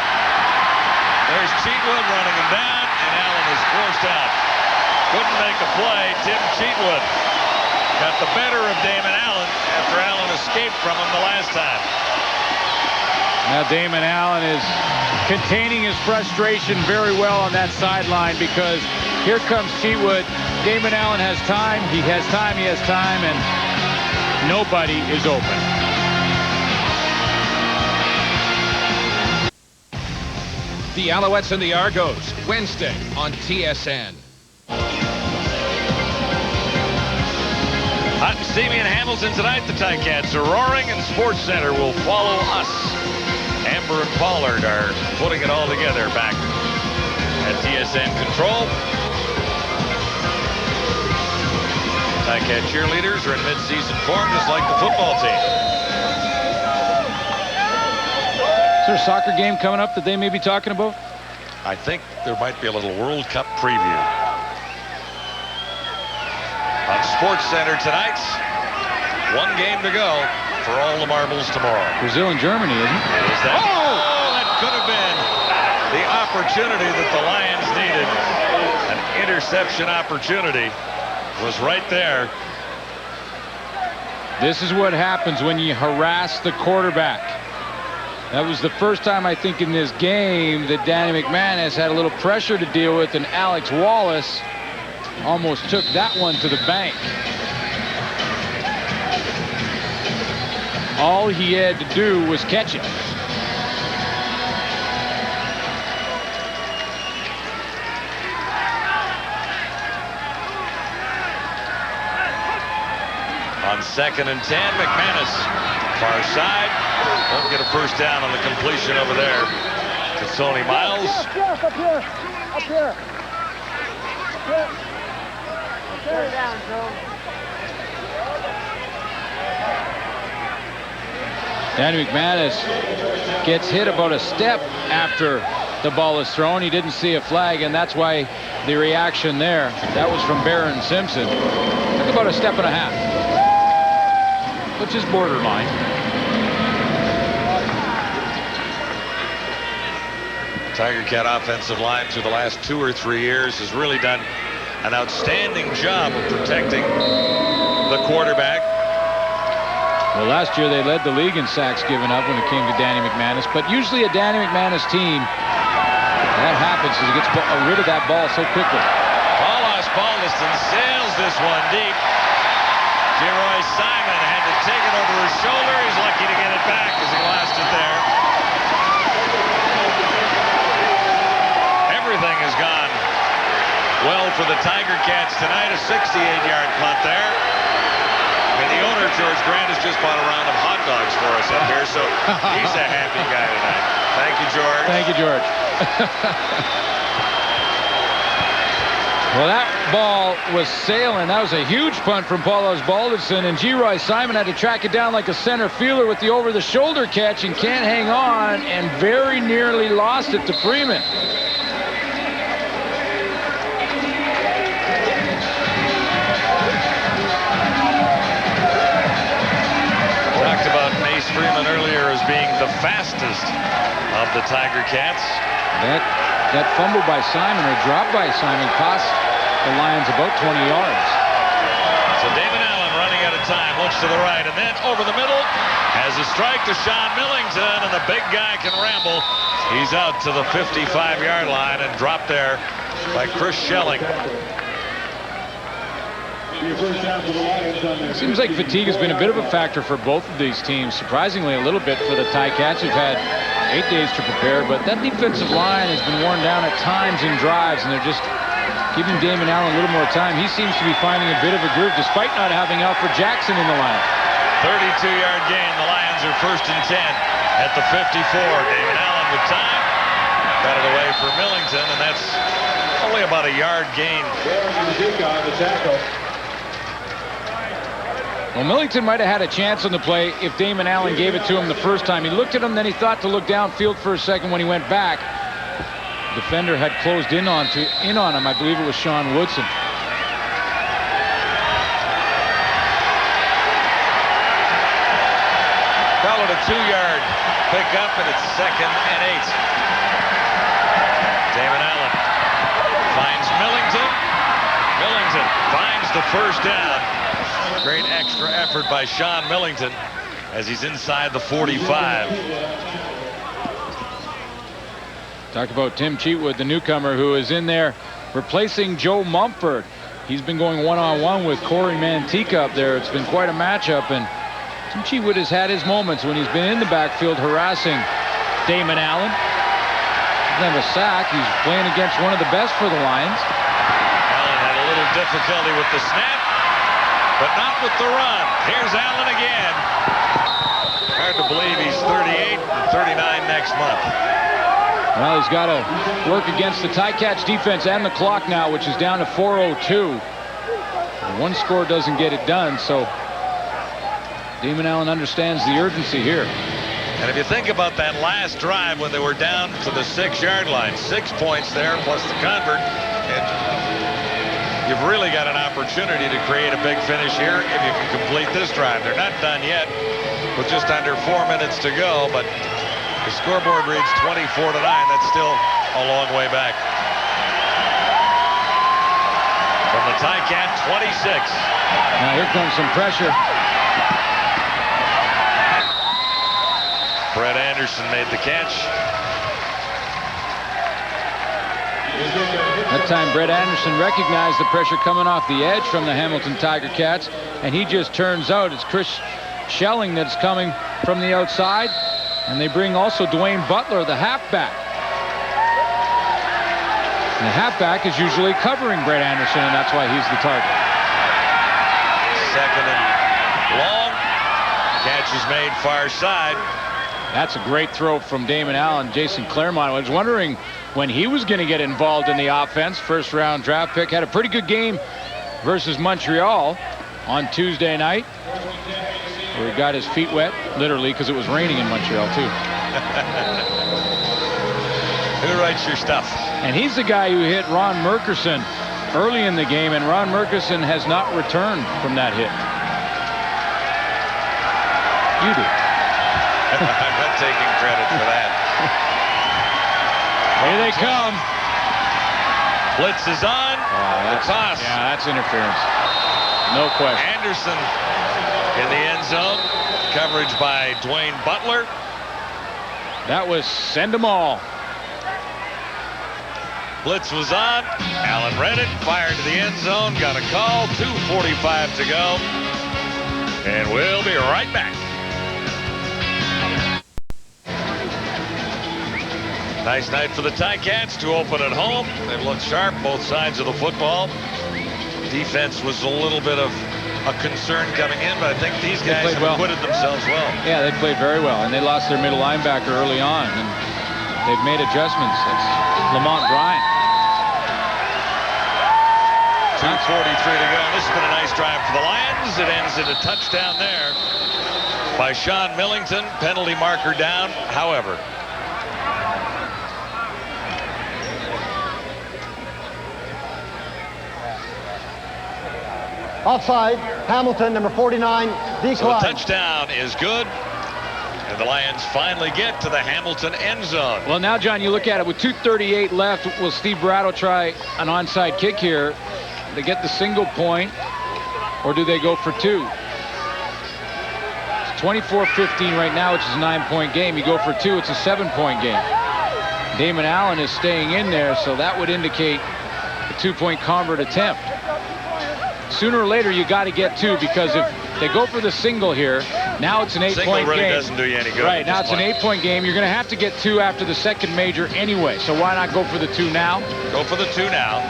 There's Cheatwood running him down, and Allen is forced out. Couldn't make a play. Tim Cheatwood got the better of Damon Allen after Allen escaped from him the last time.
Now Damon Allen is containing his frustration very well on that sideline, because here comes Cheatwood. Damon Allen has time. He has time. He has time, and nobody is open.
The Alouettes and the Argos, Wednesday on TSN.
Hot and steamy in Hamilton tonight. The Ticats are roaring, and Sports Center will follow us. Amber and Pollard are putting it all together back at TSN Control. Ticat cheerleaders are in mid-season form, just like the football team.
Is there a soccer game coming up that they may be talking about?
I think there might be a little World Cup preview. On Sports Center tonight, 1 game to go for all the marbles tomorrow.
Brazil and Germany, isn't it?
It is that. Oh, that could have been the opportunity that the Lions needed. An interception opportunity was right there.
This is what happens when you harass the quarterback. That was the first time, I think, in this game that Danny McManus had a little pressure to deal with, and Alex Wallace almost took that one to the bank. All he had to do was catch it.
On 2nd and 10, McManus, far side. Won't get a first down on the completion over there to Tony Miles.
Up here, up here, up here. Up down, Joe.
Danny McManus gets hit about a step after the ball is thrown. He didn't see a flag, and that's why the reaction there. That was from Barron Simpson. Took about a step and a half, which is borderline.
Tiger Cat offensive line through the last 2 or 3 years has really done an outstanding job of protecting the quarterback.
Well, last year they led the league in sacks given up when it came to Danny McManus, but usually a Danny McManus team, that happens because he gets rid of that ball so quickly.
Balderson sails this one deep. Geroy Simon had to take it over his shoulder. He's lucky to get it back as he lost it there. Everything has gone well for the Tiger Cats tonight. A 68-yard punt there. And the owner, George Grant, has just bought a round of hot dogs for us up here, so he's a happy guy tonight. Thank you, George.
Thank you, George. Well, that ball was sailing. That was a huge punt from Paul Balderson, and Geroy Simon had to track it down like a center fielder with the over-the-shoulder catch and can't hang on, and very nearly lost it to Freeman.
Talked about Mace Freeman earlier as being the fastest of the Tiger Cats.
That fumble by Simon, or drop by Simon, cost the Lions about 20 yards.
So Damon Allen running out of time, looks to the right, and then over the middle has a strike to Sean Millington, and the big guy can ramble. He's out to the 55-yard line and dropped there by Chris Schelling.
It seems like fatigue has been a bit of a factor for both of these teams. Surprisingly, a little bit for the Ticats, who've had 8 days to prepare, but that defensive line has been worn down at times in drives, and they're just giving Damon Allen a little more time. He seems to be finding a bit of a groove despite not having Alfred Jackson in the lineup.
32-yard gain. The Lions are 1st and 10 at the 54. Damon Allen with time. Got it away for Millington, and that's only about a yard gain.
Well, Millington might have had a chance on the play if Damon Allen gave it to him the first time. He looked at him, then he thought to look downfield for a second. When he went back, defender had closed in on him. I believe it was Sean Woodson.
Followed a 2-yard pickup, and it's 2nd and 8. Damon Allen finds Millington. Millington finds the first down. Great extra effort by Sean Millington as he's inside the 45.
Talk about Tim Cheatwood, the newcomer, who is in there replacing Joe Mumford. He's been going one-on-one with Corey Mantika up there. It's been quite a matchup, and Tim Cheatwood has had his moments when he's been in the backfield harassing Damon Allen. Doesn't have a sack. He's playing against one of the best for the Lions.
Allen had a little difficulty with the snap, but not with the run. Here's Allen again. Hard to believe he's 38 and 39 next month.
Well, he's got to work against the Ticats defense and the clock now, which is down to 4:02. One score doesn't get it done, so Damon Allen understands the urgency here.
And if you think about that last drive when they were down to the 6-yard line, 6 points there plus the convert, and you've really got an opportunity to create a big finish here if you can complete this drive. They're not done yet with just under 4 minutes to go, but the scoreboard reads 24-9. That's still a long way back. From the Ticat 26.
Now here comes some pressure.
Brett Anderson made the catch.
That time Brett Anderson recognized the pressure coming off the edge from the Hamilton Tiger Cats, and he just turns out it's Chris Schelling that's coming from the outside, and they bring also Dwayne Butler, the halfback. And the halfback is usually covering Brett Anderson, and that's why he's the target.
2nd and long. Catch is made far side.
That's a great throw from Damon Allen. Jason Claremont was wondering when he was going to get involved in the offense. First round draft pick, had a pretty good game versus Montreal on Tuesday night, where he got his feet wet, literally, because it was raining in Montreal too.
Who writes your stuff?
And he's the guy who hit Ron Merkerson early in the game, and Ron Merkerson has not returned from that hit. You do.
I'm not taking credit for that.
Here they come.
Blitz is on. The toss.
Yeah, that's interference. No question.
Anderson in the end zone. Coverage by Dwayne Butler.
That was send them all.
Blitz was on. Allen read it. Fired to the end zone. Got a call. 2:45 to go. And we'll be right back. Nice night for the Ticats to open at home. They've looked sharp both sides of the football. Defense was a little bit of a concern coming in, but I think these guys have acquitted themselves well.
Yeah, they played very well, and they lost their middle linebacker early on, and they've made adjustments. That's Lamont Bryant.
2:43 to go. This has been a nice drive for the Lions. It ends in a touchdown there by Sean Millington. Penalty marker down, however.
Outside, Hamilton, number 49, decline.
So the touchdown is good. And the Lions finally get to the Hamilton end zone.
Well, now, John, you look at it. With 2:38 left, will Steve Bratto try an onside kick here? They get the single point, or do they go for two? It's 24-15 right now, which is a 9-point game. You go for two, it's a 7-point game. Damon Allen is staying in there, so that would indicate a 2-point convert attempt. Sooner or later, you got to get two, because if they go for the single here, now it's an 8-point
single really
game.
Doesn't do you any good.
Right, now it's an 8-point game. You're going to have to get two after the second major anyway, so why not go for the two now?
Go for the two now.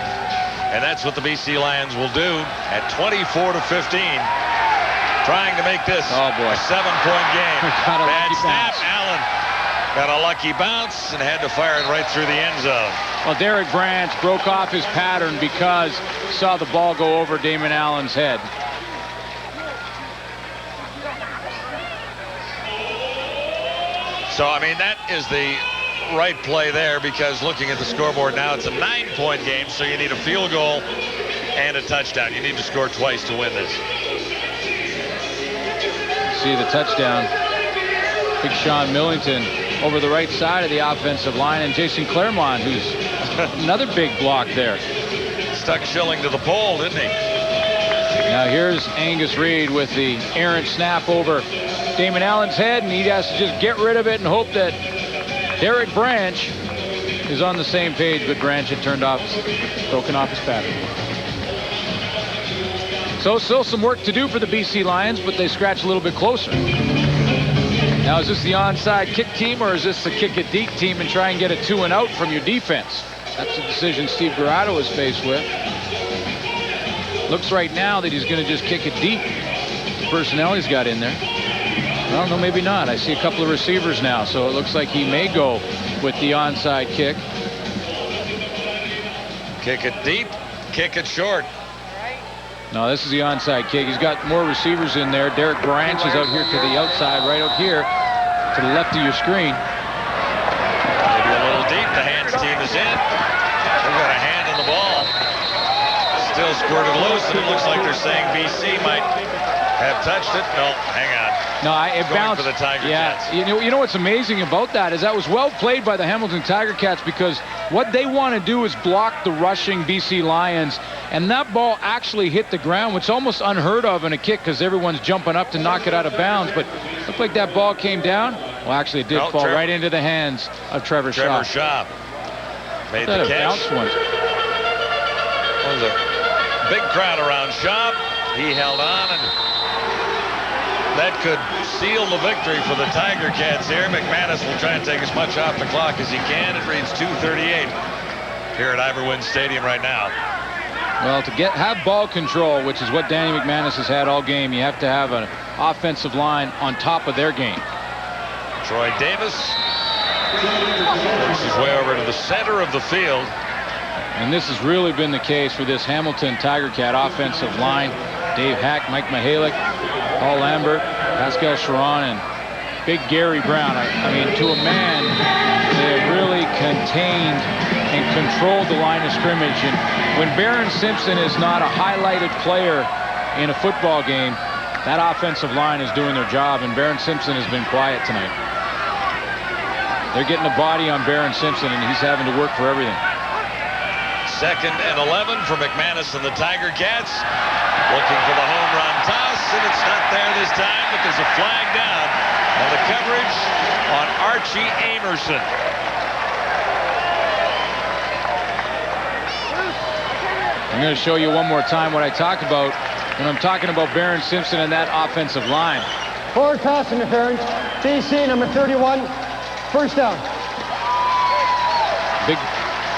And that's what the BC Lions will do at 24-15. Trying to make this a 7-point game. Bad snap. Allen got a lucky bounce and had to fire it right through the end zone.
Well, Derek Branch broke off his pattern because he saw the ball go over Damon Allen's head.
So, I mean, that is the right play there, because looking at the scoreboard now, it's a 9-point game, so you need a field goal and a touchdown. You need to score twice to win this.
See the touchdown. Big Sean Millington over the right side of the offensive line, and Jason Claremont, who's another big block there.
Stuck Schilling to the pole, didn't he?
Now here's Angus Reid with the errant snap over Damon Allen's head, and he has to just get rid of it and hope that Derek Branch is on the same page, but Branch had broken off his pattern. So still some work to do for the BC Lions, but they scratch a little bit closer. Now, is this the onside kick team, or is this the kick it deep team and try and get a 2-and-out from your defense? That's the decision Steve Bratto is faced with. Looks right now that he's going to just kick it deep. The personnel he's got in there. Well, no, maybe not. I see a couple of receivers now, so it looks like he may go with the onside kick.
Kick it deep, kick it short.
No, this is the onside kick. He's got more receivers in there. Derek Branch is out here to the outside, right out here to the left of your screen.
Maybe a little deep. The hands team is in. They've got a hand on the ball. Still squirted loose, and it looks like they're saying BC might have touched it. No, hang on.
No, it bounced.
For the Tiger
Cats. You know what's amazing about that is that was well played by the Hamilton Tiger Cats, because what they want to do is block the rushing BC Lions, and that ball actually hit the ground, which is almost unheard of in a kick because everyone's jumping up to knock it out of bounds. But it looked like that ball came down. Well, actually, it did fall right into the hands of Trevor Schaub.
Schaub made the catch.
One.
There was a big crowd around Schaub. He held on, and that could seal the victory for the Tiger Cats here. McManus will try and take as much off the clock as he can. It reads 2:38 here at Iverwin Stadium right now.
Well, to have ball control, which is what Danny McManus has had all game, you have to have an offensive line on top of their game.
Troy Davis works his way over to the center of the field.
And this has really been the case for this Hamilton Tiger Cat offensive line. Dave Hack, Mike Mihalik, Paul Lambert, Pascal Charon, and big Gary Brown. I mean, to a man, they have really contained and controlled the line of scrimmage. And when Barron Simpson is not a highlighted player in a football game, that offensive line is doing their job, and Barron Simpson has been quiet tonight. They're getting a body on Barron Simpson, and he's having to work for everything.
2nd and 11 for McManus and the Tiger Cats. Looking for the home run toss, and it's not there this time, but there's a flag down on the coverage on Archie Amerson.
I'm going to show you one more time what I talk about when I'm talking about Barron Simpson and that offensive line.
Forward pass interference. BC number 31. First down.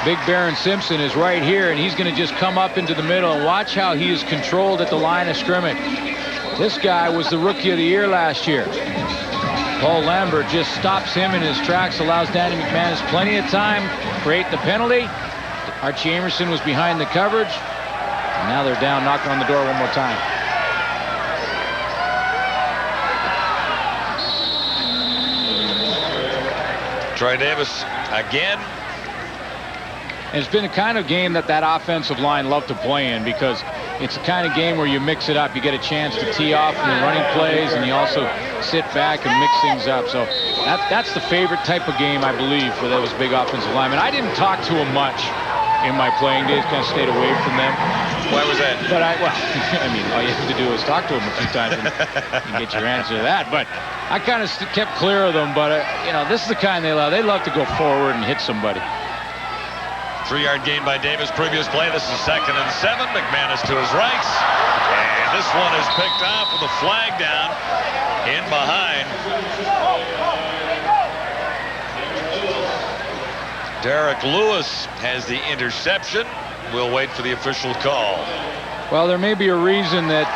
Big Barron Simpson is right here, and he's going to just come up into the middle, and watch how he is controlled at the line of scrimmage. This guy was the Rookie of the Year last year. Paul Lambert just stops him in his tracks, allows Danny McManus plenty of time, create the penalty. Archie Amerson was behind the coverage, and now they're down, knocking on the door one more time.
Troy Davis again.
And it's been a kind of game that offensive line loved to play in, because it's the kind of game where you mix it up. You get a chance to tee off from the running plays, and you also sit back and mix things up. So that's the favorite type of game, I believe, for those big offensive linemen. I didn't talk to them much in my playing days, kind of stayed away from them.
Why was that?
But I mean, all you have to do is talk to them a few times and you get your answer to that. But I kind of kept clear of them. But, you know, this is the kind they love. They love to go forward and hit somebody.
3-yard gain by Davis. Previous play. This is 2nd and 7. McManus to his right. And this one is picked off with a flag down in behind. Derek Lewis has the interception. We'll wait for the official call.
Well, there may be a reason that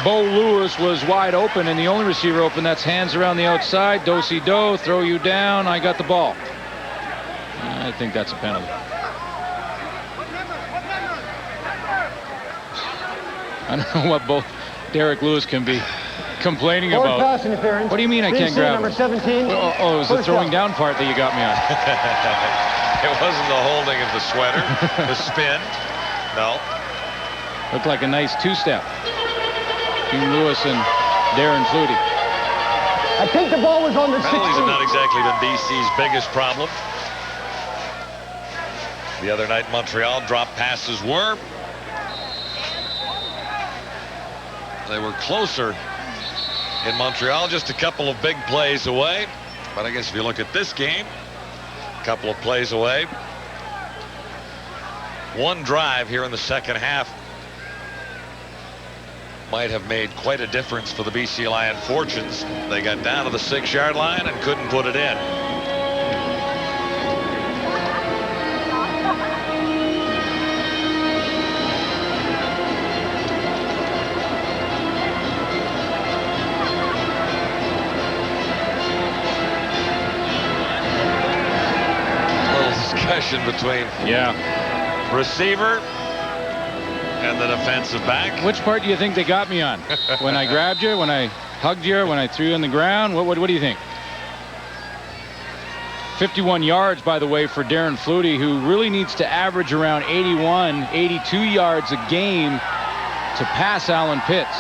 Bo Lewis was wide open, and the only receiver open, that's hands around the outside. Do-si-do, throw you down. I got the ball. I think that's a penalty. I don't know what Derek Lewis can be complaining about.
Pass interference.
What do you mean I can't grab
number
him?
17.
Oh, it was the throwing down part that you got me on.
It wasn't the holding of the sweater, the spin. No.
Looked like a nice two-step between Lewis and Darren Flutie.
I think the ball was on the 16.
Penalties have not exactly been BC's biggest problem. The other night, Montreal drop passes were. They were closer in Montreal, just a couple of big plays away. But I guess if you look at this game, a couple of plays away. One drive here in the second half might have made quite a difference for the BC Lion fortunes. They got down to the 6-yard line and couldn't put it in. Between receiver and the defensive back.
Which part do you think they got me on? When I grabbed you, when I hugged you, when I threw you on the ground? What do you think? 51 yards, by the way, for Darren Flutie, who really needs to average around 81, 82 yards a game to pass Alan Pitts.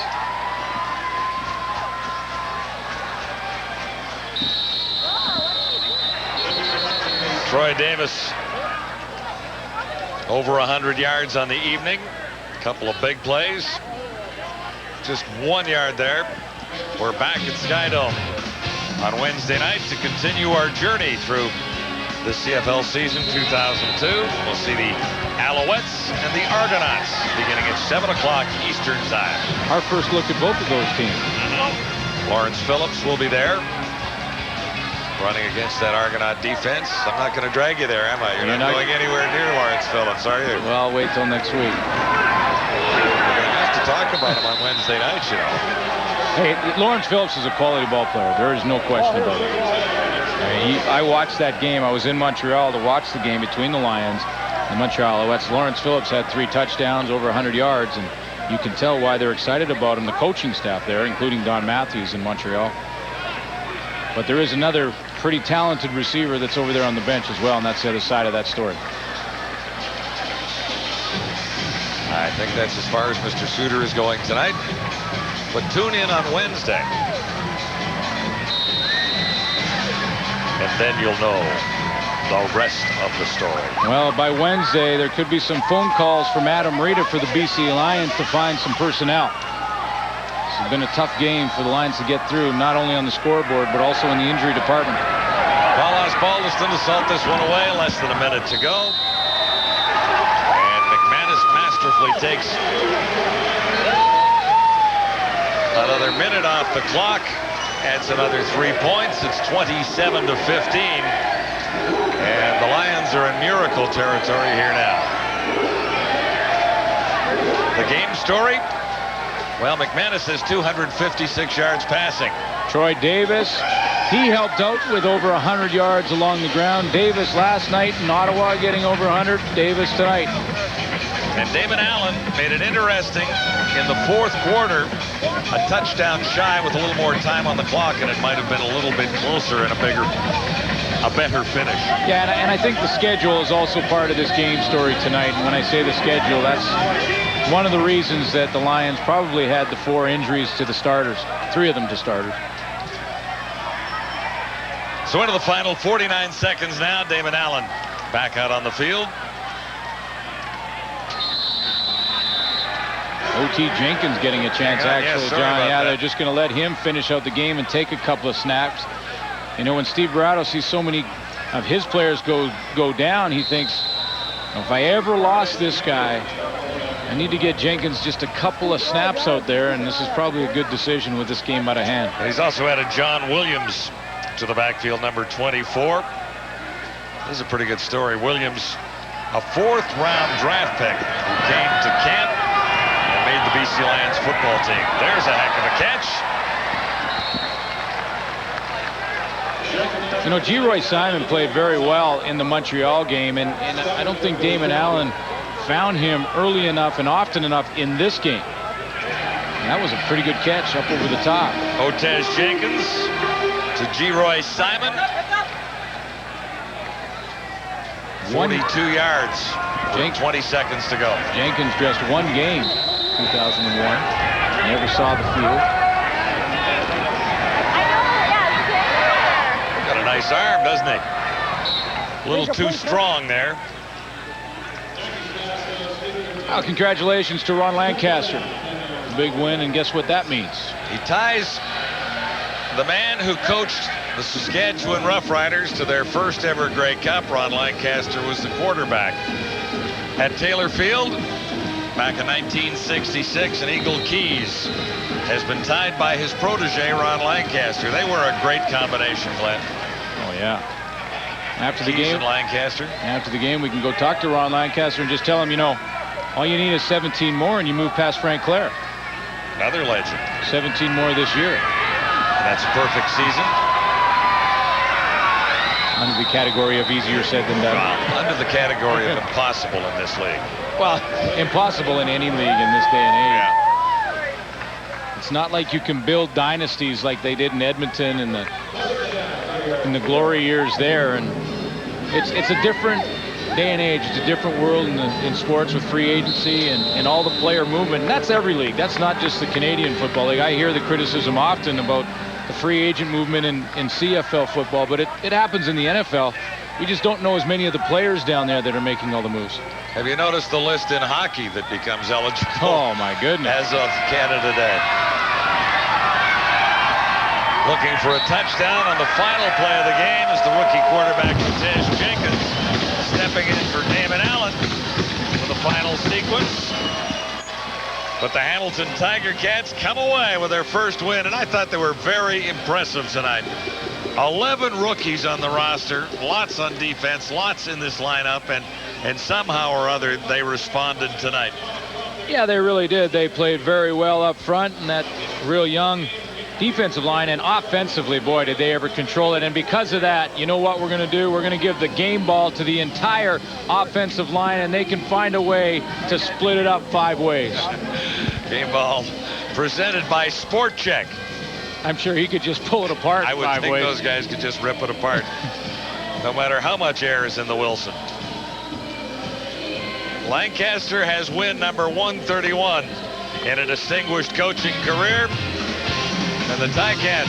Troy Davis over 100 yards on the evening. A couple of big plays. Just 1 yard there. We're back at Skydome on Wednesday night to continue our journey through the CFL season 2002. We'll see the Alouettes and the Argonauts beginning at 7 o'clock Eastern Time.
Our first look at both of those teams.
Lawrence Phillips will be there, running against that Argonaut defense. I'm not going to drag you there, am I? You're not going anywhere near Lawrence Phillips, are you?
Well, I'll wait till next week.
We're going to have to talk about him on Wednesday nights, you know.
Hey, Lawrence Phillips is a quality ball player. There is no question about it. I watched that game. I was in Montreal to watch the game between the Lions and Montreal Alouettes. Lawrence Phillips had 3 touchdowns, over 100 yards, and you can tell why they're excited about him, the coaching staff there, including Don Matthews in Montreal. But there is another pretty talented receiver that's over there on the bench as well, and that's the other side of that story.
I think that's as far as Mr. Suter is going tonight. But tune in on Wednesday. And then you'll know the rest of the story.
Well, by Wednesday, there could be some phone calls from Adam Rita for the BC Lions to find some personnel. This has been a tough game for the Lions to get through, not only on the scoreboard, but also in the injury department.
Paul Osbaldiston to salt this one away. Less than a minute to go. And McManus masterfully takes another minute off the clock. Adds another 3 points. It's 27 to 15. And the Lions are in miracle territory here now. The game story. Well, McManus has 256 yards passing.
Troy Davis, he helped out with over 100 yards along the ground. Davis last night in Ottawa getting over 100. Davis tonight.
And Damon Allen made it interesting in the fourth quarter. A touchdown shy with a little more time on the clock, and it might have been a little bit closer and a better finish.
Yeah, and I think the schedule is also part of this game story tonight. And when I say the schedule, that's one of the reasons that the Lions probably had the 4 injuries to the starters, 3 of them to starters.
So into the final 49 seconds now. Damon Allen back out on the field.
O.T. Jenkins getting a chance, actually, John. Yeah, they're just going to let him finish out the game and take a couple of snaps. You know, when Steve Barato sees so many of his players go down, he thinks, if I ever lost this guy, I need to get Jenkins just a couple of snaps out there, and this is probably a good decision with this game out of hand.
He's also added John Williams to the backfield, number 24. This is a pretty good story. Williams, a 4th-round draft pick who came to camp and made the BC Lions football team. There's a heck of a catch.
You know, G-Roy Simon played very well in the Montreal game, and I don't think Damon Allen found him early enough and often enough in this game. And that was a pretty good catch up over the top.
Otez Jenkins to G-Roy Simon. 42 yards. 20 seconds to go.
Jenkins just 1 game, 2001. Never saw the field.
Got a nice arm, doesn't he? A little too strong there.
Well, congratulations to Ron Lancaster. Big win, and guess what that means?
He ties the man who coached the Saskatchewan Roughriders to their first ever Grey Cup. Ron Lancaster was the quarterback at Taylor Field back in 1966, and Eagle Keys has been tied by his protege, Ron Lancaster. They were a great combination, Glenn.
Oh, yeah. After the
Keys
game,
and Lancaster.
After the game, we can go talk to Ron Lancaster and just tell him, you know, all you need is 17 more and you move past Frank Clair.
Another legend.
17 more this year.
And that's a perfect season.
Under the category of easier said than done.
Well, under the category of impossible in this league.
Well, impossible in any league in this day and age. Yeah. It's not like you can build dynasties like they did in Edmonton in the glory years there, and it's a different day and age. It's a different world in sports with free agency and all the player movement. And that's every league. That's not just the Canadian Football League. I hear the criticism often about the free agent movement in CFL football, but it happens in the NFL. We just don't know as many of the players down there that are making all the moves.
Have you noticed the list in hockey that becomes eligible?
Oh, my goodness.
As of Canada Day. Looking for a touchdown on the final play of the game is the rookie quarterback, Otez Jenkins, stepping in for Damon Allen for the final sequence. But the Hamilton Tiger Cats come away with their first win, and I thought they were very impressive tonight. 11 rookies on the roster, lots on defense, lots in this lineup, and somehow or other they responded tonight.
Yeah, they really did. They played very well up front, and that real young defensive line, and offensively, boy, did they ever control it. And because of that, you know what we're going to do? We're going to give the game ball to the entire offensive line, and they can find a way to split it up 5 ways.
Game ball presented by Sport Check.
I'm sure he could just pull it apart.
I would think those guys could just rip it apart, no matter how much air is in the Wilson. Lancaster has win number 131 in a distinguished coaching career. And the Ticats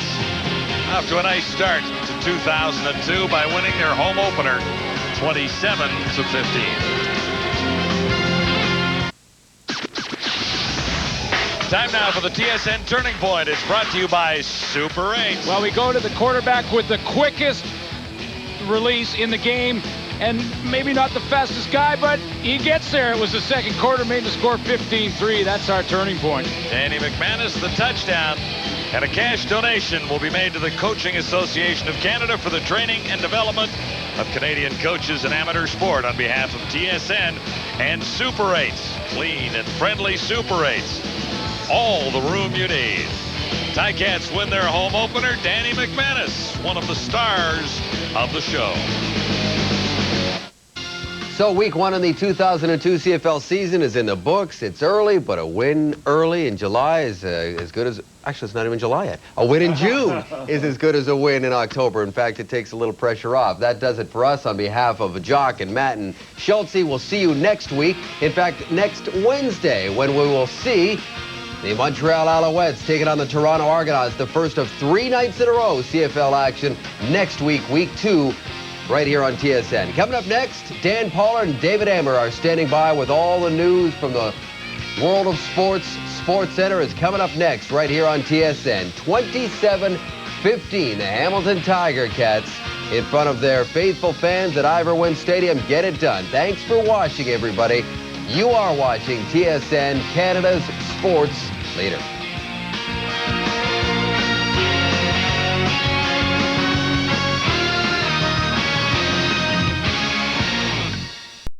off to a nice start to 2002 by winning their home opener 27-15. Time now for the TSN Turning Point. It's brought to you by Super 8.
Well, we go to the quarterback with the quickest release in the game, and maybe not the fastest guy, but he gets there. It was the second quarter, made the score 15-3. That's our turning point.
Danny McManus, the touchdown. And a cash donation will be made to the Coaching Association of Canada for the training and development of Canadian coaches in amateur sport on behalf of TSN and Super 8s. Clean and friendly Super 8s. All the room you need. Ticats win their home opener. Danny McManus, one of the stars of the show.
So week 1 in the 2002 CFL season is in the books. It's early, but a win early in July is as good as... Actually, it's not even July yet. A win in June is as good as a win in October. In fact, it takes a little pressure off. That does it for us on behalf of Jock and Matt and Schultze. We'll see you next week. In fact, next Wednesday, when we will see the Montreal Alouettes taking on the Toronto Argonauts, the first of 3 nights in a row CFL action next week, week 2, right here on TSN. Coming up next, Dan Pollard and David Ammer are standing by with all the news from the world of sports. Sports Center is coming up next right here on TSN. 27-15, the Hamilton Tiger Cats in front of their faithful fans at Iverwin Stadium. Get it done. Thanks for watching, everybody. You are watching TSN, Canada's sports leader.